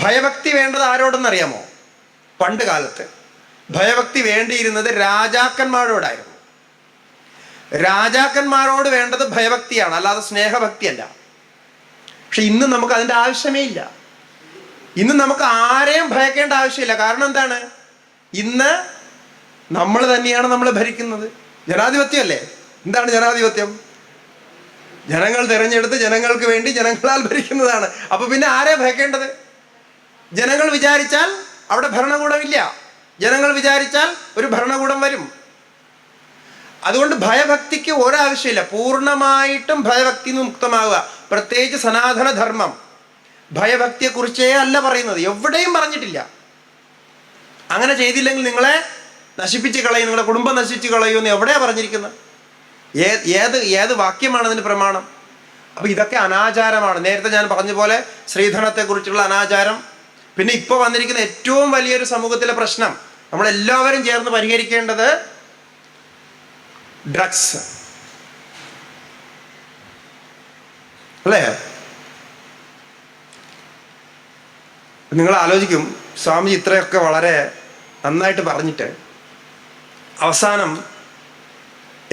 ഭയഭക്തി വേണ്ടത് ആരോടെന്നറിയാമോ? പണ്ട് കാലത്ത് ഭയഭക്തി വേണ്ടിയിരുന്നത് രാജാക്കന്മാരോടായിരുന്നു. രാജാക്കന്മാരോട് വേണ്ടത് ഭയഭക്തിയാണ്, അല്ലാതെ സ്നേഹഭക്തിയല്ല. പക്ഷെ ഇന്ന് നമുക്ക് അതിൻ്റെ ആവശ്യമേ ഇല്ല. ഇന്ന് നമുക്ക് ആരെയും ഭയക്കേണ്ട ആവശ്യമില്ല. കാരണം എന്താണ്? ഇന്ന് നമ്മൾ തന്നെയാണ് നമ്മൾ ഭരിക്കുന്നത്. ജനാധിപത്യമല്ലേ? എന്താണ് ജനാധിപത്യം? ജനങ്ങൾ തിരഞ്ഞെടുത്ത് ജനങ്ങൾക്ക് വേണ്ടി ജനങ്ങളാൽ ഭരിക്കുന്നതാണ്. അപ്പൊ പിന്നെ ആരെ ഭയക്കേണ്ടത്? ജനങ്ങൾ വിചാരിച്ചാൽ അവിടെ ഭരണകൂടമില്ല, ജനങ്ങൾ വിചാരിച്ചാൽ ഒരു ഭരണകൂടം വരും. അതുകൊണ്ട് ഭയഭക്തിക്ക് ഒരാവശ്യമില്ല. പൂർണ്ണമായിട്ടും ഭയഭക്തി നിന്ന് മുക്തമാവുക. പ്രത്യേകിച്ച് സനാതന ധർമ്മം ഭയഭക്തിയെക്കുറിച്ചേ അല്ല പറയുന്നത്, എവിടെയും പറഞ്ഞിട്ടില്ല. അങ്ങനെ ചെയ്തില്ലെങ്കിൽ നിങ്ങളെ നശിപ്പിച്ച് കളയും, നിങ്ങളുടെ കുടുംബം നശിപ്പിച്ച് കളയൂ എന്ന് എവിടെയാണ് പറഞ്ഞിരിക്കുന്നത്? ഏത് വാക്യമാണ് അതിന് പ്രമാണം? അപ്പം ഇതൊക്കെ അനാചാരമാണ്. നേരത്തെ ഞാൻ പറഞ്ഞ പോലെ സ്ത്രീധനത്തെക്കുറിച്ചുള്ള അനാചാരം. പിന്നെ ഇപ്പോൾ വന്നിരിക്കുന്ന ഏറ്റവും വലിയൊരു സമൂഹത്തിലെ പ്രശ്നം നമ്മളെല്ലാവരും ചേർന്ന് പരിഹരിക്കേണ്ടത് ഡ്രഗ്സ് അല്ലേ? നിങ്ങൾ ആലോചിക്കും, സ്വാമിജി ഇത്രയൊക്കെ വളരെ നന്നായിട്ട് പറഞ്ഞിട്ട് അവസാനം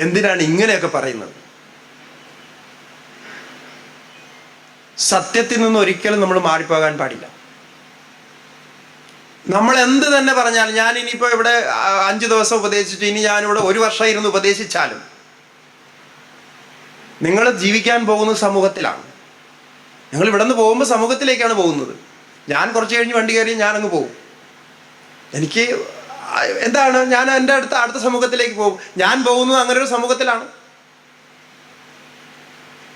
എന്തിനാണ് ഇങ്ങനെയൊക്കെ പറയുന്നത്? സത്യത്തിൽ നിന്ന് ഒരിക്കലും നമ്മൾ മാറിപ്പോകാൻ പാടില്ല. നമ്മൾ എന്ത് തന്നെ പറഞ്ഞാലും, ഞാൻ ഇനിയിപ്പോൾ ഇവിടെ 5 ദിവസം ഉപദേശിച്ചു, ഇനി ഞാനിവിടെ 1 വർഷം ഇരുന്ന് ഉപദേശിച്ചാലും നിങ്ങൾ ജീവിക്കാൻ പോകുന്നത് സമൂഹത്തിലാണ്. നിങ്ങൾ ഇവിടെ നിന്ന് പോകുമ്പോൾ സമൂഹത്തിലേക്കാണ് പോകുന്നത്. ഞാൻ കുറച്ച് കഴിഞ്ഞ് വണ്ടി കയറി ഞാനങ്ങ് പോകും. എനിക്ക് എന്താണ്, ഞാൻ എൻ്റെ അടുത്ത സമൂഹത്തിലേക്ക് പോകും. ഞാൻ പോകുന്നത് അങ്ങനെ ഒരു സമൂഹത്തിലാണ്.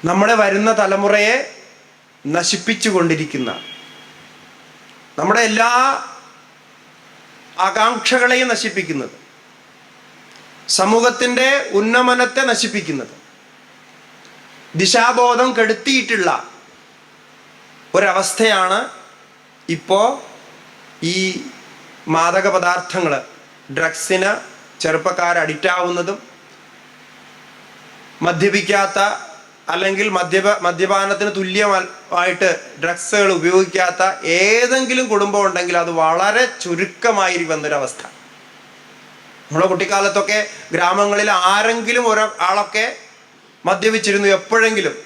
നമ്മുടെ വരുന്ന തലമുറയെ നശിപ്പിച്ചു കൊണ്ടിരിക്കുന്ന, നമ്മുടെ എല്ലാ ആകാംക്ഷകളെയും നശിപ്പിക്കുന്നത്, സമൂഹത്തിൻ്റെ ഉന്നമനത്തെ നശിപ്പിക്കുന്നത്, ദിശാബോധം കെടുത്തിയിട്ടുള്ള ഒരവസ്ഥയാണ് ഇപ്പോൾ ഈ മാദക പദാർത്ഥങ്ങൾ, ഡ്രഗ്സിന് ചെറുപ്പക്കാർ അഡിക്റ്റ് ആവുന്നതും, മദ്യപിക്കാത്ത അല്ലെങ്കിൽ മദ്യപാനത്തിന് തുല്യമായിട്ട് ഡ്രഗ്സുകൾ ഉപയോഗിക്കാത്ത ഏതെങ്കിലും കുടുംബം ഉണ്ടെങ്കിൽ അത് വളരെ ചുരുക്കമായി വന്നൊരവസ്ഥ. നമ്മുടെ കുട്ടിക്കാലത്തൊക്കെ ഗ്രാമങ്ങളിൽ ആരെങ്കിലും ഒരാളൊക്കെ മദ്യപിച്ചിരുന്നു എപ്പോഴെങ്കിലും.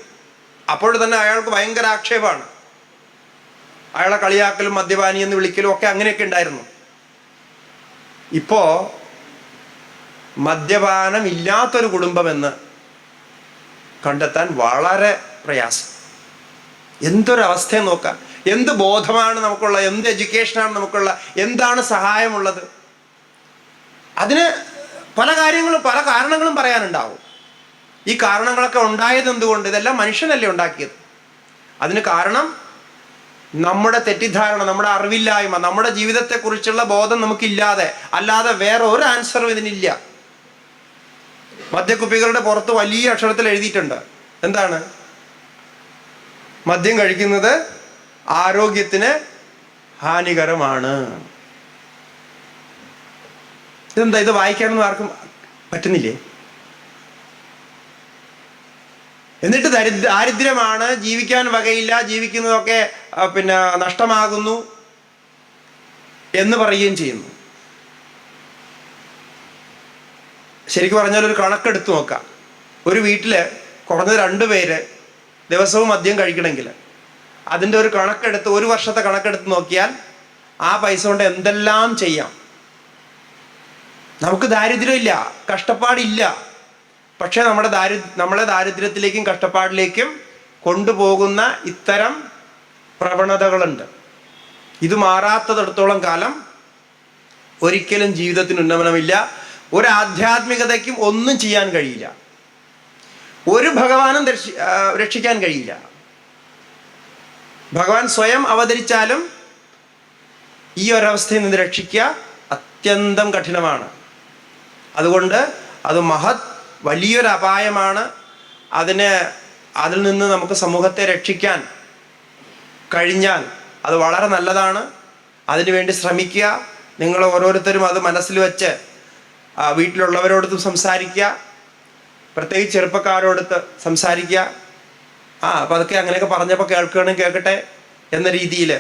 അപ്പോൾ തന്നെ അയാൾക്ക് ഭയങ്കര ആക്ഷേപമാണ്. അയാളെ കളിയാക്കലും മദ്യപാനി എന്ന് വിളിക്കലും ഒക്കെ അങ്ങനെയൊക്കെ ഉണ്ടായിരുന്നു. ഇപ്പോൾ മദ്യപാനം ഇല്ലാത്തൊരു കുടുംബമെന്ന് കണ്ടെത്താൻ വളരെ പ്രയാസം. എന്തൊരവസ്ഥയെ നോക്കാം. എന്ത് ബോധമാണ് നമുക്കുള്ള, എന്ത് എഡ്യൂക്കേഷനാണ് നമുക്കുള്ള, എന്താണ് സഹായമുള്ളത്? അതിന് പല കാരണങ്ങളും പറയാനുണ്ടാവും. ഈ കാരണങ്ങളൊക്കെ ഉണ്ടായത് എന്തുകൊണ്ട്? ഇതെല്ലാം മനുഷ്യനല്ലേ ഉണ്ടാക്കിയത്. അതിന് കാരണം നമ്മുടെ തെറ്റിദ്ധാരണ, നമ്മുടെ അറിവില്ലായ്മ, നമ്മുടെ ജീവിതത്തെക്കുറിച്ചുള്ള ബോധം നമുക്കില്ലാതെ, അല്ലാതെ വേറെ ഒരു ആൻസറും ഇതിനില്ല. മദ്യക്കുപ്പികളുടെ പുറത്ത് വലിയ അക്ഷരത്തിൽ എഴുതിയിട്ടുണ്ട്, എന്താണ്? മദ്യം കഴിക്കുന്നത് ആരോഗ്യത്തിന് ഹാനികരമാണ്. ഇതെന്താ? ഇത് വായിക്കാനൊന്നും ആർക്കും പറ്റുന്നില്ലേ? എന്നിട്ട് ദാരിദ്ര്യമാണ്, ജീവിക്കാൻ വകയില്ല, ജീവിക്കുന്നതൊക്കെ പിന്നെ നഷ്ടമാകുന്നു എന്ന് പറയുകയും ചെയ്യുന്നു. ശരിക്കും പറഞ്ഞാൽ ഒരു കണക്കെടുത്ത് നോക്കാം. ഒരു വീട്ടിൽ കുറഞ്ഞത് 2 പേര് ദിവസവും മദ്യം കഴിക്കണമെങ്കിൽ അതിൻ്റെ ഒരു കണക്കെടുത്ത്, 1 വർഷത്തെ കണക്കെടുത്ത് നോക്കിയാൽ ആ പൈസ കൊണ്ട് എന്തെല്ലാം ചെയ്യാം. നമുക്ക് ദാരിദ്ര്യമില്ല, കഷ്ടപ്പാടില്ല. പക്ഷേ നമ്മളെ ദാരിദ്ര്യത്തിലേക്കും കഷ്ടപ്പാടിലേക്കും കൊണ്ടുപോകുന്ന ഇത്തരം പ്രവണതകളുണ്ട്. ഇത് മാറാത്തതിടത്തോളം കാലം ഒരിക്കലും ജീവിതത്തിന് ഉന്നമനമില്ല. ഒരു ആധ്യാത്മികതയ്ക്കും ഒന്നും ചെയ്യാൻ കഴിയില്ല. ഒരു ഭഗവാനും രക്ഷിക്കാൻ കഴിയില്ല. ഭഗവാൻ സ്വയം അവതരിച്ചാലും ഈ ഒരവസ്ഥയിൽ നിന്ന് രക്ഷിക്കുക അത്യന്തം കഠിനമാണ്. അതുകൊണ്ട് അത് വലിയൊരു അപായമാണ്. അതിൽ നിന്ന് നമുക്ക് സമൂഹത്തെ രക്ഷിക്കാൻ കഴിഞ്ഞാൽ അത് വളരെ നല്ലതാണ്. അതിനുവേണ്ടി ശ്രമിക്കുക. നിങ്ങൾ ഓരോരുത്തരും അത് മനസ്സിൽ വെച്ച് വീട്ടിലുള്ളവരോടൊത്തും സംസാരിക്കുക, പ്രത്യേകിച്ച് ചെറുപ്പക്കാരോടൊത്ത് സംസാരിക്കുക. അപ്പം അതൊക്കെ അങ്ങനെയൊക്കെ പറഞ്ഞപ്പോൾ കേൾക്കുകയാണെങ്കിൽ കേൾക്കട്ടെ എന്ന രീതിയിൽ.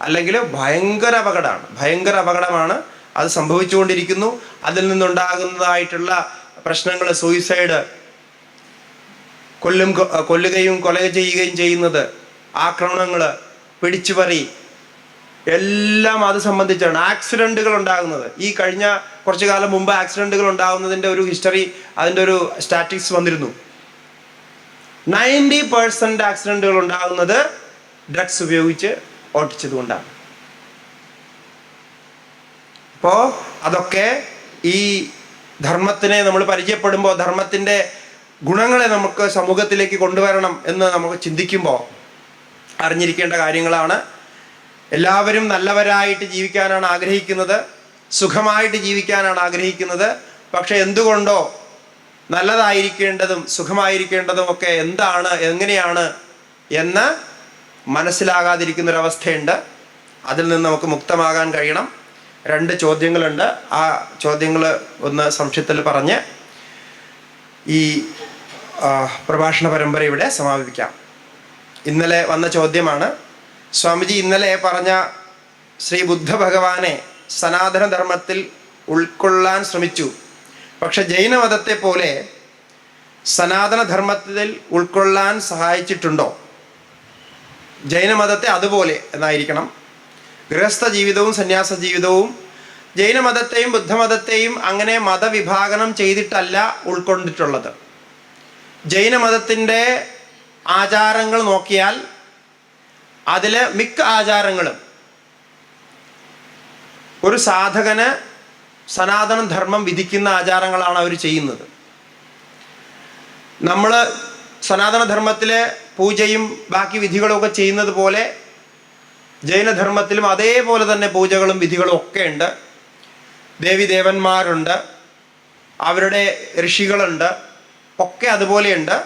അല്ലെങ്കിൽ ഭയങ്കര അപകടമാണ്. അത് സംഭവിച്ചുകൊണ്ടിരിക്കുന്നു. അതിൽ നിന്നുണ്ടാകുന്നതായിട്ടുള്ള പ്രശ്നങ്ങൾ, സൂയിസൈഡ്, കൊല്ലുകയും കൊല ചെയ്യുകയും ചെയ്യുന്നത്, ആക്രമണങ്ങൾ, പിടിച്ചുപറി, എല്ലാം അത് സംബന്ധിച്ചാണ്. ആക്സിഡൻറ്റുകൾ ഉണ്ടാകുന്നത്, ഈ കഴിഞ്ഞ കുറച്ചു കാലം മുമ്പ് ആക്സിഡൻറ്റുകൾ ഉണ്ടാകുന്നതിൻ്റെ ഒരു ഹിസ്റ്ററി, അതിൻ്റെ ഒരു സ്റ്റാറ്റിക്സ് വന്നിരുന്നു. 90% ആക്സിഡൻറ്റുകൾ ഉണ്ടാകുന്നത് ഡ്രഗ്സ് ഉപയോഗിച്ച് ഓട്ടിച്ചത് കൊണ്ടാണ്. അപ്പോൾ അതൊക്കെ ഈ ധർമ്മത്തിനെ നമ്മൾ പരിചയപ്പെടുമ്പോൾ, ധർമ്മത്തിൻ്റെ ഗുണങ്ങളെ നമുക്ക് സമൂഹത്തിലേക്ക് കൊണ്ടുവരണം എന്ന് നമുക്ക് ചിന്തിക്കുമ്പോൾ അറിഞ്ഞിരിക്കേണ്ട കാര്യങ്ങളാണ്. എല്ലാവരും നല്ലവരായിട്ട് ജീവിക്കാനാണ് ആഗ്രഹിക്കുന്നത്, സുഖമായിട്ട് ജീവിക്കാനാണ് ആഗ്രഹിക്കുന്നത്. പക്ഷെ എന്തുകൊണ്ടോ നല്ലതായിരിക്കേണ്ടതും സുഖമായിരിക്കേണ്ടതും ഒക്കെ എന്താണ്, എങ്ങനെയാണ് എന്ന് മനസ്സിലാകാതിരിക്കുന്നൊരവസ്ഥയുണ്ട്. അതിൽ നിന്ന് നമുക്ക് മുക്തമാകാൻ കഴിയണം. 2 ചോദ്യങ്ങളുണ്ട്. ആ ചോദ്യങ്ങൾ ഒന്ന് സംശയത്തിൽ പറഞ്ഞ് ഈ പ്രഭാഷണ പരമ്പര ഇവിടെ സമാപിപ്പിക്കാം. ഇന്നലെ വന്ന ചോദ്യമാണ്. സ്വാമിജി ഇന്നലെ പറഞ്ഞ ശ്രീ ബുദ്ധ ഭഗവാനെ സനാതനധർമ്മത്തിൽ ഉൾക്കൊള്ളാൻ ശ്രമിച്ചു. പക്ഷെ ജൈനമതത്തെ പോലെ സനാതനധർമ്മത്തിൽ ഉൾക്കൊള്ളാൻ സഹായിച്ചിട്ടുണ്ടോ? ജൈനമതത്തെ അതുപോലെ എന്നായിരിക്കണം. ഗൃഹസ്ഥ ജീവിതവും സന്യാസ ജീവിതവും ജൈനമതത്തെയും ബുദ്ധമതത്തെയും അങ്ങനെ മതവിഭാഗനം ചെയ്തിട്ടല്ല ഉൾക്കൊണ്ടിട്ടുള്ളത്. ജൈനമതത്തിൻ്റെ ആചാരങ്ങൾ നോക്കിയാൽ അതിൽ മിക്ക ആചാരങ്ങളും ഒരു സാധകന് സനാതന ധർമ്മം വിധിക്കുന്ന ആചാരങ്ങളാണ് അവർ ചെയ്യുന്നത്. നമ്മൾ സനാതനധർമ്മത്തിലെ പൂജയും ബാക്കി വിധികളൊക്കെ ചെയ്യുന്നത് പോലെ ജൈനധർമ്മത്തിലും അതേപോലെ തന്നെ പൂജകളും വിധികളും ഒക്കെ ഉണ്ട്. ദേവിദേവന്മാരുണ്ട്, അവരുടെ ഋഷികളുണ്ട്, ഒക്കെ അതുപോലെയുണ്ട്.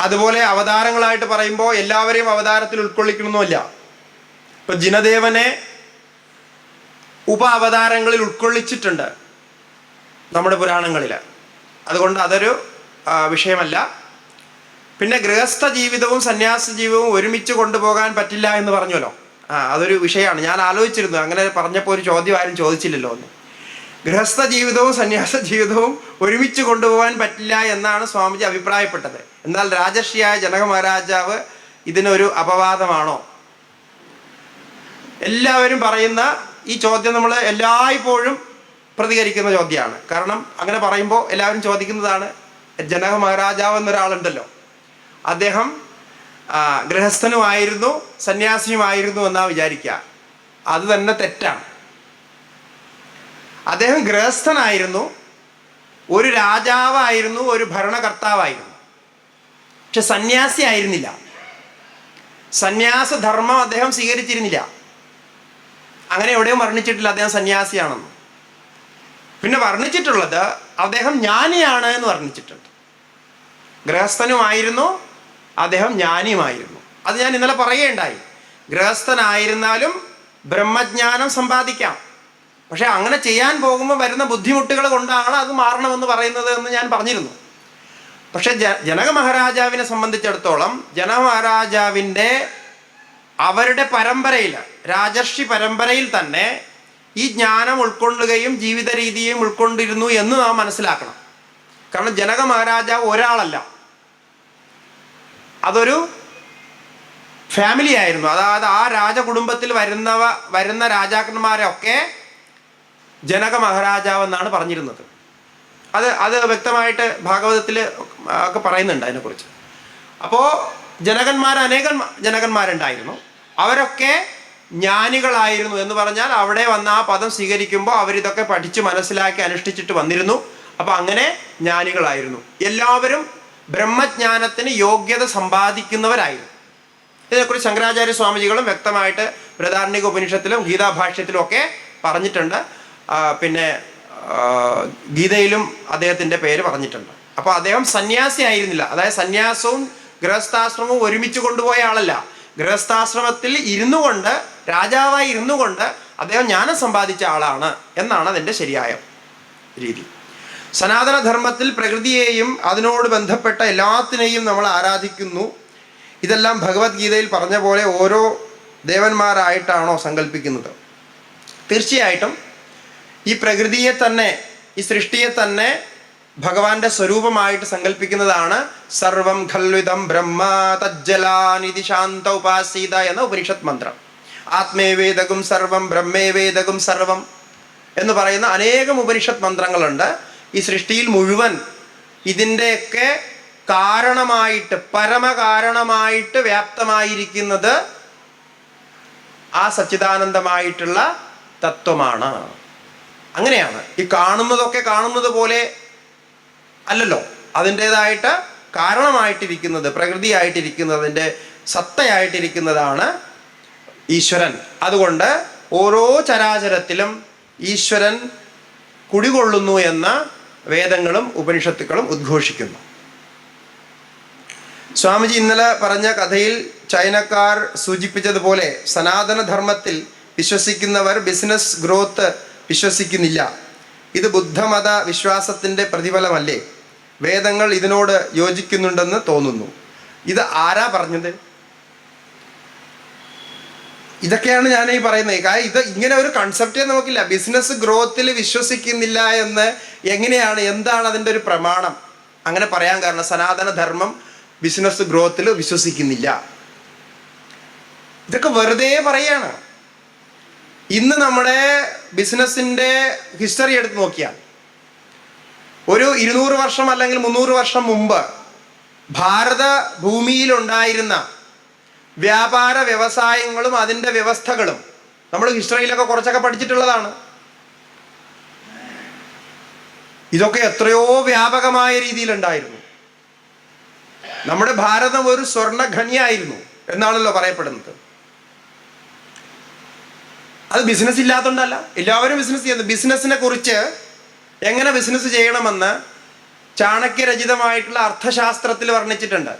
അതുപോലെ അവതാരങ്ങളായിട്ട് പറയുമ്പോൾ എല്ലാവരെയും അവതാരത്തിൽ ഉൾക്കൊള്ളിക്കണമെന്നില്ല. ഇപ്പം ജിനദേവനെ ഉപ അവതാരങ്ങളിൽ ഉൾക്കൊള്ളിച്ചിട്ടുണ്ട് നമ്മുടെ പുരാണങ്ങളിൽ. അതുകൊണ്ട് അതൊരു വിഷയമല്ല. പിന്നെ ഗൃഹസ്ഥ ജീവിതവും സന്യാസ ജീവിതവും ഒരുമിച്ച് കൊണ്ടുപോകാൻ പറ്റില്ല എന്ന് പറഞ്ഞല്ലോ. അതൊരു വിഷയമാണ്. ഞാൻ ആലോചിച്ചിരുന്നു, അങ്ങനെ പറഞ്ഞപ്പോൾ ഒരു ചോദ്യം ആരും ചോദിച്ചില്ലല്ലോ എന്ന്. ഗൃഹസ്ഥ ജീവിതവും സന്യാസ ജീവിതവും ഒരുമിച്ച് കൊണ്ടുപോകാൻ പറ്റില്ല എന്നാണ് സ്വാമിജി അഭിപ്രായപ്പെട്ടത്. എന്നാൽ രാജർഷിയായ ജനക മഹാരാജാവ് ഇതിനൊരു അപവാദമാണോ? എല്ലാവരും പറയുന്ന ഈ ചോദ്യം നമ്മൾ എല്ലായ്പ്പോഴും പ്രതികരിക്കുന്ന ചോദ്യമാണ്. കാരണം അങ്ങനെ പറയുമ്പോൾ എല്ലാവരും ചോദിക്കുന്നതാണ്. ജനക മഹാരാജാവ് എന്നൊരാളുണ്ടല്ലോ, അദ്ദേഹം ഗൃഹസ്ഥനുമായിരുന്നു സന്യാസിയുമായിരുന്നു എന്നാ വിചാരിക്കുക. അത് തന്നെ തെറ്റാണ്. അദ്ദേഹം ഗൃഹസ്ഥനായിരുന്നു, ഒരു രാജാവായിരുന്നു, ഒരു ഭരണകർത്താവായിരുന്നു. പക്ഷെ സന്യാസി ആയിരുന്നില്ല. സന്യാസധർമ്മം അദ്ദേഹം സ്വീകരിച്ചിരുന്നില്ല. അങ്ങനെ എവിടെയും വർണ്ണിച്ചിട്ടില്ല അദ്ദേഹം സന്യാസിയാണെന്ന്. പിന്നെ വർണ്ണിച്ചിട്ടുള്ളത് അദ്ദേഹം ജ്ഞാനിയാണ് എന്ന് വർണ്ണിച്ചിട്ടുണ്ട്. ഗൃഹസ്ഥനുമായിരുന്നു, അദ്ദേഹം ജ്ഞാനിയുമായിരുന്നു. അത് ഞാൻ ഇന്നലെ പറയുകയുണ്ടായി. ഗൃഹസ്ഥനായിരുന്നാലും ബ്രഹ്മജ്ഞാനം സമ്പാദിക്കാം. പക്ഷെ അങ്ങനെ ചെയ്യാൻ പോകുമ്പോൾ വരുന്ന ബുദ്ധിമുട്ടുകൾ കൊണ്ടാണ് അത് മാറണമെന്ന് പറയുന്നത് എന്ന് ഞാൻ പറഞ്ഞിരുന്നു. പക്ഷെ ജനക മഹാരാജാവിനെ സംബന്ധിച്ചിടത്തോളം ജനക മഹാരാജാവിൻ്റെ അവരുടെ പരമ്പരയിൽ, രാജർഷി പരമ്പരയിൽ തന്നെ ഈ ജ്ഞാനം ഉൾക്കൊള്ളുകയും ജീവിത രീതിയും ഉൾക്കൊണ്ടിരുന്നു എന്ന് നാം മനസ്സിലാക്കണം. കാരണം ജനക മഹാരാജാവ് ഒരാളല്ല, അതൊരു ഫാമിലി ആയിരുന്നു. അതായത് ആ രാജകുടുംബത്തിൽ വരുന്ന രാജാക്കന്മാരൊക്കെ ജനക മഹാരാജാവ് എന്നാണ് പറഞ്ഞിരുന്നത്. അത് വ്യക്തമായിട്ട് ഭാഗവതത്തിൽ ഒക്കെ പറയുന്നുണ്ട് അതിനെക്കുറിച്ച്. അപ്പോൾ അനേകം ജനകന്മാരുണ്ടായിരുന്നു. അവരൊക്കെ ജ്ഞാനികളായിരുന്നു എന്ന് പറഞ്ഞാൽ അവിടെ വന്ന ആ പദം സ്വീകരിക്കുമ്പോൾ അവരിതൊക്കെ പഠിച്ച് മനസ്സിലാക്കി അനുഷ്ഠിച്ചിട്ട് വന്നിരുന്നു. അപ്പോൾ അങ്ങനെ ജ്ഞാനികളായിരുന്നു. എല്ലാവരും ബ്രഹ്മജ്ഞാനത്തിന് യോഗ്യത സമ്പാദിക്കുന്നവരായിരുന്നു. ഇതിനെക്കുറിച്ച് ശങ്കരാചാര്യ സ്വാമിജികളും വ്യക്തമായിട്ട് ബൃഹദാരണ്യക ഉപനിഷത്തിലും ഗീതാഭാഷ്യത്തിലും ഒക്കെ പറഞ്ഞിട്ടുണ്ട്. പിന്നെ ഗീതയിലും അദ്ദേഹത്തിൻ്റെ പേര് പറഞ്ഞിട്ടുണ്ട്. അപ്പോൾ അദ്ദേഹം സന്യാസി ആയിരുന്നില്ല. അതായത് സന്യാസവും ഗൃഹസ്ഥാശ്രമവും ഒരുമിച്ച് കൊണ്ടുപോയ ആളല്ല. ഗൃഹസ്ഥാശ്രമത്തിൽ ഇരുന്നു കൊണ്ട്, രാജാവായി ഇരുന്നു കൊണ്ട് അദ്ദേഹം ജ്ഞാനം സമ്പാദിച്ച ആളാണ് എന്നാണ് അതിൻ്റെ ശരിയായ രീതി. സനാതനധർമ്മത്തിൽ പ്രകൃതിയെയും അതിനോട് ബന്ധപ്പെട്ട എല്ലാത്തിനെയും നമ്മൾ ആരാധിക്കുന്നു. ഇതെല്ലാം ഭഗവത്ഗീതയിൽ പറഞ്ഞ പോലെ ഓരോ ദേവന്മാരായിട്ടാണോ സങ്കല്പിക്കുന്നത്? തീർച്ചയായിട്ടും ഈ പ്രകൃതിയെ തന്നെ, ഈ സൃഷ്ടിയെ തന്നെ ഭഗവാന്റെ സ്വരൂപമായിട്ട് സങ്കല്പിക്കുന്നതാണ് സർവം ഖൽവിദം ബ്രഹ്മ തജ്ജലാനിധി ശാന്ത ഉപാസീത എന്ന ഉപനിഷത്ത് മന്ത്രം. ആത്മേവേദകം സർവം ബ്രഹ്മേവേദകം സർവം എന്ന് പറയുന്ന അനേകം ഉപനിഷത്ത് മന്ത്രങ്ങളുണ്ട്. ഈ സൃഷ്ടിയിൽ മുഴുവൻ ഇതിൻ്റെയൊക്കെ കാരണമായിട്ട്, പരമകാരണമായിട്ട് വ്യാപ്തമായിരിക്കുന്നത് ആ സച്ചിദാനന്ദമായിട്ടുള്ള തത്വമാണ്. അങ്ങനെയാണ് ഈ കാണുന്നതൊക്കെ കാണുന്നത് പോലെ അല്ലല്ലോ. അതിൻ്റേതായിട്ട് കാരണമായിട്ടിരിക്കുന്നത്, പ്രകൃതിയായിട്ടിരിക്കുന്നത്, അതിൻ്റെ സത്തയായിട്ടിരിക്കുന്നതാണ് ഈശ്വരൻ. അതുകൊണ്ട് ഓരോ ചരാചരത്തിലും ഈശ്വരൻ കുടികൊള്ളുന്നു എന്ന വേദങ്ങളും ഉപനിഷത്തുക്കളും ഉദ്ഘോഷിക്കുന്നു. സ്വാമിജി ഇന്നലെ പറഞ്ഞ കഥയിൽ ചൈനക്കാർ സൂചിപ്പിച്ചതുപോലെ സനാതനധർമ്മത്തിൽ വിശ്വസിക്കുന്നവർ ബിസിനസ് ഗ്രോത്ത് വിശ്വസിക്കുന്നില്ല. ഇത് ബുദ്ധമത വിശ്വാസത്തിൻ്റെ പ്രതിഫലമല്ലേ? വേദങ്ങൾ ഇതിനോട് യോജിക്കുന്നുണ്ടെന്ന് തോന്നുന്നു. ഇത് ആരാ പറഞ്ഞത്? ഇതൊക്കെയാണ് ഞാൻ ഈ പറയുന്നത്. കാരണം ഇത് ഇങ്ങനെ ഒരു കൺസെപ്റ്റേ നമുക്കില്ല. ബിസിനസ് ഗ്രോത്തിൽ വിശ്വസിക്കുന്നില്ല എന്ന് എങ്ങനെയാണ്, എന്താണ് അതിൻ്റെ ഒരു പ്രമാണം? അങ്ങനെ പറയാൻ കാരണം സനാതനധർമ്മം ബിസിനസ് ഗ്രോത്തിൽ വിശ്വസിക്കുന്നില്ല. ഇതൊക്കെ വെറുതെ പറയാണ്. ഇന്ന് നമ്മുടെ ബിസിനസ്സിൻ്റെ ഹിസ്റ്ററി എടുത്ത് നോക്കിയാൽ ഒരു 200 വർഷം അല്ലെങ്കിൽ 300 വർഷം മുമ്പ് ഭാരത ഭൂമിയിലുണ്ടായിരുന്ന വ്യാപാര വ്യവസായങ്ങളും അതിൻ്റെ വ്യവസ്ഥകളും നമ്മൾ ഹിസ്റ്ററിയിലൊക്കെ കുറച്ചൊക്കെ പഠിച്ചിട്ടുള്ളതാണ്. ഇതൊക്കെ എത്രയോ വ്യാപകമായ രീതിയിലുണ്ടായിരുന്നു. നമ്മുടെ ഭാരതം ഒരു സ്വർണ്ണഖനിയായിരുന്നു എന്നാണല്ലോ പറയപ്പെടുന്നത്. അത് ബിസിനസ് ഇല്ലാത്തതുകൊണ്ടല്ല, എല്ലാവരും ബിസിനസ് ചെയ്യുന്നത്. ബിസിനസ്സിനെ കുറിച്ച് എങ്ങനെ ബിസിനസ് ചെയ്യണമെന്ന് ചാണക്യരചിതമായിട്ടുള്ള അർത്ഥശാസ്ത്രത്തിൽ വർണ്ണിച്ചിട്ടുണ്ട്,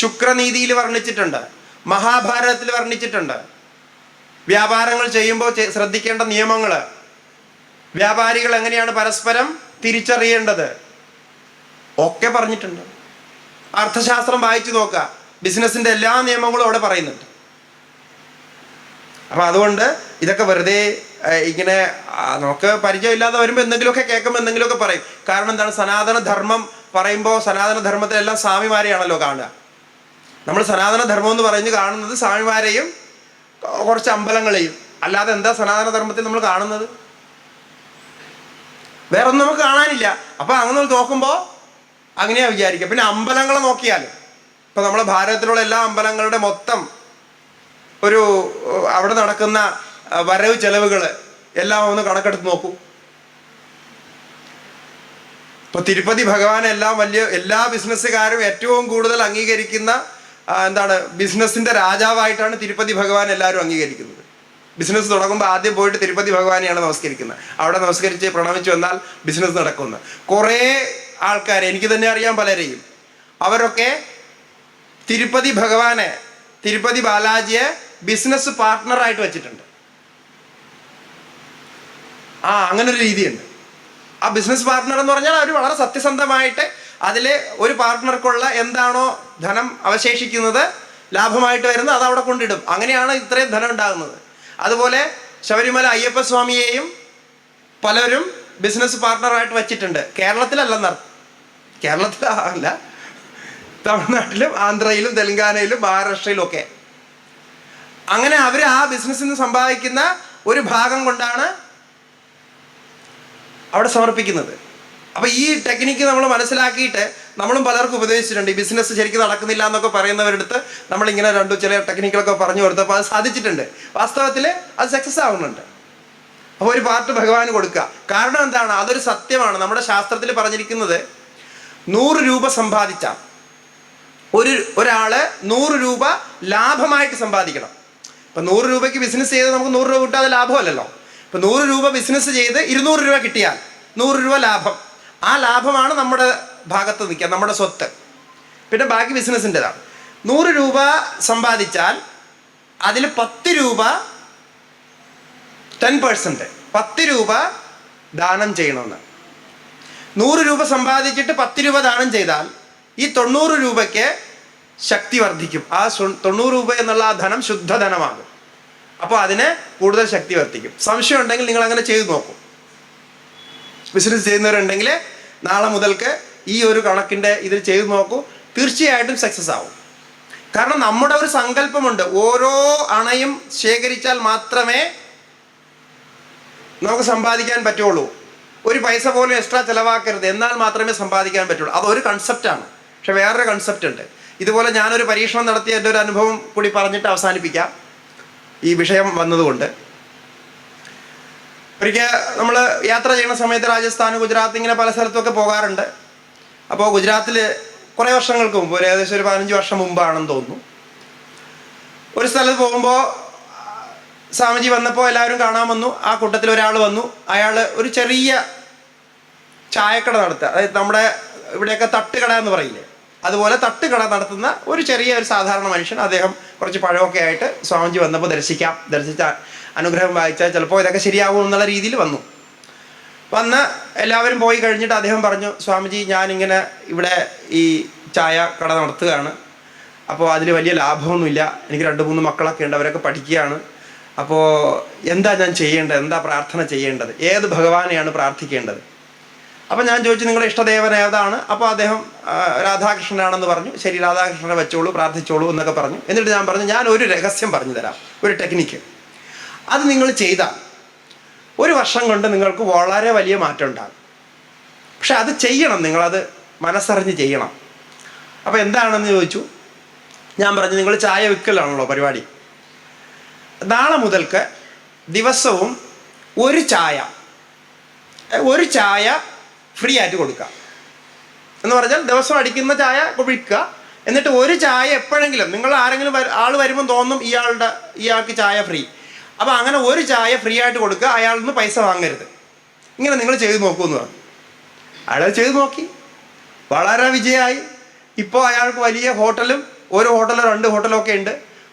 ശുക്രനീതിയിൽ വർണ്ണിച്ചിട്ടുണ്ട്, മഹാഭാരതത്തിൽ വർണ്ണിച്ചിട്ടുണ്ട്. വ്യാപാരങ്ങൾ ചെയ്യുമ്പോൾ ശ്രദ്ധിക്കേണ്ട നിയമങ്ങൾ, വ്യാപാരികൾ എങ്ങനെയാണ് പരസ്പരം തിരിച്ചറിയേണ്ടത് ഒക്കെ പറഞ്ഞിട്ടുണ്ട്. അർത്ഥശാസ്ത്രം വായിച്ചു നോക്കുക, ബിസിനസ്സിൻ്റെ എല്ലാ നിയമങ്ങളും അവിടെ പറയുന്നുണ്ട്. അപ്പം അതുകൊണ്ട് ഇതൊക്കെ വെറുതെ ഇങ്ങനെ നമുക്ക് പരിചയമില്ലാതെ വരുമ്പോൾ എന്തെങ്കിലുമൊക്കെ കേൾക്കുമ്പോൾ എന്തെങ്കിലുമൊക്കെ പറയും. കാരണം എന്താണ്? സനാതനധർമ്മം പറയുമ്പോൾ സനാതനധർമ്മത്തിലെല്ലാം സ്വാമിമാരെയാണല്ലോ കാണുക. നമ്മൾ സനാതനധർമ്മം എന്ന് പറഞ്ഞ് കാണുന്നത് സ്വാമിമാരെയും കുറച്ച് അമ്പലങ്ങളെയും. അല്ലാതെ എന്താ സനാതനധർമ്മത്തിൽ നമ്മൾ കാണുന്നത്? വേറെ ഒന്നും നമുക്ക് കാണാനില്ല. അപ്പം അങ്ങനെ നോക്കുമ്പോൾ അങ്ങനെയാ വിചാരിക്കുക. പിന്നെ അമ്പലങ്ങളെ നോക്കിയാൽ ഇപ്പം നമ്മളെ ഭാരതത്തിലുള്ള എല്ലാ അമ്പലങ്ങളുടെ മൊത്തം ഒരു അവിടെ നടക്കുന്ന വരവ് ചെലവുകൾ എല്ലാം ഒന്ന് കണക്കെടുത്ത് നോക്കൂ. ഇപ്പൊ തിരുപ്പതി ഭഗവാൻ എല്ലാ ബിസിനസ്സുകാരും ഏറ്റവും കൂടുതൽ അംഗീകരിക്കുന്ന ബിസിനസിന്റെ രാജാവായിട്ടാണ് തിരുപ്പതി ഭഗവാൻ എല്ലാവരും അംഗീകരിക്കുന്നത്. ബിസിനസ് തുടങ്ങുമ്പോൾ ആദ്യം പോയിട്ട് തിരുപ്പതി ഭഗവാനെയാണ് നമസ്കരിക്കുന്നത്. അവിടെ നമസ്കരിച്ച് പ്രണമിച്ച് വന്നാൽ ബിസിനസ് നടക്കുന്നു. കുറേ ആൾക്കാർ, എനിക്ക് തന്നെ അറിയാം പലരെയും, അവരൊക്കെ തിരുപ്പതി ഭഗവാനെ, തിരുപ്പതി ബാലാജിയെ ബിസിനസ് പാർട്ട്ണറായിട്ട് വെച്ചിട്ടുണ്ട്. അങ്ങനൊരു രീതിയുണ്ട്. ആ ബിസിനസ് പാർട്ട്ണർ എന്ന് പറഞ്ഞാൽ അവർ വളരെ സത്യസന്ധമായിട്ട് അതിൽ ഒരു പാർട്ട്ണർക്കുള്ള എന്താണോ ധനം അവശേഷിക്കുന്നത്, ലാഭമായിട്ട് വരുന്നത്, അത് അവിടെ കൊണ്ടിടും. അങ്ങനെയാണ് ഇത്രയും ധനം ഉണ്ടാകുന്നത്. അതുപോലെ ശബരിമല അയ്യപ്പസ്വാമിയെയും പലരും ബിസിനസ് പാർട്ട്ണറായിട്ട് വെച്ചിട്ടുണ്ട്. കേരളത്തിലല്ല, തമിഴ്നാട്ടിലും ആന്ധ്രയിലും തെലങ്കാനയിലും മഹാരാഷ്ട്രയിലും ഒക്കെ. അങ്ങനെ അവർ ആ ബിസിനസ്സിൽ നിന്ന് സമ്പാദിക്കുന്ന ഒരു ഭാഗം കൊണ്ടാണ് അവിടെ സമർപ്പിക്കുന്നത്. അപ്പം ഈ ടെക്നിക്ക് നമ്മൾ മനസ്സിലാക്കിയിട്ട് നമ്മളും പലർക്കും ഉപദേശിച്ചിട്ടുണ്ട്. ഈ ബിസിനസ് ശരിക്കും നടക്കുന്നില്ല എന്നൊക്കെ പറയുന്നവരടുത്ത് നമ്മളിങ്ങനെ ചില ടെക്നിക്കുകളൊക്കെ പറഞ്ഞു കൊടുത്തപ്പോൾ അത് സാധിച്ചിട്ടുണ്ട്. വാസ്തവത്തിൽ അത് സക്സസ് ആവുന്നുണ്ട്. അപ്പോൾ ഒരു പാർട്ട് ഭഗവാന് കൊടുക്കുക. കാരണം എന്താണ്? അതൊരു സത്യമാണ്. നമ്മുടെ ശാസ്ത്രത്തിൽ പറഞ്ഞിരിക്കുന്നത് 100 രൂപ സമ്പാദിച്ചാൽ ഒരാള് 100 രൂപ ലാഭമായിട്ട് സമ്പാദിക്കണം. ഇപ്പം 100 രൂപയ്ക്ക് ബിസിനസ് ചെയ്ത് നമുക്ക് 100 രൂപ കിട്ടാതെ ലാഭമല്ലല്ലോ. ഇപ്പം 100 രൂപ ബിസിനസ് ചെയ്ത് 200 രൂപ കിട്ടിയാൽ 100 രൂപ ലാഭം. ആ ലാഭമാണ് നമ്മുടെ ഭാഗത്ത് നിൽക്കുക, നമ്മുടെ സ്വത്ത്. പിന്നെ ബാക്കി ബിസിനസ്സിൻ്റെതാണ്. 100 രൂപ സമ്പാദിച്ചാൽ അതിൽ 10 രൂപ 10% 10 രൂപ ദാനം ചെയ്യണമെന്ന്. 100 രൂപ സമ്പാദിച്ചിട്ട് 10 രൂപ ദാനം ചെയ്താൽ ഈ 90 രൂപയ്ക്ക് ശക്തി വർദ്ധിക്കും. ആ 90 രൂപ എന്നുള്ള ആ ധനം ശുദ്ധധനമാകും. അപ്പോൾ അതിന് കൂടുതൽ ശക്തി വർദ്ധിക്കും. സംശയം ഉണ്ടെങ്കിൽ നിങ്ങൾ അങ്ങനെ ചെയ്തു നോക്കും. ബിസിനസ് ചെയ്യുന്നവരുണ്ടെങ്കിൽ നാളെ മുതൽക്ക് ഈ ഒരു കണക്കിൻ്റെ ഇതിൽ ചെയ്തു നോക്കൂ, തീർച്ചയായിട്ടും സക്സസ് ആവും. കാരണം നമ്മുടെ ഒരു സങ്കല്പമുണ്ട്, ഓരോ അണയും ശേഖരിച്ചാൽ മാത്രമേ നമുക്ക് സമ്പാദിക്കാൻ പറ്റുള്ളൂ. ഒരു പൈസ പോലും എക്സ്ട്രാ ചിലവാക്കരുത്, എന്നാൽ മാത്രമേ സമ്പാദിക്കാൻ പറ്റുള്ളൂ. അതൊരു കൺസെപ്റ്റാണ്. പക്ഷെ വേറൊരു കൺസെപ്റ്റ് ഉണ്ട്. ഇതുപോലെ ഞാനൊരു പരീക്ഷണം നടത്തിയ എൻ്റെ ഒരു അനുഭവം കൂടി പറഞ്ഞിട്ട് അവസാനിപ്പിക്കാം, ഈ വിഷയം വന്നതുകൊണ്ട്. ഒരിക്കൽ നമ്മൾ യാത്ര ചെയ്യുന്ന സമയത്ത് രാജസ്ഥാൻ, ഗുജറാത്ത്, ഇങ്ങനെ പല സ്ഥലത്തുമൊക്കെ പോകാറുണ്ട്. അപ്പോൾ ഗുജറാത്തിൽ കുറേ വർഷങ്ങൾക്ക് മുമ്പ്, ഒരു ഏകദേശം ഒരു 15 വർഷം മുമ്പാണെന്ന് തോന്നുന്നു, ഒരു സ്ഥലത്ത് പോകുമ്പോൾ സ്വാമിജി വന്നപ്പോൾ എല്ലാവരും കാണാൻ വന്നു. ആ കൂട്ടത്തിൽ ഒരാൾ വന്നു. അയാൾ ഒരു ചെറിയ ചായക്കട നടത്തുക, അതായത് നമ്മുടെ ഇവിടെയൊക്കെ തട്ടുകട എന്ന് പറയില്ലേ, അതുപോലെ തട്ടുകട നടത്തുന്ന ഒരു ചെറിയ ഒരു സാധാരണ മനുഷ്യൻ. അദ്ദേഹം കുറച്ച് പഴമൊക്കെ ആയിട്ട് സ്വാമിജി വന്നപ്പോൾ ദർശിച്ച അനുഗ്രഹം വായിച്ചാൽ ചിലപ്പോൾ ഇതൊക്കെ ശരിയാവും എന്നുള്ള രീതിയിൽ വന്ന് എല്ലാവരും പോയി കഴിഞ്ഞിട്ട് അദ്ദേഹം പറഞ്ഞു, സ്വാമിജി ഞാനിങ്ങനെ ഇവിടെ ഈ ചായ കട നടത്തുകയാണ്. അപ്പോൾ അതിൽ വലിയ ലാഭമൊന്നുമില്ല. എനിക്ക് 2-3 മക്കളൊക്കെ ഉണ്ട്, അവരൊക്കെ പഠിക്കുകയാണ്. അപ്പോൾ എന്താ ഞാൻ ചെയ്യേണ്ടത്, എന്താ പ്രാർത്ഥന ചെയ്യേണ്ടത്, ഏത് ഭഗവാനെയാണ് പ്രാർത്ഥിക്കേണ്ടത്? അപ്പോൾ ഞാൻ ചോദിച്ചു, നിങ്ങളുടെ ഇഷ്ടദേവൻ ഏതാണ്? അപ്പോൾ അദ്ദേഹം രാധാകൃഷ്ണനാണെന്ന് പറഞ്ഞു. ശരി, രാധാകൃഷ്ണനെ വെച്ചോളൂ, പ്രാർത്ഥിച്ചോളൂ എന്നൊക്കെ പറഞ്ഞു. എന്നിട്ട് ഞാൻ പറഞ്ഞു, ഞാൻ ഒരു രഹസ്യം പറഞ്ഞു തരാം, ഒരു ടെക്നിക്ക്. അത് നിങ്ങൾ ചെയ്താൽ 1 വർഷം കൊണ്ട് നിങ്ങൾക്ക് വളരെ വലിയ മാറ്റം ഉണ്ടാകും. പക്ഷെ അത് ചെയ്യണം, നിങ്ങളത് മനസ്സറിഞ്ഞ് ചെയ്യണം. അപ്പോൾ എന്താണെന്ന് ചോദിച്ചു. ഞാൻ പറഞ്ഞു, നിങ്ങൾ ചായ വിൽക്കലാണല്ലോ പരിപാടി. നാളെ മുതൽക്ക് ദിവസവും ഒരു ചായ ഫ്രീ ആയിട്ട് കൊടുക്കുക. എന്ന് പറഞ്ഞാൽ ദിവസം അടിക്കുന്ന ചായ വിൽക്കുക. എന്നിട്ട് ഒരു ചായ എപ്പോഴെങ്കിലും നിങ്ങൾ ആരെങ്കിലും ആൾ വരുമ്പോൾ തോന്നും ഇയാൾക്ക് ചായ ഫ്രീ. അപ്പോൾ അങ്ങനെ ഒരു ചായ ഫ്രീ ആയിട്ട് കൊടുക്കുക, അയാളിൽ നിന്ന് പൈസ വാങ്ങരുത്. ഇങ്ങനെ നിങ്ങൾ ചെയ്ത് നോക്കൂ എന്ന് പറഞ്ഞു. അയാൾ ചെയ്ത് നോക്കി, വളരെ വിജയമായി. ഇപ്പോൾ അയാൾക്ക് വലിയ ഹോട്ടലും, ഓരോ ഹോട്ടലോ 2 ഹോട്ടലോ ഒക്കെ ഉണ്ട്,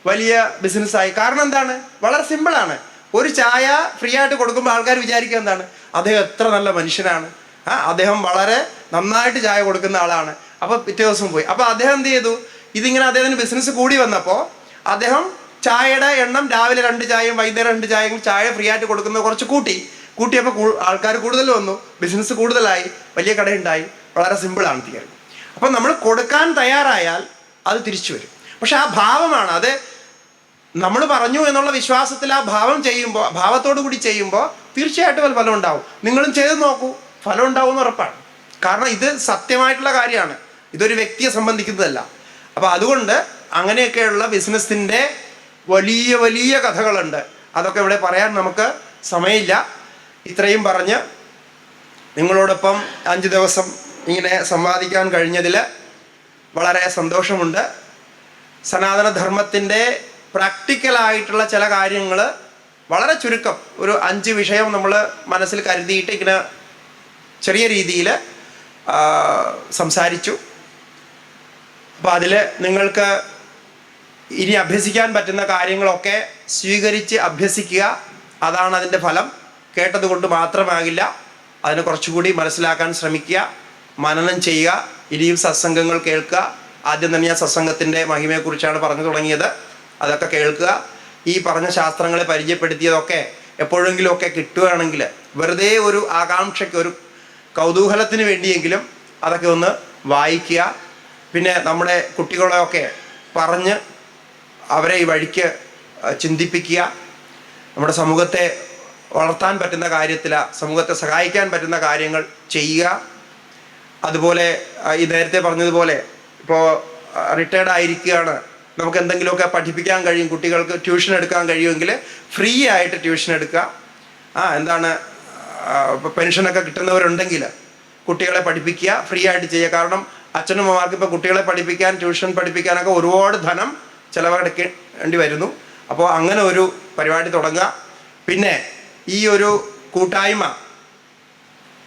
വലിയ ബിസിനസ്സായി. കാരണം എന്താണ്? വളരെ സിമ്പിളാണ്. ഒരു ചായ ഫ്രീ ആയിട്ട് കൊടുക്കുമ്പോൾ ആൾക്കാർ വിചാരിക്കുക എന്താണ്, അദ്ദേഹം എത്ര നല്ല മനുഷ്യനാണ്, അദ്ദേഹം വളരെ നന്നായിട്ട് ചായ കൊടുക്കുന്ന ആളാണ്. അപ്പോൾ പിറ്റേ ദിവസം പോയി. അപ്പോൾ അദ്ദേഹം എന്ത് ചെയ്തു, ഇതിങ്ങനെ അദ്ദേഹത്തിന് ബിസിനസ് കൂടി വന്നപ്പോൾ അദ്ദേഹം ചായയുടെ എണ്ണം രാവിലെ 2 ചായയും വൈകുന്നേരം 2 ചായയും ചായ ഫ്രീ ആയിട്ട് കൊടുക്കുന്നത് കുറച്ച് കൂട്ടിയപ്പോൾ ആൾക്കാർ കൂടുതൽ വന്നു, ബിസിനസ് കൂടുതലായി, വലിയ കടയുണ്ടായി. വളരെ സിമ്പിളാണ് തിയറി. അപ്പം നമ്മൾ കൊടുക്കാൻ തയ്യാറായാൽ അത് തിരിച്ചു വരും. പക്ഷെ ആ ഭാവമാണ്, അത് നമ്മൾ പറഞ്ഞു എന്നുള്ള വിശ്വാസത്തിൽ ആ ഭാവത്തോടു കൂടി ചെയ്യുമ്പോൾ തീർച്ചയായിട്ടും അത് ഫലം ഉണ്ടാവും. നിങ്ങളും ചെയ്ത് നോക്കൂ, ഫലം ഉണ്ടാവും എന്ന് ഉറപ്പാണ്. കാരണം ഇത് സത്യമായിട്ടുള്ള കാര്യമാണ്, ഇതൊരു വ്യക്തിയെ സംബന്ധിക്കുന്നതല്ല. അപ്പോൾ അതുകൊണ്ട് അങ്ങനെയൊക്കെയുള്ള ബിസിനസ്സിൻ്റെ വലിയ വലിയ കഥകളുണ്ട്. അതൊക്കെ ഇവിടെ പറയാൻ നമുക്ക് സമയമില്ല. ഇത്രയും പറഞ്ഞ് നിങ്ങളോടൊപ്പം 5 ദിവസം ഇങ്ങനെ സംവാദിക്കാൻ കഴിഞ്ഞതിൽ വളരെ സന്തോഷമുണ്ട്. സനാതനധർമ്മത്തിൻ്റെ പ്രാക്ടിക്കലായിട്ടുള്ള ചില കാര്യങ്ങൾ വളരെ ചുരുക്കം, ഒരു 5 വിഷയം നമ്മൾ മനസ്സിൽ കരുതിയിട്ട് ഇങ്ങനെ ചെറിയ രീതിയിൽ സംസാരിച്ചു. അപ്പോൾ അതിൽ നിങ്ങൾക്ക് ഇനി അഭ്യസിക്കാൻ പറ്റുന്ന കാര്യങ്ങളൊക്കെ സ്വീകരിച്ച് അഭ്യസിക്കുക. അതാണ് അതിൻ്റെ ഫലം. കേട്ടതുകൊണ്ട് മാത്രമാകില്ല, അതിനെ കുറച്ചുകൂടി മനസ്സിലാക്കാൻ ശ്രമിക്കുക, മനനം ചെയ്യുക, ഇനിയും സത്സംഗങ്ങൾ കേൾക്കുക. ആദ്യം തന്നെ ഞാൻ സത്സംഗത്തിൻ്റെ മഹിമയെക്കുറിച്ചാണ് പറഞ്ഞു തുടങ്ങിയത്. അതൊക്കെ കേൾക്കുക. ഈ പറഞ്ഞ ശാസ്ത്രങ്ങളെ പരിചയപ്പെടുത്തിയതൊക്കെ എപ്പോഴെങ്കിലുമൊക്കെ കിട്ടുകയാണെങ്കിൽ, വെറുതെ ഒരു ആകാംക്ഷയ്ക്ക്, ഒരു കൗതൂഹലത്തിന് വേണ്ടിയെങ്കിലും അതൊക്കെ ഒന്ന് വായിക്കുക. പിന്നെ നമ്മുടെ കുട്ടികളെയൊക്കെ പറഞ്ഞ് അവരെ ഈ വഴിക്ക് ചിന്തിപ്പിക്കുക. നമ്മുടെ സമൂഹത്തെ വളർത്താൻ പറ്റുന്ന കാര്യത്തിൽ, സമൂഹത്തെ സഹായിക്കാൻ പറ്റുന്ന കാര്യങ്ങൾ ചെയ്യുക. അതുപോലെ ഈ നേരത്തെ പറഞ്ഞതുപോലെ ഇപ്പോൾ റിട്ടയർഡ് ആയിരിക്കുകയാണ്, നമുക്ക് എന്തെങ്കിലുമൊക്കെ പഠിപ്പിക്കാൻ കഴിയും, കുട്ടികൾക്ക് ട്യൂഷൻ എടുക്കാൻ കഴിയുമെങ്കിൽ ഫ്രീ ആയിട്ട് ട്യൂഷൻ എടുക്കുക. എന്താണ് പെൻഷനൊക്കെ കിട്ടുന്നവരുണ്ടെങ്കിൽ കുട്ടികളെ പഠിപ്പിക്കുക, ഫ്രീ ആയിട്ട് ചെയ്യുക. കാരണം അച്ഛനമ്മമാർക്ക് ഇപ്പോൾ കുട്ടികളെ പഠിപ്പിക്കാൻ, ട്യൂഷൻ പഠിപ്പിക്കാനൊക്കെ ഒരുപാട് ധനം ചിലവഴിക്കേണ്ടി വരുന്നു. അപ്പോൾ അങ്ങനെ ഒരു പരിപാടി തുടങ്ങുക. പിന്നെ ഈ ഒരു കൂട്ടായ്മ,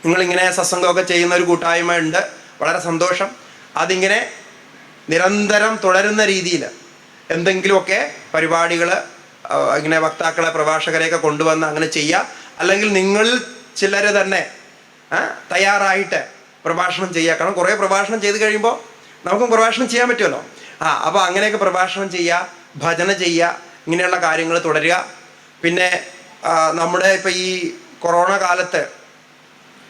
നിങ്ങളിങ്ങനെ സത്സംഗമൊക്കെ ചെയ്യുന്ന ഒരു കൂട്ടായ്മ ഉണ്ട്, വളരെ സന്തോഷം. അതിങ്ങനെ നിരന്തരം തുടരുന്ന രീതിയിൽ എന്തെങ്കിലുമൊക്കെ പരിപാടികൾ, ഇങ്ങനെ വക്താക്കളെ, പ്രഭാഷകരെയൊക്കെ കൊണ്ടുവന്ന് അങ്ങനെ ചെയ്യുക. അല്ലെങ്കിൽ നിങ്ങളിൽ ചിലർ തന്നെ തയ്യാറായിട്ട് പ്രഭാഷണം ചെയ്യുക. കാരണം കുറേ പ്രഭാഷണം ചെയ്ത് കഴിയുമ്പോൾ നമുക്കും പ്രഭാഷണം ചെയ്യാൻ പറ്റുമല്ലോ. അപ്പോൾ അങ്ങനെയൊക്കെ പ്രഭാഷണം ചെയ്യുക, ഭജന ചെയ്യുക, ഇങ്ങനെയുള്ള കാര്യങ്ങൾ തുടരുക. പിന്നെ നമ്മുടെ ഇപ്പോൾ ഈ കൊറോണ കാലത്ത്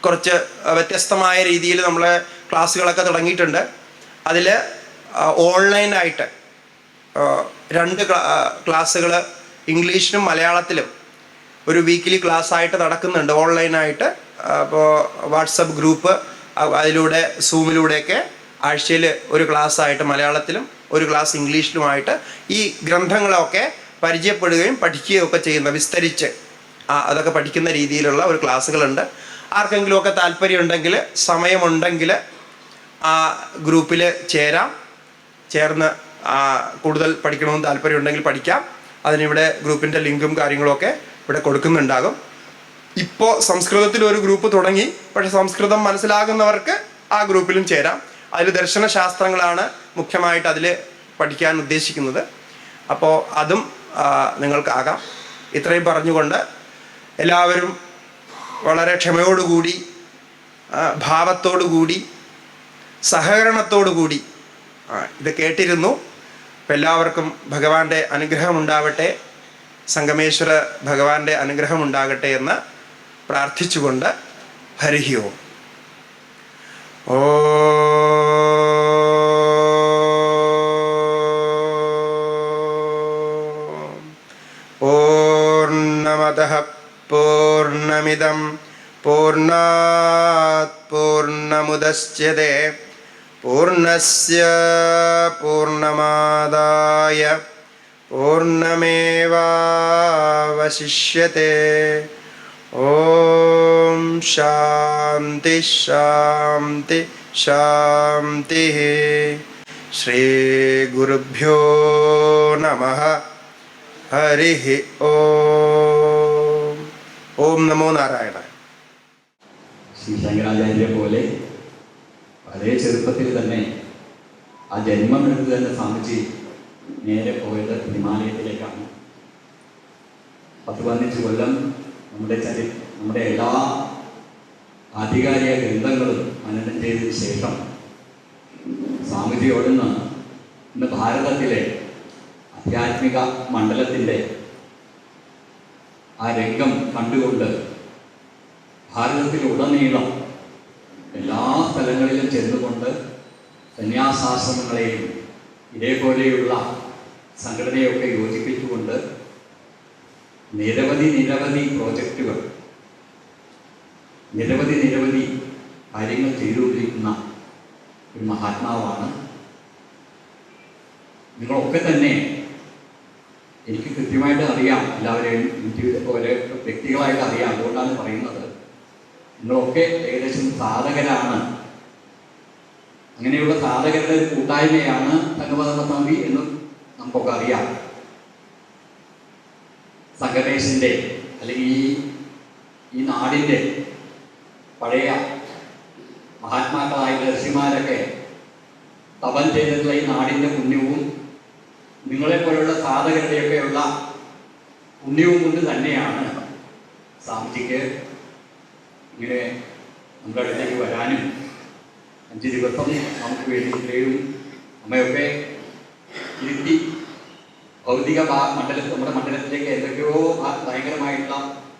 കുറച്ച് വ്യത്യസ്തമായ രീതിയിൽ നമ്മളെ ക്ലാസ്സുകളൊക്കെ തുടങ്ങിയിട്ടുണ്ട്. അതിൽ ഓൺലൈനായിട്ട് 2 ക്ലാസ്സുകൾ ഇംഗ്ലീഷിലും മലയാളത്തിലും ഒരു വീക്കിലി ക്ലാസ്സായിട്ട് നടക്കുന്നുണ്ട് ഓൺലൈനായിട്ട്. അപ്പോൾ വാട്സപ്പ് ഗ്രൂപ്പ്, അതിലൂടെ സൂമിലൂടെയൊക്കെ ആഴ്ചയിൽ ഒരു ക്ലാസ്സായിട്ട് മലയാളത്തിലും ഒരു ക്ലാസ് ഇംഗ്ലീഷിലുമായിട്ട് ഈ ഗ്രന്ഥങ്ങളൊക്കെ പരിചയപ്പെടുകയും പഠിക്കുകയും ഒക്കെ ചെയ്യുന്ന വിസ്തരിച്ച് അതൊക്കെ പഠിക്കുന്ന രീതിയിലുള്ള ഒരു ക്ലാസ്സുകളുണ്ട്. ആർക്കെങ്കിലുമൊക്കെ താല്പര്യമുണ്ടെങ്കിൽ സമയമുണ്ടെങ്കിൽ ആ ഗ്രൂപ്പിൽ ചേർന്ന് കൂടുതൽ പഠിക്കണമെന്ന് താല്പര്യമുണ്ടെങ്കിൽ പഠിക്കാം. അതിനിവിടെ ഗ്രൂപ്പിൻ്റെ ലിങ്കും കാര്യങ്ങളുമൊക്കെ ഇവിടെ കൊടുക്കുന്നുണ്ടാകും. ഇപ്പോൾ സംസ്കൃതത്തിൽ ഒരു ഗ്രൂപ്പ് തുടങ്ങി. പക്ഷേ സംസ്കൃതം മനസ്സിലാകുന്നവർക്ക് ആ ഗ്രൂപ്പിലും ചേരാം. അതിൽ ദർശനശാസ്ത്രങ്ങളാണ് മുഖ്യമായിട്ട് അതിൽ പഠിക്കാൻ ഉദ്ദേശിക്കുന്നത്. അപ്പോൾ അതും നിങ്ങൾക്കാകാം. ഇത്രയും പറഞ്ഞുകൊണ്ട് എല്ലാവരും വളരെ ക്ഷമയോടുകൂടി, ഭാവത്തോടുകൂടി, സഹകരണത്തോടുകൂടി ഇത് കേട്ടിരുന്നു. അപ്പം എല്ലാവർക്കും ഭഗവാന്റെ അനുഗ്രഹം ഉണ്ടാവട്ടെ, സംഗമേശ്വര ഭഗവാന്റെ അനുഗ്രഹം ഉണ്ടാകട്ടെ എന്ന് പ്രാർത്ഥിച്ചുകൊണ്ട് ഹരിഹി ഓം. പൂർണ്ണമതഃ പൂർണ്ണമിദം പൂർണ്ണാത് പൂർണ്ണമുദച്യതേ പൂർണ്ണസ്യ പൂർണ്ണമാദായ പൂർണ്ണമേവാവശിഷ്യത്തെ. ഓം ശാന്തി ശാന്തി ശാന്തി. ശ്രീ ഗുരുഭ്യോ നമഃ. ഹരി ഓം. ഓം നമോ നാരായണ. ശ്രീ ശങ്കരാചാര്യ പോലെ വളരെ ചെറുപ്പത്തിൽ തന്നെ ആ ജന്മമെടുത്ത് തന്നെ സ്വാമിജി നേരെ പോയത് ഹിമാലയത്തിലേക്കാണ്. 10-15 കൊല്ലം നമ്മുടെ എല്ലാ ആധികാരിക ഗ്രന്ഥങ്ങളും മനനം ചെയ്തതിന് ശേഷം സ്വാമിജിയോടുന്ന് ഇന്ന് ഭാരതത്തിലെ ആധ്യാത്മിക മണ്ഡലത്തിൻ്റെ ആ രംഗം കണ്ടുകൊണ്ട് ഭാരതത്തിലുടനീളം എല്ലാ സ്ഥലങ്ങളിലും ചെന്നുകൊണ്ട് സന്യാസാശ്രമങ്ങളെയും ഇതേപോലെയുള്ള സംഘടനയൊക്കെ യോജിപ്പിച്ചുകൊണ്ട് നിരവധി പ്രോജക്റ്റുകൾ, നിരവധി കാര്യങ്ങൾ ചെയ്തുകൊണ്ടിരിക്കുന്ന ഒരു മഹാത്മാവാണ്. നിങ്ങളൊക്കെ തന്നെ എനിക്ക് കൃത്യമായിട്ട് അറിയാം, എല്ലാവരെയും പോലെ വ്യക്തികളായിട്ട് അറിയാം. അതുകൊണ്ടാണ് പറയുന്നത്, നിങ്ങളൊക്കെ ഏകദേശം സാധകരാണ്. അങ്ങനെയുള്ള സാധകരുടെ ഒരു കൂട്ടായ്മയാണ് സംഗമധർമ്മസമിതി എന്നും നമുക്കൊക്കെ അറിയാം. സംഗമേശൻ്റെ അല്ലെങ്കിൽ ഈ നാടിൻ്റെ പഴയ മഹാത്മാക്കളായ ഋഷിമാരൊക്കെ തപം ചെയ്തിട്ടുള്ള ഈ നാടിൻ്റെ പുണ്യവും നിങ്ങളെപ്പോലുള്ള സാധകരുടെയൊക്കെയുള്ള പുണ്യവും കൊണ്ട് തന്നെയാണ് സ്വാമിജിക്ക് ഇങ്ങനെ നമ്മുടെ അടുത്തേക്ക് വരാനും 5 ദിവസം നമുക്ക് വേണ്ടി ഇത്രയും അമ്മയൊക്കെ ഇരുത്തി ഭൗതിക നമ്മുടെ മണ്ഡലത്തിലേക്ക് എന്തൊക്കെയോ ഭയങ്കരമായിട്ടുള്ള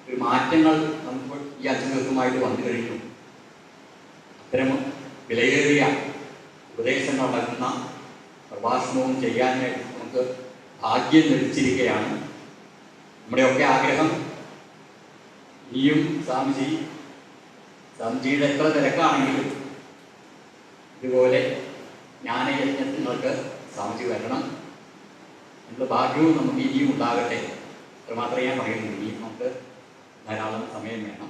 ഒരു മാറ്റങ്ങൾ നമുക്ക് ഈ 5 ദിവസമായിട്ട് വന്നു കഴിഞ്ഞു. അത്തരം വിലയേറിയ ഉപദേശങ്ങൾ അടങ്ങുന്ന പ്രഭാഷണവും ചെയ്യാനായിട്ട് നമുക്ക് ഭാഗ്യം ലഭിച്ചിരിക്കുകയാണ്. നമ്മുടെയൊക്കെ ആഗ്രഹം ഇനിയും സ്വാമിജിയുടെ എത്ര തിരക്കാണെങ്കിലും ഇതുപോലെ ജ്ഞാനയജ്ഞങ്ങൾക്ക് സ്വാമിജി വരണം എന്നുള്ള ഭാഗ്യവും നമുക്ക് ഇനിയും ഉണ്ടാകട്ടെ. അത്രമാത്രമേ ഞാൻ പറയുന്നു. ഇനിയും നമുക്ക് ധാരാളം സമയം വേണം.